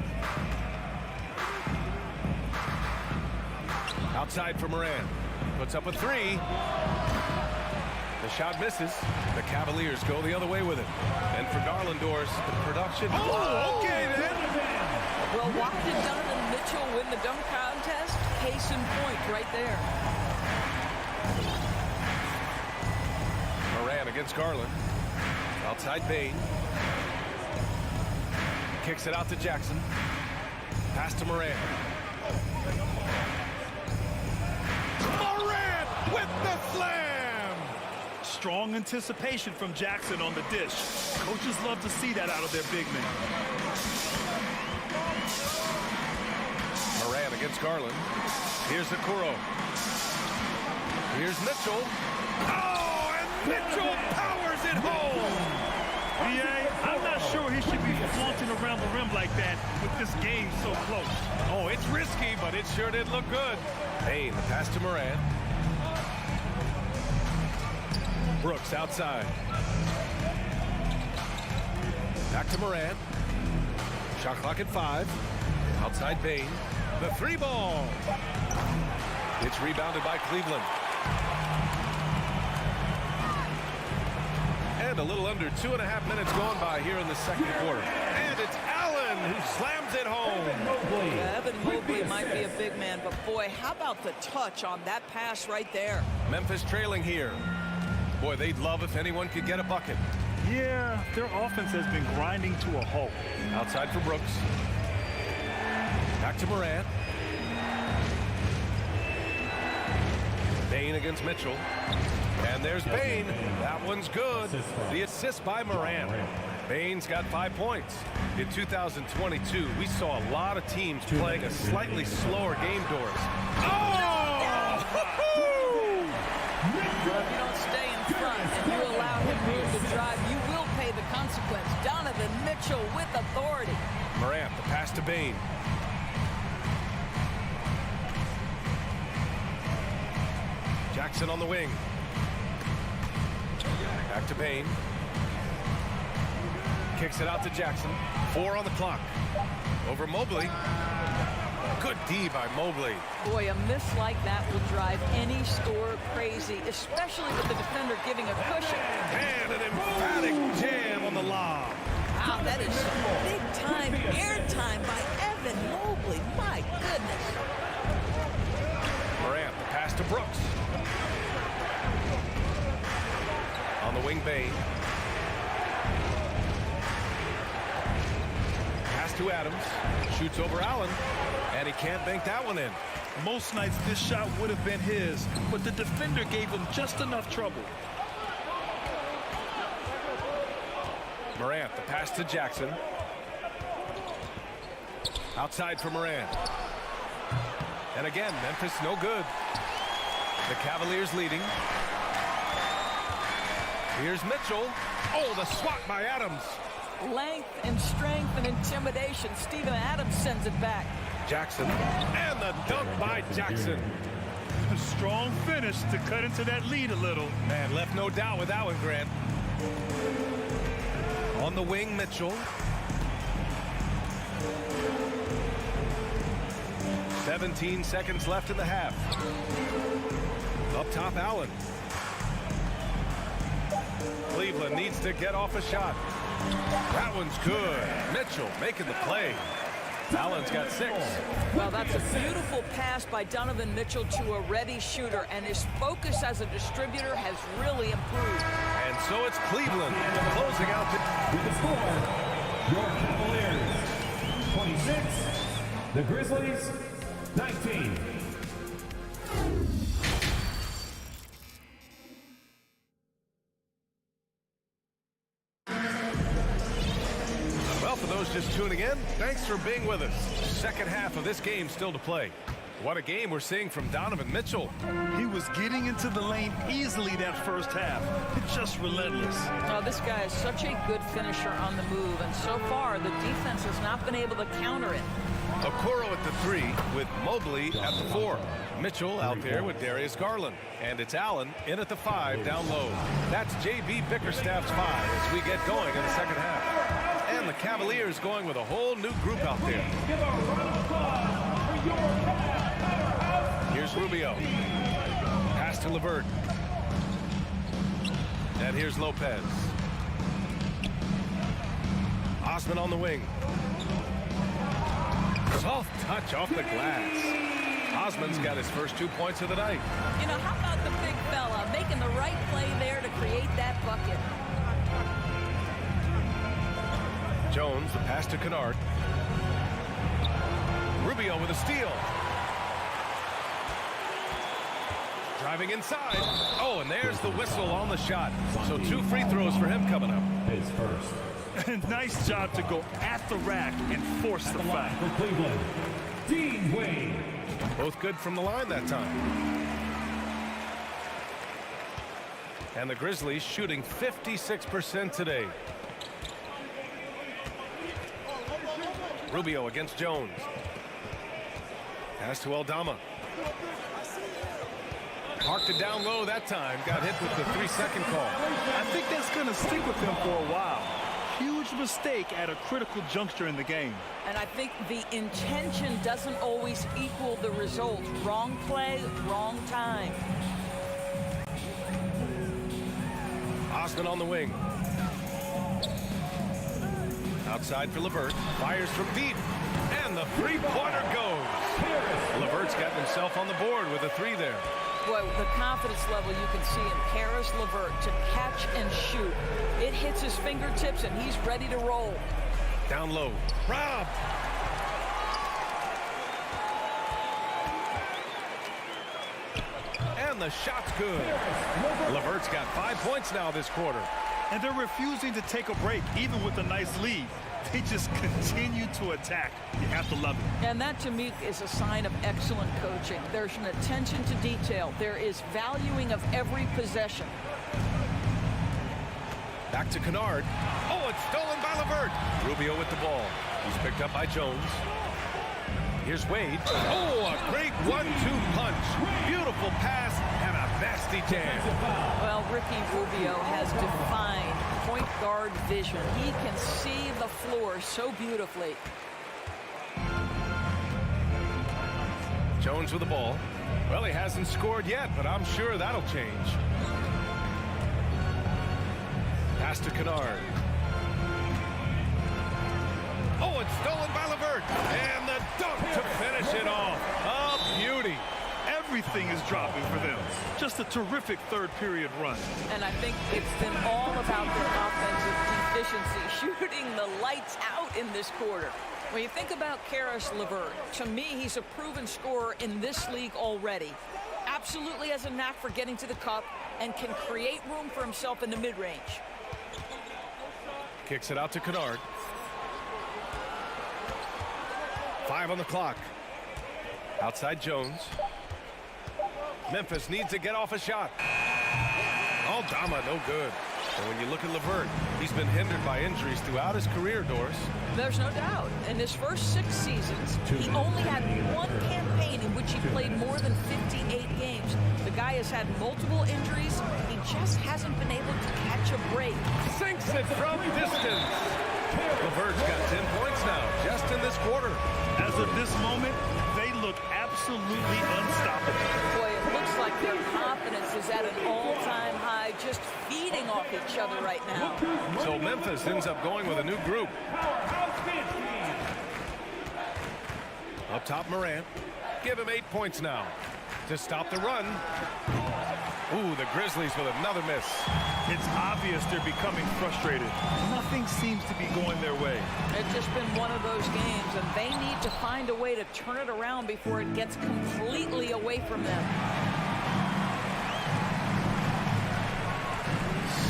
Outside for Morant. Puts up a 3. The shot misses. The Cavaliers go the other way with it. And for Garlandors, the production. Oh, okay then. Well, why did Donovan Mitchell win the dunk contest? Case in point right there. Morant against Garland. Outside Bain. Kicks it out to Jackson. Pass to Morant. Morant with the slam! Strong anticipation from Jackson on the dish. Coaches love to see that out of their big men. Morant against Garland. Here's Okoro. Here's Mitchell. Oh, and Mitchell powers it home! I'm not sure he should be flaunting around the rim like that with this game so close. Oh, it's risky, but it sure did look good. Bain, the pass to Morant. Brooks outside. Back to Morant. Shot clock at 5. Outside Bain. The 3-ball. It's rebounded by Cleveland. And a little under 2.5 minutes gone by here in the second quarter. And it's Allen who slams it home. Evan Mobley might be a big man, but boy, how about the touch on that pass right there? Memphis trailing here. Boy, they'd love if anyone could get a bucket. Yeah, their offense has been grinding to a halt. Outside for Brooks. Back to Morant. Bain against Mitchell. And there's Bain. That one's good. The assist by Morant. Bain's got 5 points. In 2022, we saw a lot of teams playing a slightly slower game doors. Oh! If you don't stay in front and you allow him room to drive, you will pay the consequence. Donovan Mitchell with authority. Morant, the pass to Bain. Jackson on the wing. Back to Bain. Kicks it out to Jackson. 4 on the clock. Over Mobley. Good D by Mobley. Boy, a miss like that will drive any scorer crazy, especially with the defender giving a cushion. And an emphatic jam on the lob. Wow, that is big-time airtime by Evan Mobley. My goodness. to Brooks. On the wing, Bain. Pass to Adams. Shoots over Allen. And he can't bank that one in. Most nights this shot would have been his, but the defender gave him just enough trouble. Morant, the pass to Jackson. Outside for Morant. And again, Memphis no good. The Cavaliers leading. Here's Mitchell. Oh, the swat by Adams. Length and strength and intimidation. Steven Adams sends it back. Jackson. And the dunk by Jackson. A strong finish to cut into that lead a little. Man, left no doubt with that one, Grant. On the wing, Mitchell. 17 seconds left in the half. Up top, Allen. Cleveland needs to get off a shot. That one's good. Mitchell making the play. Allen's got 6. Well, that's a beautiful pass by Donovan Mitchell to a ready shooter, and his focus as a distributor has really improved. And so it's Cleveland closing out With the score, your Cavaliers 26, the Grizzlies 19. Well, for those just tuning in, thanks for being with us. Second half of this game still to play. What a game we're seeing from Donovan Mitchell. He was getting into the lane easily that first half. Just relentless. Oh, this guy is such a good finisher on the move, and so far the defense has not been able to counter it. Okoro at the 3 with Mobley at the 4. Mitchell out there with Darius Garland. And it's Allen in at the 5 down low. That's J.B. Bickerstaff's 5 as we get going in the second half. And the Cavaliers going with a whole new group out there. Here's Rubio. Pass to LeVert. And here's Lopez. Osman on the wing. Soft touch off the glass. Osman's got his first 2 points of the night. You know, how about the big fella making the right play there to create that bucket? Jones, the pass to Kennard. Rubio with a steal. Driving inside. Oh, and there's the whistle on the shot. So 2 free throws for him coming up. His first. Nice job to go at the rack and force the foul. For Cleveland, Dean Wade. Both good from the line that time. And the Grizzlies shooting 56% today. Rubio against Jones. Pass to Aldama. Parked it down low that time. Got hit with the 3-second call. I think that's going to stick with him for a while. Huge mistake at a critical juncture in the game. And I think the intention doesn't always equal the result. Wrong play, wrong time. Osman on the wing. Outside for LeVert. Fires from deep. And the three-pointer goes. LeVert's got himself on the board with a 3 there. Boy, the confidence level you can see in Karis LeVert to catch and shoot. It hits his fingertips and he's ready to roll. Down low. Rob. And the shot's good. LeVert's got 5 points now this quarter. And they're refusing to take a break, even with a nice lead. They just continue to attack. You have to love it. And that, to me, is a sign of excellent coaching. There's an attention to detail. There is valuing of every possession. Back to Kennard. Oh, it's stolen by LeVert. Rubio with the ball. He's picked up by Jones. Here's Wade. Oh, a great 1-2 punch. Beautiful pass and a nasty jam. Well, Ricky Rubio has defined point guard vision. He can see the floor so beautifully. Jones with the ball. Well, he hasn't scored yet, but I'm sure that'll change. Pass to Kennard. Oh, it's stolen by LeVert. And the dunk to finish it off. A beauty. everything is dropping for them. Just a terrific third period run. And I think it's been all about their offensive efficiency, shooting the lights out in this quarter. When you think about Caris LeVert, to me, he's a proven scorer in this league already. Absolutely has a knack for getting to the cup and can create room for himself in the mid-range. Kicks it out to Kennard. 5 on the clock. Outside Jones. Memphis needs to get off a shot. Aldama, no good. And when you look at LeVert, he's been hindered by injuries throughout his career, Doris. There's no doubt. In his first 6 seasons, he only had one campaign in which he played more than 58 games. The guy has had multiple injuries. He just hasn't been able to catch a break. Sinks it from distance. LeVert's got 10 points now, just in this quarter. As of this moment, they look absolutely unstoppable. Boy, it looks like their confidence is at an all-time high, just feeding off each other right now. So Memphis ends up going with a new group. Up top, Morant. Give him 8 points now to stop the run. Ooh, the Grizzlies with another miss. It's obvious they're becoming frustrated. Nothing seems to be going their way. It's just been one of those games, and they need to find a way to turn it around before it gets completely away from them.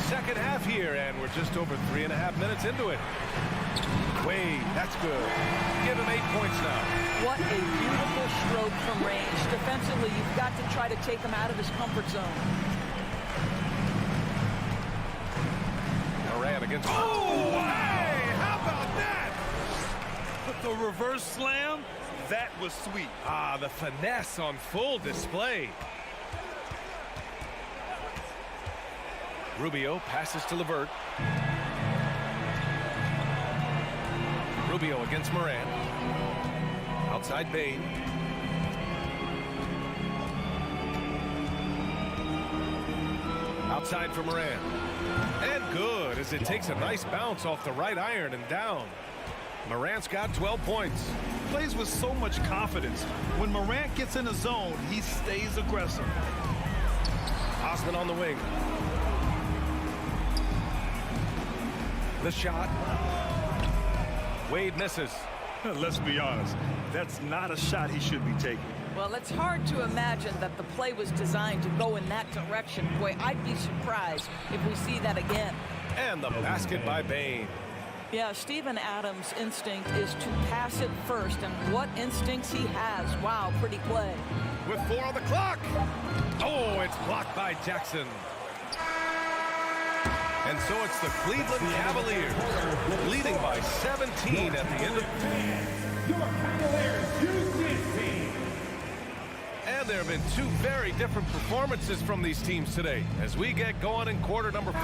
Second half here, and we're just over 3.5 minutes into it. Wade, that's good. Give him 8 points now. What a beautiful stroke from range. Defensively, you've got to try to take him out of his comfort zone. Morant against... Oh, hey! How about that? The reverse slam, that was sweet. Ah, the finesse on full display. Rubio passes to LeVert. Rubio against Morant. Outside Bane. Outside for Morant. And good, as it takes a nice bounce off the right iron and down. Morant's got 12 points. Plays with so much confidence. When Morant gets in the zone, he stays aggressive. Osman on the wing. The shot. Wade misses. Let's be honest, that's not a shot he should be taking. Well, it's hard to imagine that the play was designed to go in that direction. Boy, I'd be surprised if we see that again. And the basket by Bane. Yeah, Steven Adams' instinct is to pass it first, and what instincts he has. Wow, pretty play. With 4 on the clock. Oh, it's blocked by Jackson. And so it's the Cleveland Cavaliers leading by 17 at the end of Your Cavaliers team. And there have been 2 very different performances from these teams today as we get going in quarter number 4.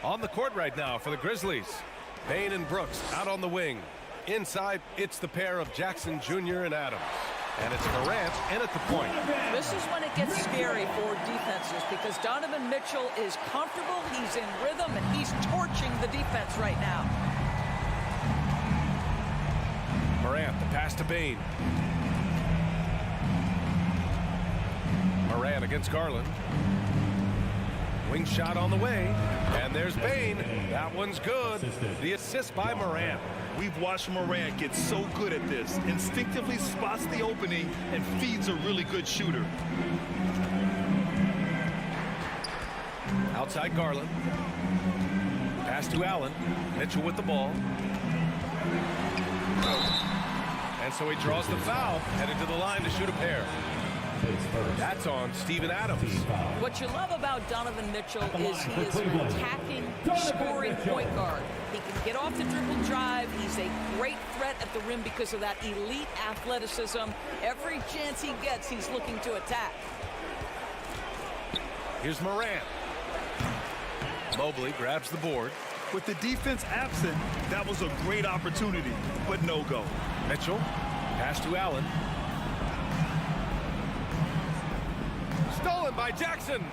On the court right now for the Grizzlies. Bane and Brooks out on the wing. Inside, it's the pair of Jackson Jr. and Adams. And it's Morant in at the point. This is when it gets scary for defenses because Donovan Mitchell is comfortable, he's in rhythm, and he's torching the defense right now. Morant, the pass to Bane. Morant against Garland. Wing shot on the way. And there's Bane. That one's good. The assist by Morant. We've watched Morant get so good at this. Instinctively spots the opening and feeds a really good shooter. Outside Garland. Pass to Allen. Mitchell with the ball. And so he draws the foul, headed to the line to shoot a pair. That's on Steven Adams. What you love about Donovan Mitchell is he is an attacking, scoring point guard. He can get off the dribble drive. He's a great threat at the rim because of that elite athleticism. Every chance he gets, he's looking to attack. Here's Morant. Mobley grabs the board. With the defense absent, that was a great opportunity, but no go. Mitchell, pass to Allen. Stolen by Jackson.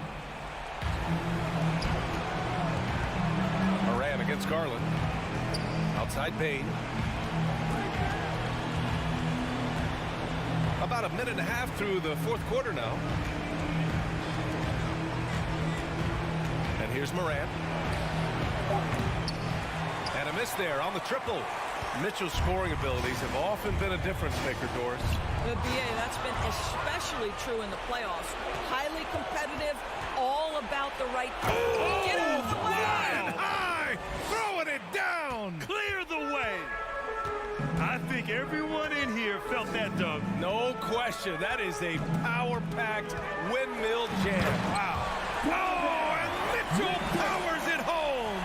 Morant against Garland. Outside Bain. About a minute and a half through the fourth quarter now. And here's Morant. And a miss there on the triple. Mitchell's scoring abilities have often been a difference maker, Doris. The BA, that's been especially true in the playoffs. Highly competitive, all about the right. Oh, get out of the way! High, throwing it down. Clear the way. I think everyone in here felt that dunk. No question. That is a power-packed windmill jam. Wow. Oh, and Mitchell powers it home.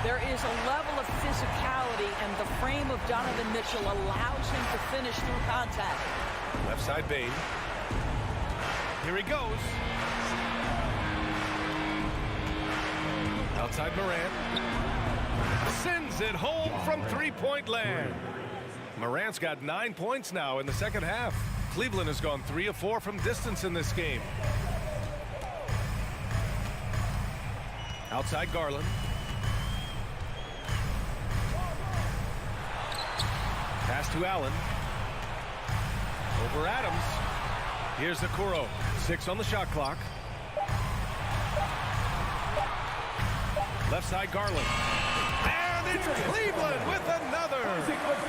There is a level of physicality, and the frame of Donovan Mitchell allows him to finish through contact. Left side Bain. Here he goes. Outside Morant. Sends it home from three-point land. Morant's got 9 points now in the second half. Cleveland has gone 3 of 4 from distance in this game. Outside Garland. Pass to Allen. Over Adams. Here's Okoro. 6 on the shot clock. Left side Garland. And it's Cleveland with another.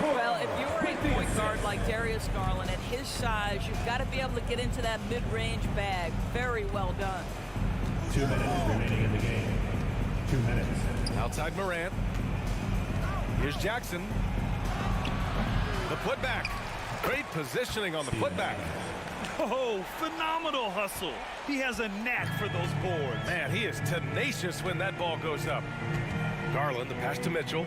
Well, if you're a point guard like Darius Garland, at his size, you've got to be able to get into that mid-range bag. Very well done. 2 minutes remaining in the game. 2 minutes. Outside Morant. Here's Jackson. The putback. Great positioning on the putback. Oh, phenomenal hustle. He has a knack for those boards. Man, he is tenacious when that ball goes up. Garland, the pass to Mitchell.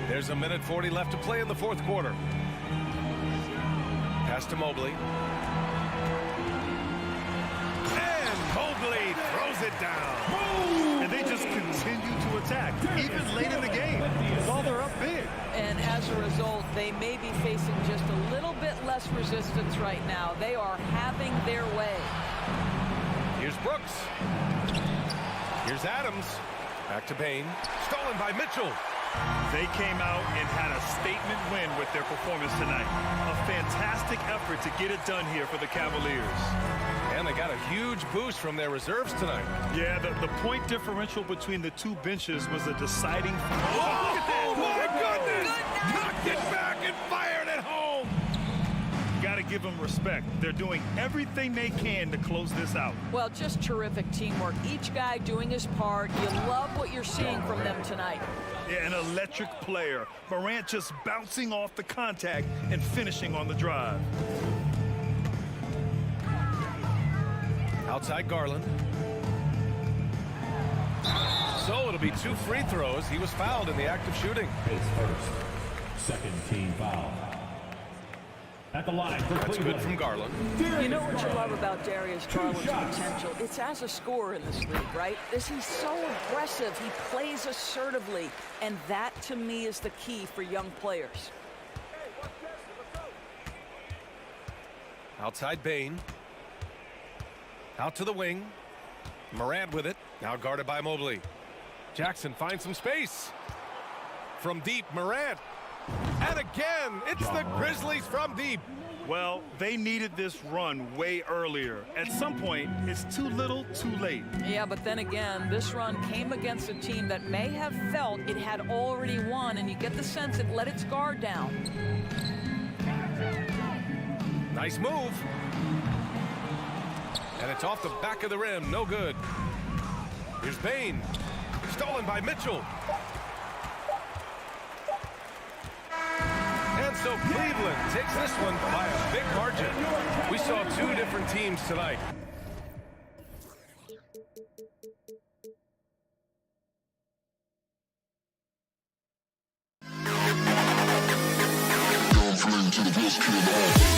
There's a minute 40 left to play in the fourth quarter. Pass to Mobley. And Mobley throws it down. And they just continue to attack, even late in the game, while they're up big. And as a result, they may be facing just a little bit less resistance right now. They are having their way. Here's Brooks. Here's Adams. Back to Bain. Stolen by Mitchell. They came out and had a statement win with their performance tonight. A fantastic effort to get it done here for the Cavaliers. And they got a huge boost from their reserves tonight. Yeah, the point differential between the two benches was a deciding factor. Oh, my goodness! Knocked it back and fired it home. Got to give them respect. They're doing everything they can to close this out. Well, just terrific teamwork. Each guy doing his part. You love what you're seeing from them tonight. Yeah, an electric player. Morant just bouncing off the contact and finishing on the drive. Outside Garland. So it'll be 2 free throws. He was fouled in the act of shooting. His first. Second team foul. At the line for That's good from Garland. You know what you love about Darius Garland's potential? It's as a scorer in this league, right? He's so aggressive. He plays assertively. And that, to me, is the key for young players. Outside Bain. Out to the wing. Morant with it. Now guarded by Mobley. Jackson finds some space. From deep, Morant. And again, it's the Grizzlies from deep. Well, they needed this run way earlier. At some point, it's too little, too late. Yeah, but then again, this run came against a team that may have felt it had already won, and you get the sense it let its guard down. Nice move. And it's off the back of the rim. No good. Here's Bain. Stolen by Mitchell. And so Cleveland takes this one by a big margin. We saw 2 different teams tonight. To the best kid.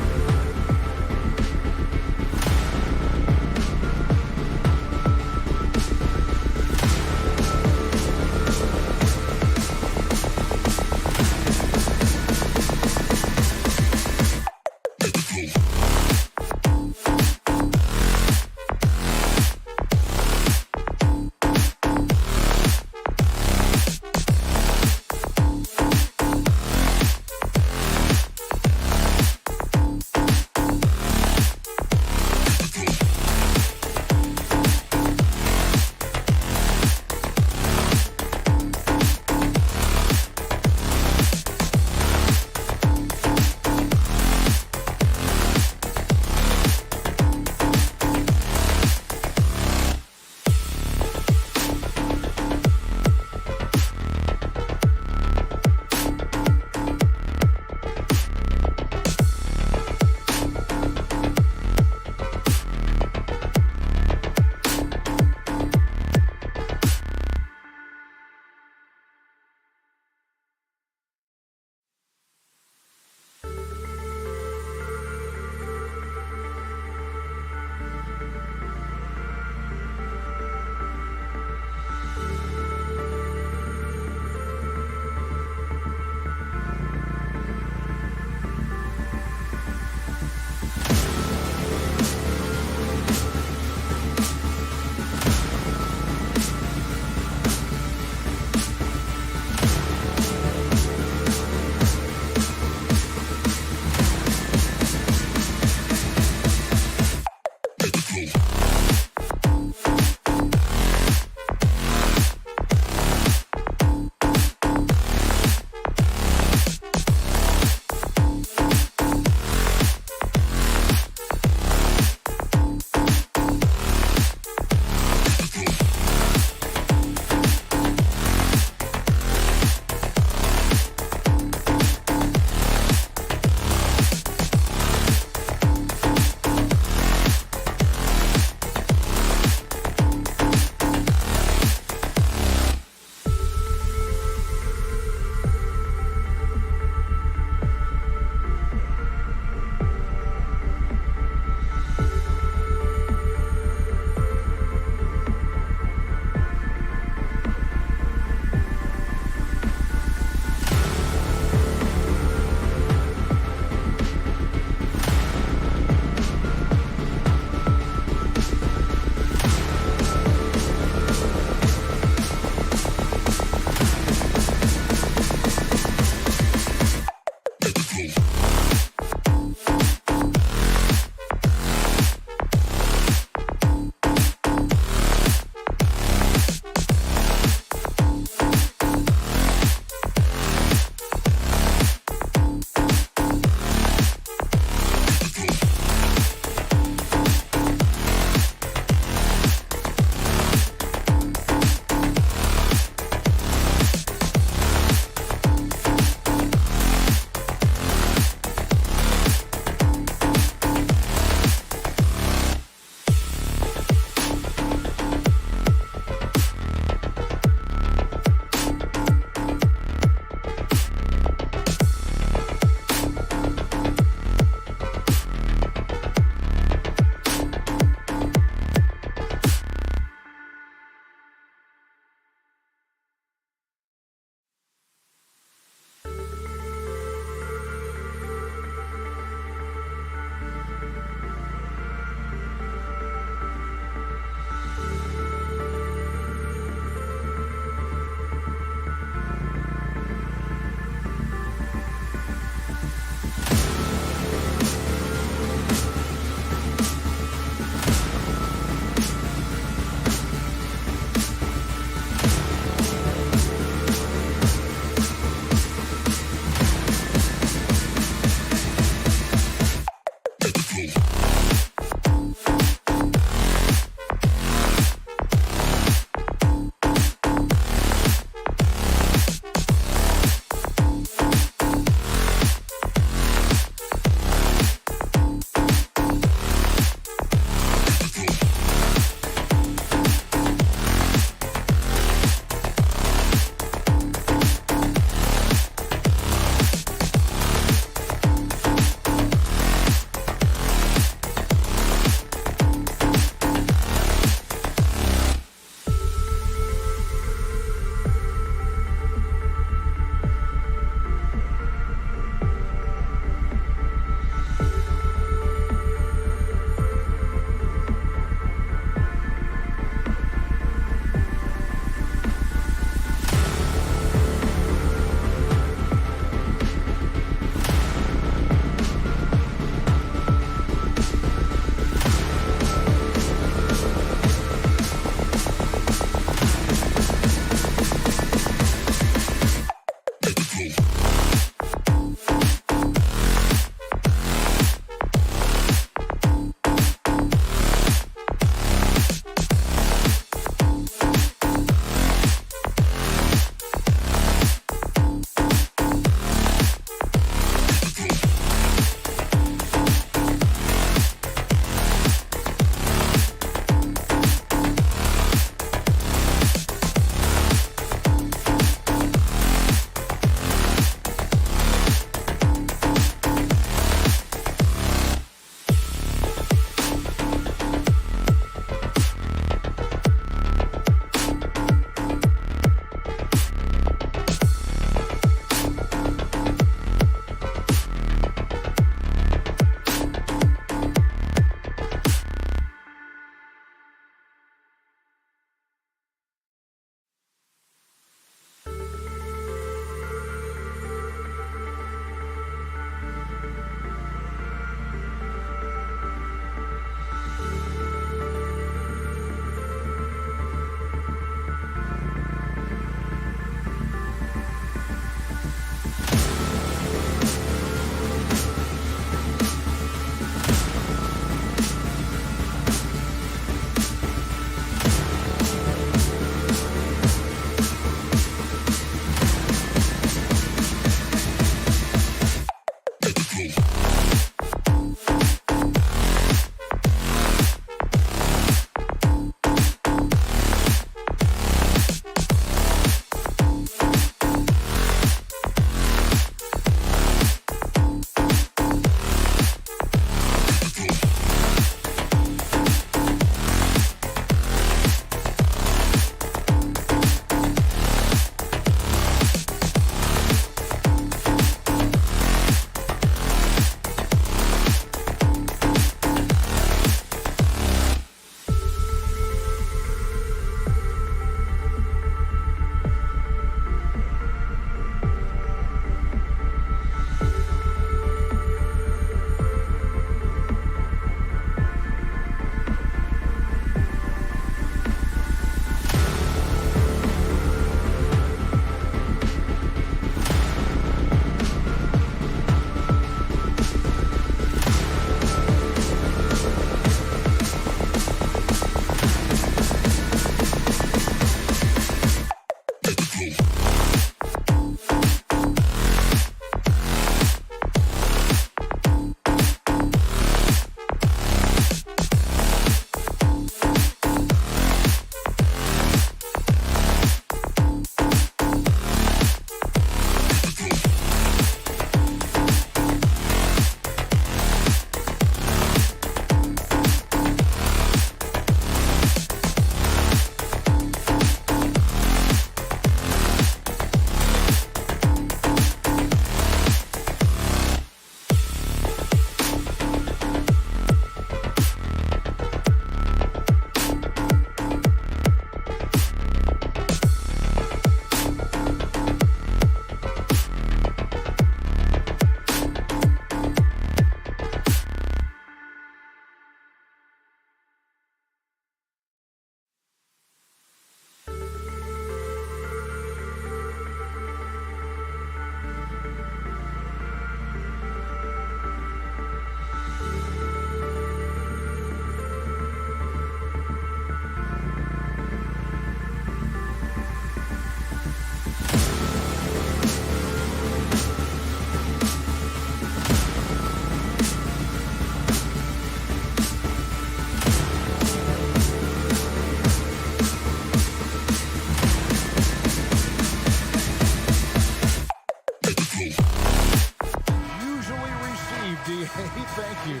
Steve, D.A. Thank you.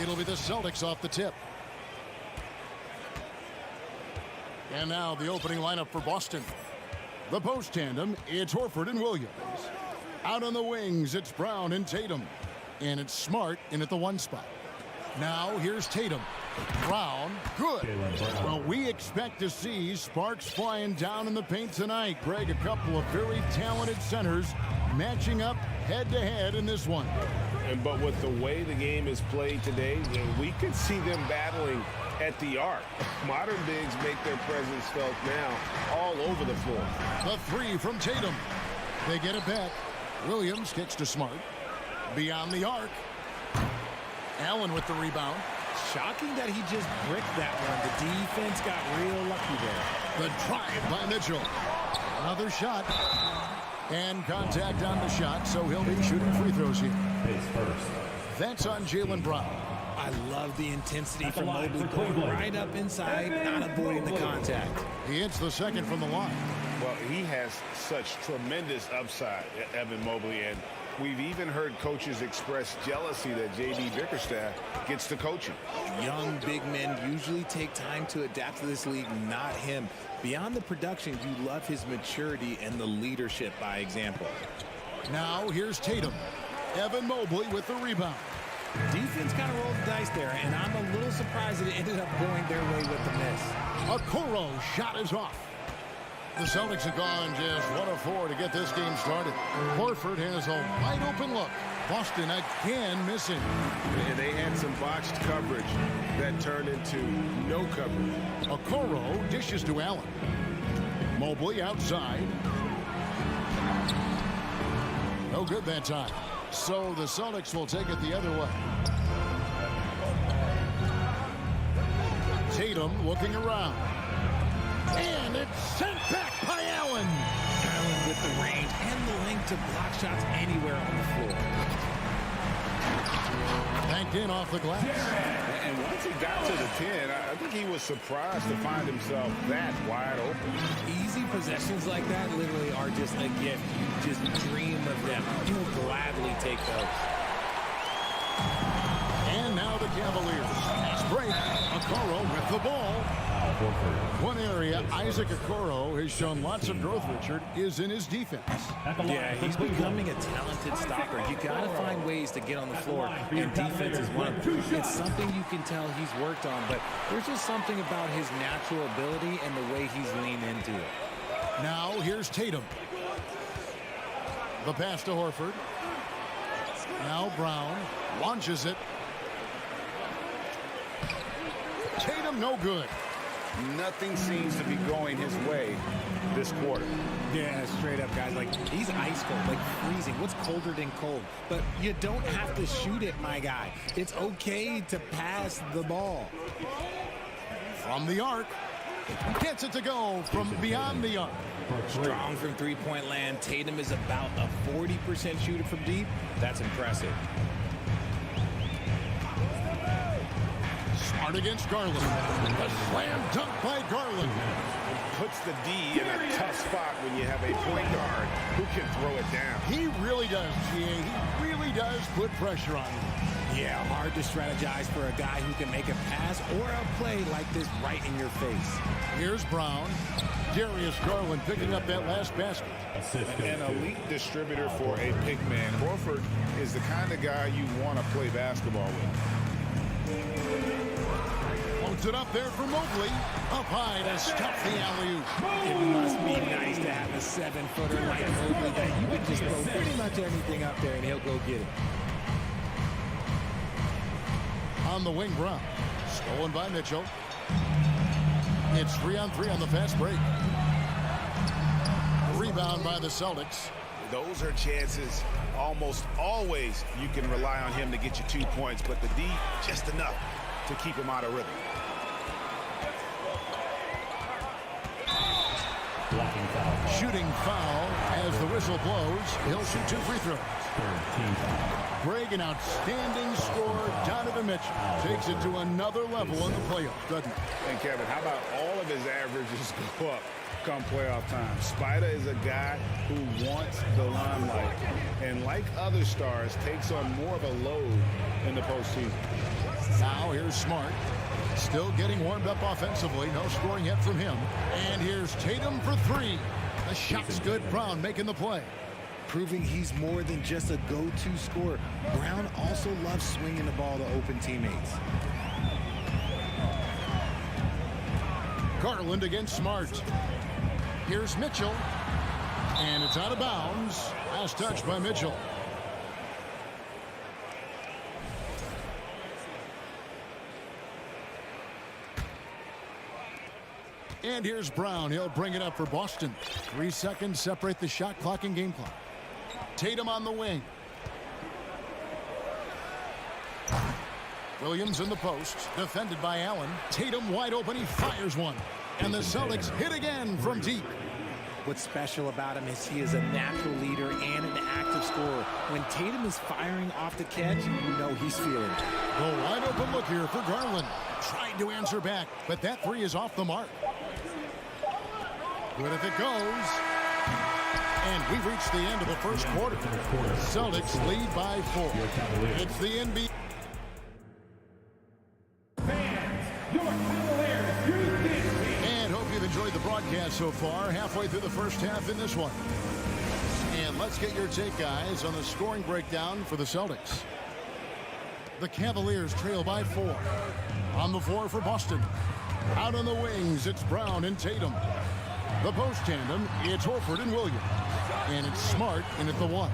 It'll be the Celtics off the tip. And now the opening lineup for Boston. The post tandem, it's Horford and Williams. Out on the wings, it's Brown and Tatum. And it's Smart in at the 1 spot. Now here's Tatum. Brown, good. Well, we expect to see sparks flying down in the paint tonight. Greg, a couple of very talented centers matching up head-to-head in this one. But with the way the game is played today, we could see them battling at the arc. Modern bigs make their presence felt now all over the floor. The 3 from Tatum. They get it back. Williams kicks to Smart. Beyond the arc. Allen with the rebound. Shocking that he just bricked that one. The defense got real lucky there. The drive by Mitchell. Another shot. And contact on the shot, so he'll be shooting free throws here. That's on Jaylen Brown. I love the intensity from Mobley going right up inside, not avoiding the contact. He hits the second from the line. Well, he has such tremendous upside, Evan Mobley, and we've even heard coaches express jealousy that J.D. Bickerstaff gets to coaching. Young big men usually take time to adapt to this league, not him. Beyond the production, you love his maturity and the leadership by example. Now here's Tatum. Evan Mobley with the rebound. Defense kind of rolled the dice there, and I'm a little surprised that it ended up going their way with the miss. Okoro shot is off. The Celtics have gone just 1 of 4 to get this game started. Horford has a wide open look. Boston again missing. And they had some botched coverage that turned into no coverage. Okoro dishes to Allen. Mobley outside. No good that time. So the Celtics will take it the other way. Tatum looking around. And it's sent back by Allen. Allen with the range and the length to block shots anywhere on the floor. Banked in off the glass. And once he got to the 10, I think he was surprised to find himself that wide open. Easy possessions like that literally are just a gift. You just dream of them. You'll gladly take those. And now the Cavaliers. Fast break. Okoro with the ball. One area Isaac Okoro has shown lots of growth, Richard, is in his defense. Yeah, he's becoming a talented stopper. You got to find ways to get on the floor, and defense is one of them. It's something you can tell he's worked on, but there's just something about his natural ability and the way he's leaned into it. Now here's Tatum. The pass to Horford. Now Brown launches it. Tatum no good. Nothing seems to be going his way this quarter. Yeah, straight up, guys. Like, he's ice cold, like freezing. What's colder than cold? But you don't have to shoot it, my guy. It's okay to pass the ball. From the arc. Gets it to go from beyond the arc. Strong from three-point land. Tatum is about a 40% shooter from deep. That's impressive. Smart against Garland. A slam dunk by Garland. Puts the D in a tough spot when you have a point guard who can throw it down. He really does, GA. He really does put pressure on him. Yeah, hard to strategize for a guy who can make a pass or a play like this right in your face. Here's Brown. Darius Garland picking up that last basket. An elite distributor for a big man. Horford is the kind of guy you want to play basketball with. Holds it up there for Mobley. Up high to stop the alley-oop. It must be nice to have a 7-footer like Mobley that you can just throw pretty much anything up there and he'll go get it. On the wing, Brown. Stolen by Mitchell. It's 3-on-3 on the fast break. Rebound by the Celtics. Those are chances almost always you can rely on him to get you 2 points, but the D just enough to keep him out of rhythm. Shooting foul as the whistle blows. He'll shoot 2 free throws. Greg, an outstanding scorer. Donovan Mitchell takes it to another level in the playoffs, doesn't he? And Kevin, how about all of his averages go up come playoff time? Spider is a guy who wants the limelight, and like other stars, takes on more of a load in the postseason. Now here's Smart. Still getting warmed up offensively. No scoring yet from him. And here's Tatum for 3. The shot's good. Brown making the play. Proving he's more than just a go-to scorer. Brown also loves swinging the ball to open teammates. Garland against Smart. Here's Mitchell. And it's out of bounds. Last touch by Mitchell. And here's Brown. He'll bring it up for Boston. 3 seconds separate the shot clock and game clock. Tatum on the wing. Williams in the post. Defended by Allen. Tatum wide open. He fires one. And the Celtics hit again from deep. What's special about him is he is a natural leader and an active scorer. When Tatum is firing off the catch, you know he's feeling it. The wide open look here for Garland. Tried to answer back, but that 3 is off the mark. Good if it goes. And we've reached the end of the first quarter. Celtics lead by 4. It's the NBA. And hope you've enjoyed the broadcast so far. Halfway through the first half in this one. And let's get your take, guys, on the scoring breakdown for the Celtics. The Cavaliers trail by 4. On the floor for Boston. Out on the wings, it's Brown and Tatum. The post tandem, it's Horford and Williams. And it's Smart in at the 1.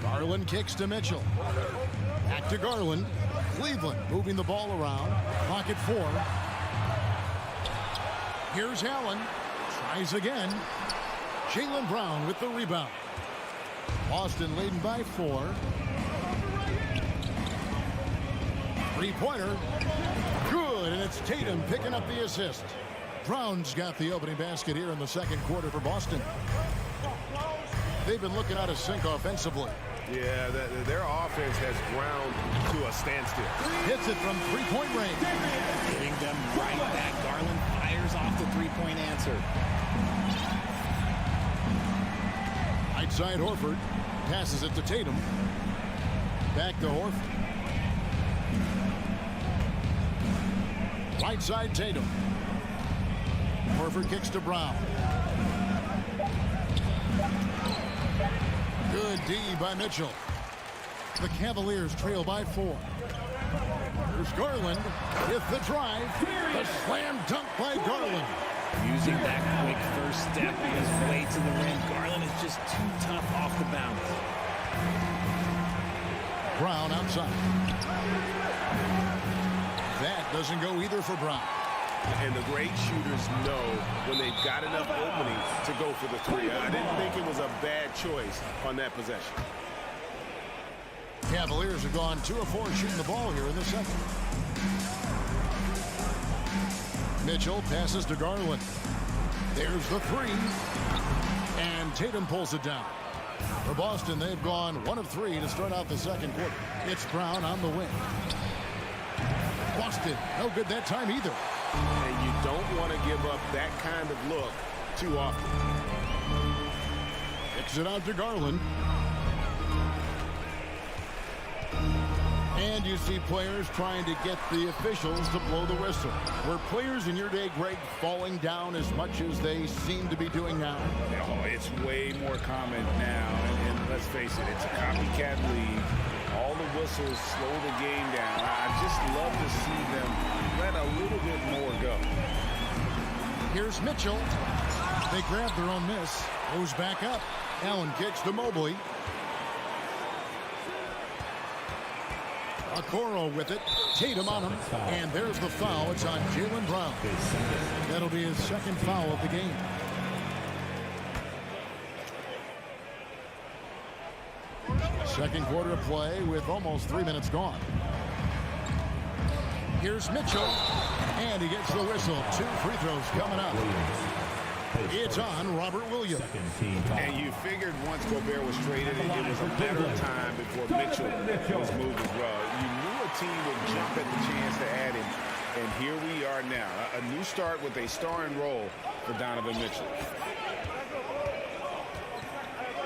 Garland kicks to Mitchell. Back to Garland. Cleveland moving the ball around. Clock at 4. Here's Allen. Tries again. Jaylen Brown with the rebound. Boston leading by 4. 3-pointer. Good, and it's Tatum picking up the assist. Brown's got the opening basket here in the second quarter for Boston. They've been looking out of sync offensively. Yeah, their offense has ground to a standstill. Hits it from 3-point range. Hitting them right back. Garland fires off the 3-point answer. Right side Horford. Passes it to Tatum. Back to Horford. Right side Tatum. Horford kicks to Brown. Good D by Mitchell. The Cavaliers trail by 4. Here's Garland with the drive. The slam dunk by Garland. Using that quick first step on his way to the rim. Garland is just too tough off the bounce. Brown outside. That doesn't go either for Brown. And the great shooters know when they've got enough opening to go for the 3. I didn't think it was a bad choice on that possession. Cavaliers have gone 2 of 4 shooting the ball here in the second. Mitchell passes to Garland. There's the 3. And Tatum pulls it down. For Boston, they've gone 1 of 3 to start out the second quarter. It's Brown on the wing. Boston, no good that time either. And you don't want to give up that kind of look too often. Kicks it out to Garland. And you see players trying to get the officials to blow the whistle. Were players in your day, Greg, falling down as much as they seem to be doing now? Oh, it's way more common now. And let's face it, it's a copycat league. All the whistles slow the game down. I just love to see them let a little bit more go. Here's Mitchell. They grab their own miss. Goes back up. Allen kicks to Mobley. Okoro with it. Tatum on him. And there's the foul. It's on Jaylen Brown. That'll be his second foul of the game. Second quarter of play with almost 3 minutes gone. Here's Mitchell. And he gets the whistle. 2 free throws coming up. It's on Robert Williams. And you figured once Gobert was traded, it was a matter of time before Mitchell was moved as well. You knew a team would jump at the chance to add him. And here we are now. A new start with a starring role for Donovan Mitchell.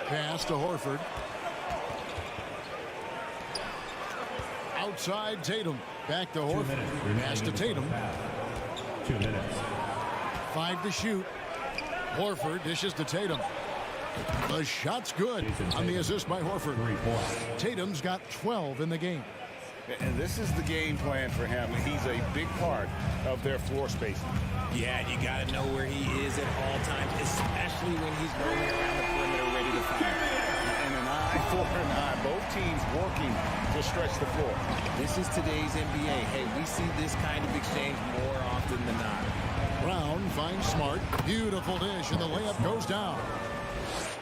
Pass to Horford. Outside Tatum. Back to Horford. Pass to Tatum. 2 minutes. 5 to shoot. Horford dishes to Tatum. The shot's good on the assist by Horford. Tatum's got 12 in the game. And this is the game plan for him. He's a big part of their floor spacing. Yeah, you got to know where he is at all times, especially when he's rolling around the perimeter ready to fire. And an eye for an eye. Both teams working to stretch the floor. This is today's NBA. Hey, we see this kind of exchange more often than not. Brown finds Smart. Beautiful dish, and the layup goes down.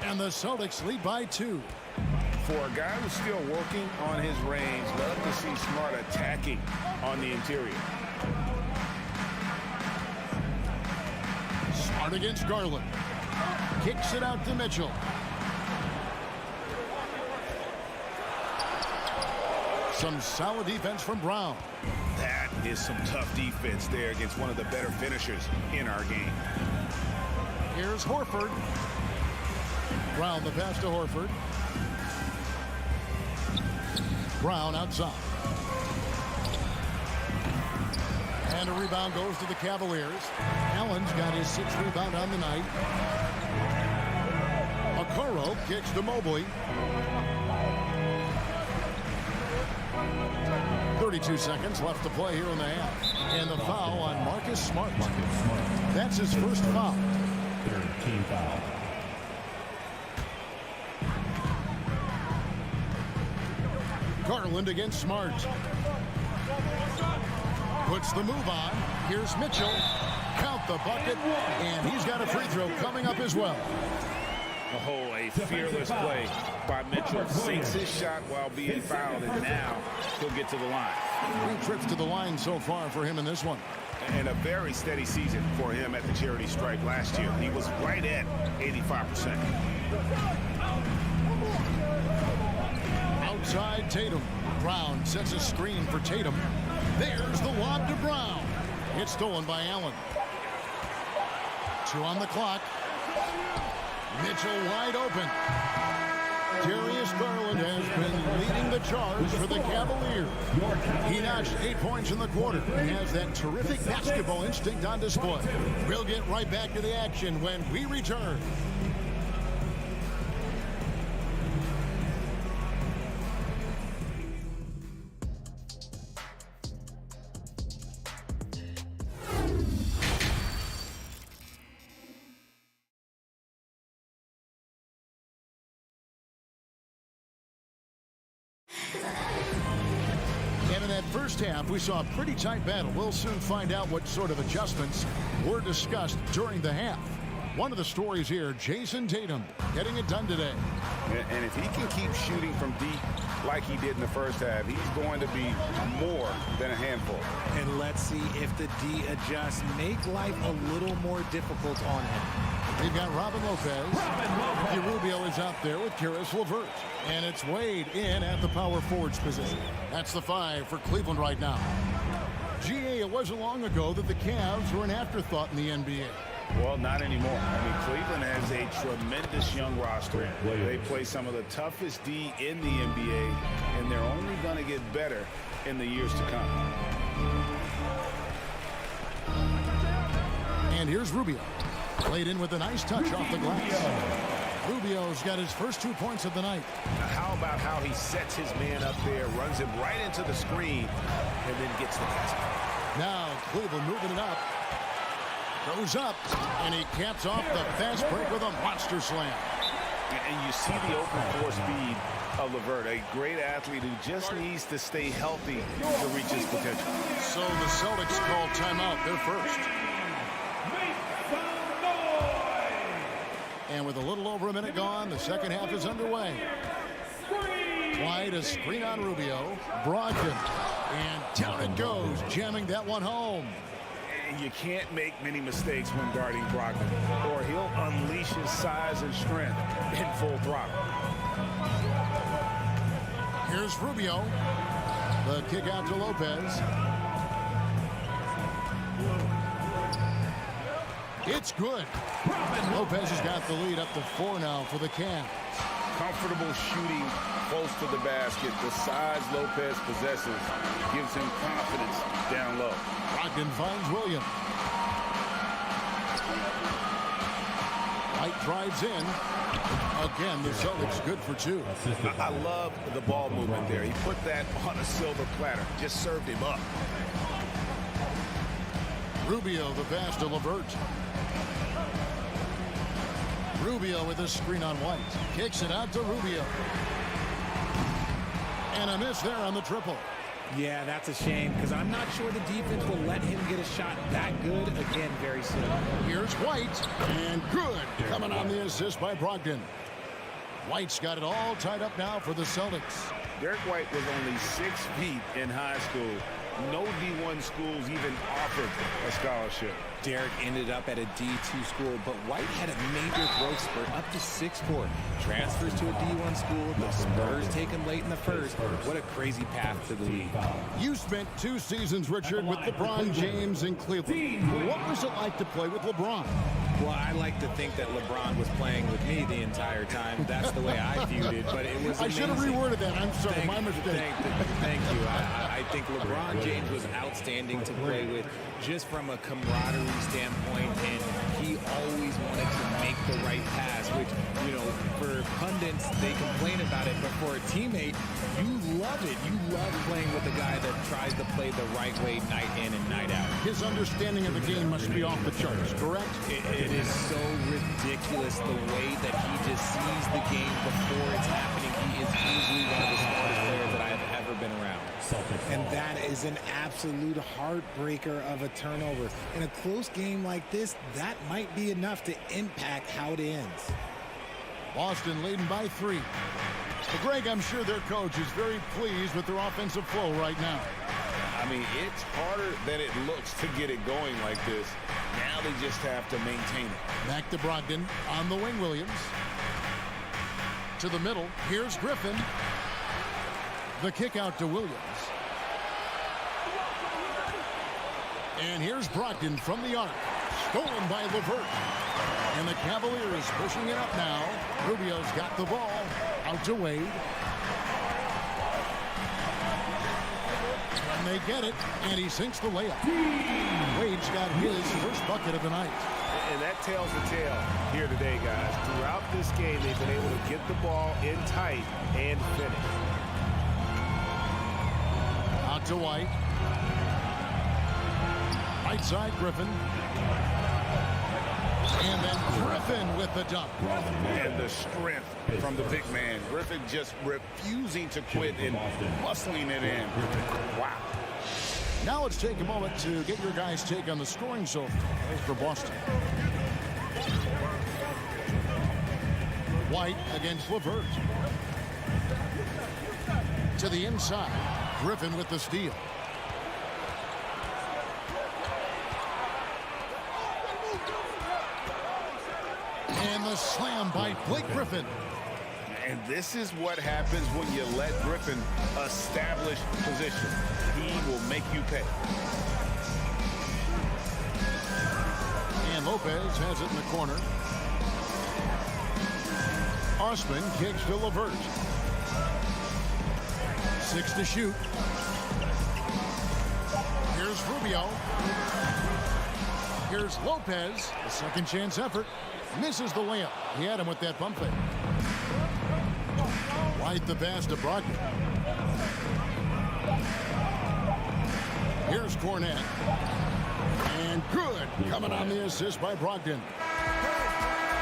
And the Celtics lead by 2. For a guy who's still working on his range, love to see Smart attacking on the interior. Smart against Garland. Kicks it out to Mitchell. Some solid defense from Brown. That is some tough defense there against one of the better finishers in our game. Here's Horford. Brown the pass to Horford. Brown outside. And a rebound goes to the Cavaliers. Allen's got his 6th rebound on the night. Okoro kicks to Mobley. 32 seconds left to play here in the half. And the foul on Marcus Smart. That's his first foul. 13 foul. Garland against Smart. Puts the move on. Here's Mitchell. Count the bucket. And he's got a free throw coming up as well. Oh, a fearless play by Mitchell. Sinks his shot while being fouled, and now he'll get to the line. 3 trips to the line so far for him in this one. And a very steady season for him at the charity stripe last year. He was right at 85%. Outside Tatum. Brown sets a screen for Tatum. There's the lob to Brown. It's stolen by Allen. 2 on the clock. Mitchell wide open. Darius Garland has been leading the charge for the Cavaliers. He notched 8 points in the quarter and has that terrific basketball instinct on display. We'll get right back to the action when we return. And in that first half, we saw a pretty tight battle. We'll soon find out what sort of adjustments were discussed during the half. One of the stories here, Jason Tatum getting it done today. And if he can keep shooting from deep like he did in the first half, he's going to be more than a handful. And let's see if the D adjusts, make life a little more difficult on him. They've got Robin Lopez. Rubio is out there with Karis LeVert. And it's Wade in at the power forwards position. That's the 5 for Cleveland right now. GA, it wasn't long ago that the Cavs were an afterthought in the NBA. Well, not anymore. I mean, Cleveland has a tremendous young roster. They play some of the toughest D in the NBA, and they're only going to get better in the years to come. And here's Rubio. Played in with a nice touch off the glass. Rubio's got his first 2 points of the night. Now, how about how he sets his man up there, runs him right into the screen, and then gets the basket. Now Cleveland moving it up. Goes up, and he caps off the fast break with a monster slam. And you see the open floor speed of LeVert, a great athlete who just needs to stay healthy to reach his potential. So the Celtics call timeout, their first. And with a little over a minute gone, the second half is underway. White, a screen on Rubio. Brogdon. And down it goes, jamming that one home. And you can't make many mistakes when guarding Brogdon, or he'll unleash his size and strength in full throttle. Here's Rubio. The kick out to Lopez. It's good. Lopez has got the lead up to 4 now for the Cavs. Comfortable shooting close to the basket. The size Lopez possesses gives him confidence down low. Brogdon finds Williams. White drives in. Again, the Celtics good for 2. I love the ball movement there. He put that on a silver platter. Just served him up. Rubio, the pass to LeVert. Rubio with a screen on White. Kicks it out to Rubio. And a miss there on the triple. Yeah, that's a shame because I'm not sure the defense will let him get a shot that good again very soon. Here's White. And good. Coming on the assist by Brogdon. White's got it all tied up now for the Celtics. Derek White was only 6 feet in high school. No D1 schools even offered a scholarship. Derek ended up at a D2 school, but White had a major growth spurt up to 6'4". Transfers to a D1 school. The Spurs take him late in the first. What a crazy path to the league. You spent 2 seasons, Richard, with LeBron James in Cleveland. What was it like to play with LeBron? Well, I like to think that LeBron was playing with me the entire time. That's the way I viewed it, but it was amazing. I should have reworded that. I'm sorry, my mistake. Thank you. I think LeBron James was outstanding to play with just from a camaraderie standpoint, and he always wanted to make the right pass, which, you know, for pundits, they complain about it, but for a teammate, you love it. You love playing with a guy that tries to play the right way night in and night out. His understanding of the game must be off the charts, correct? It is so ridiculous the way that he just sees the game before it's happening. He is easily one of the smartest players that I have ever been around. And that is an absolute heartbreaker of a turnover. In a close game like this, that might be enough to impact how it ends. Boston leading by 3. Well, Greg, I'm sure their coach is very pleased with their offensive flow right now. I mean, it's harder than it looks to get it going like this. Now they just have to maintain it. Back to Brogdon on the wing, Williams. To the middle. Here's Griffin. The kick out to Williams. And here's Brogdon from the arc. Stolen by LeVert. And the Cavaliers pushing it up now. Rubio's got the ball. Out to Wade. And they get it. And he sinks the layup. Wade's got his first bucket of the night. And that tells the tale here today, guys. Throughout this game, they've been able to get the ball in tight and finish. Out to White. Right side, Griffin. And then Griffin with the dunk. And the strength from the big man. Griffin just refusing to quit and muscling it in. Wow. Now let's take a moment to get your guys' take on the scoring so far for Boston. White against LeVert. To the inside. Griffin with the steal. And the slam by Blake Griffin. And this is what happens when you let Griffin establish position. He will make you pay. And Lopez has it in the corner. Osman kicks to LeVert. 6 to shoot. Here's Rubio. Here's Lopez. A second chance effort. Misses the layup. He had him with that pump fake. White the pass to Brogdon. Here's Cornette. And good. Coming on the assist by Brogdon.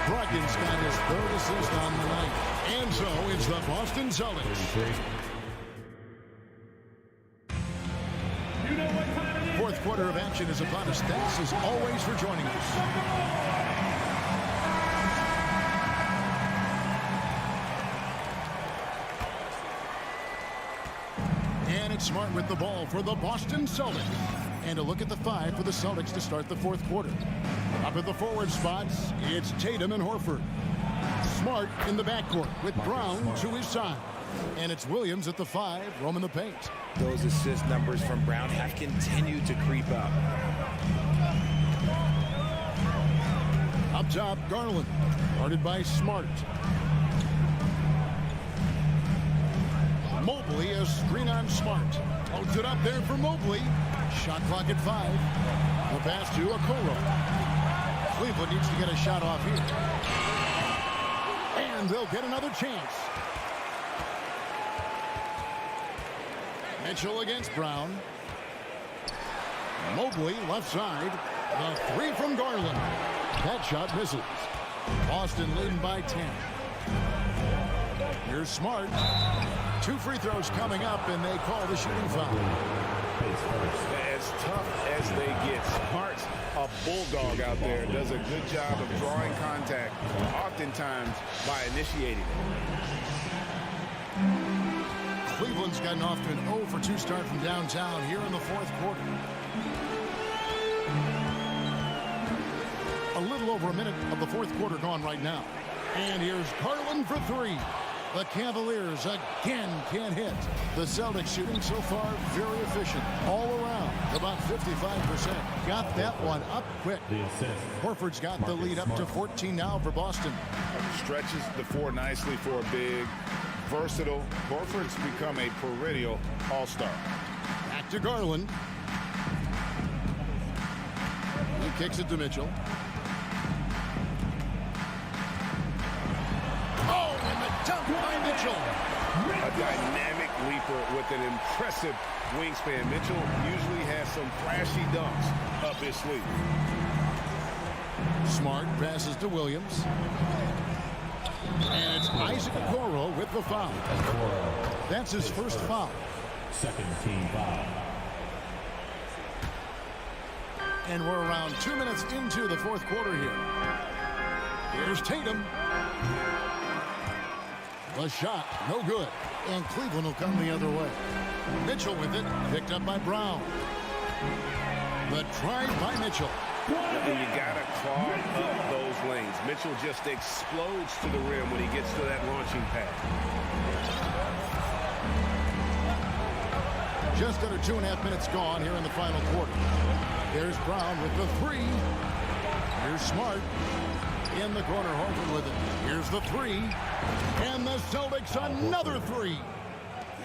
Brogdon's got his 3rd assist on the night. And so it's the Boston Celtics. 4th quarter of action is upon us. Thanks as always for joining us. Smart with the ball for the Boston Celtics. And a look at the 5 for the Celtics to start the fourth quarter. Up at the forward spots, it's Tatum and Horford. Smart in the backcourt with Brown to his side. And it's Williams at the 5, roaming the paint. Those assist numbers from Brown have continued to creep up. Up top, Garland, guarded by Smart. Mobley, a screen on Smart. Holds it up there for Mobley. Shot clock at 5. The pass to Okoro. Cleveland needs to get a shot off here. And they'll get another chance. Mitchell against Brown. Mobley, left side. The 3 from Garland. That shot misses. Boston leading by 10. Here's Smart. 2 free throws coming up, and they call the shooting foul. As tough as they get, Smart's a bulldog out there. Does a good job of drawing contact, oftentimes by initiating it. Cleveland's gotten off to an 0 for 2 start from downtown here in the fourth quarter. A little over a minute of the fourth quarter gone right now. And here's Garland for 3. The Cavaliers again can't hit. The Celtics shooting so far very efficient. All around, about 55%. Got that one up quick. Horford's got the lead up to 14 now for Boston. Stretches the floor nicely for a big, versatile. Horford's become a perennial all-star. Back to Garland. He kicks it to Mitchell. Dunk by Mitchell. A dynamic leaper with an impressive wingspan. Mitchell usually has some flashy dunks up his sleeve. Smart passes to Williams. And it's Isaac Okoro with the foul. That's his first foul. Second team foul. And we're around 2 minutes into the fourth quarter here. Here's Tatum. The shot, no good. And Cleveland will come the other way. Mitchell with it, picked up by Brown. The drive by Mitchell. And you got to clog up those lanes. Mitchell just explodes to the rim when he gets to that launching pad. Just under 2.5 minutes gone here in the final quarter. There's Brown with the 3. Here's Smart. In the corner, Horford with it. Here's the 3. And the Celtics another 3.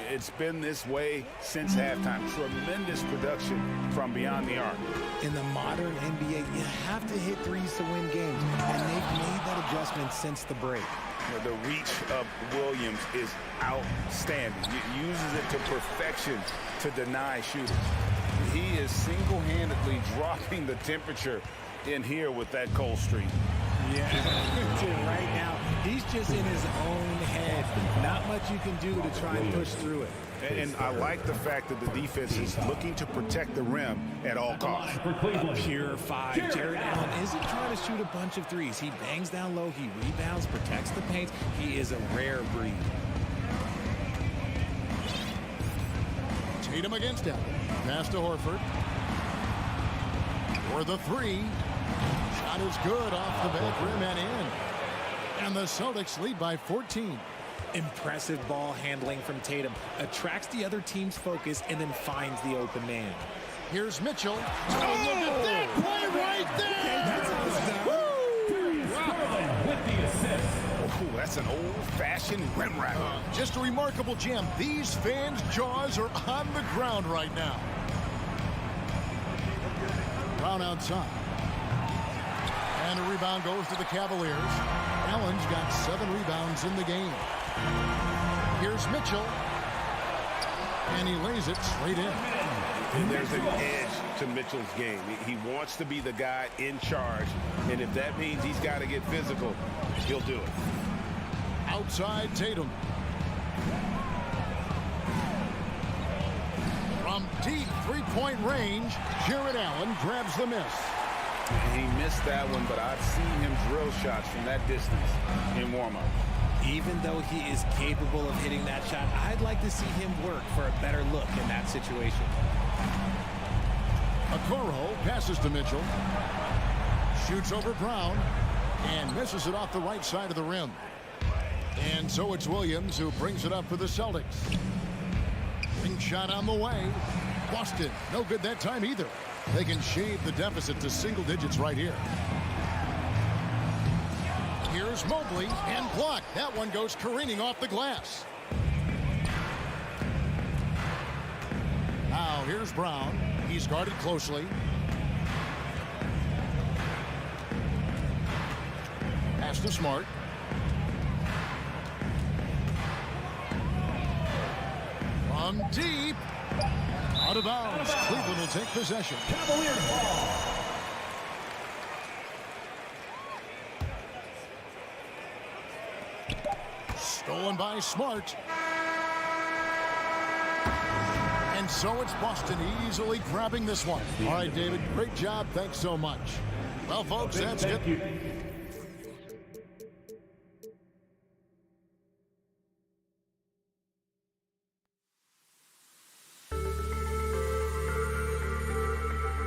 It's been this way since halftime. Tremendous production from beyond the arc. In the modern NBA, you have to hit threes to win games, and they've made that adjustment since the break. The reach of Williams is outstanding. He uses it to perfection to deny shooters. He is single-handedly dropping the temperature in here with that cold streak. Yeah, right now, he's just in his own head. Not much you can do to try and push through it. And I like the fact that the defense is looking to protect the rim at all costs. A pure 5. Jared Allen isn't trying to shoot a bunch of threes. He bangs down low, he rebounds, protects the paint. He is a rare breed. Tatum against Allen. Pass to Horford. For the 3. Shot is good off the back rim and in. And the Celtics lead by 14. Impressive ball handling from Tatum. Attracts the other team's focus and then finds the open man. Here's Mitchell. Oh, look at that play right there. With the assist. Oh, that's an old-fashioned rim rattler. Just a remarkable jam. These fans' jaws are on the ground right now. Brown outside. And the rebound goes to the Cavaliers. Allen's got 7 rebounds in the game. Here's Mitchell. And he lays it straight in. And there's an edge to Mitchell's game. He wants to be the guy in charge. And if that means he's got to get physical, he'll do it. Outside Tatum. From deep 3-point range, Jared Allen grabs the miss. He missed that one, but I've seen him drill shots from that distance in warm-up. Even though he is capable of hitting that shot, I'd like to see him work for a better look in that situation. Okoro passes to Mitchell. Shoots over Brown. And misses it off the right side of the rim. And so it's Williams who brings it up for the Celtics. Ring shot on the way. Boston, no good that time either. They can shave the deficit to single digits right here. Here's Mobley and blocked. That one goes careening off the glass. Now here's Brown. He's guarded closely. Pass to Smart. From deep. Out of bounds. Cleveland will take possession. Cavaliers ball. Stolen by Smart. And so it's Boston easily grabbing this one. All right, David, great job. Thanks so much. Well, folks, that's good.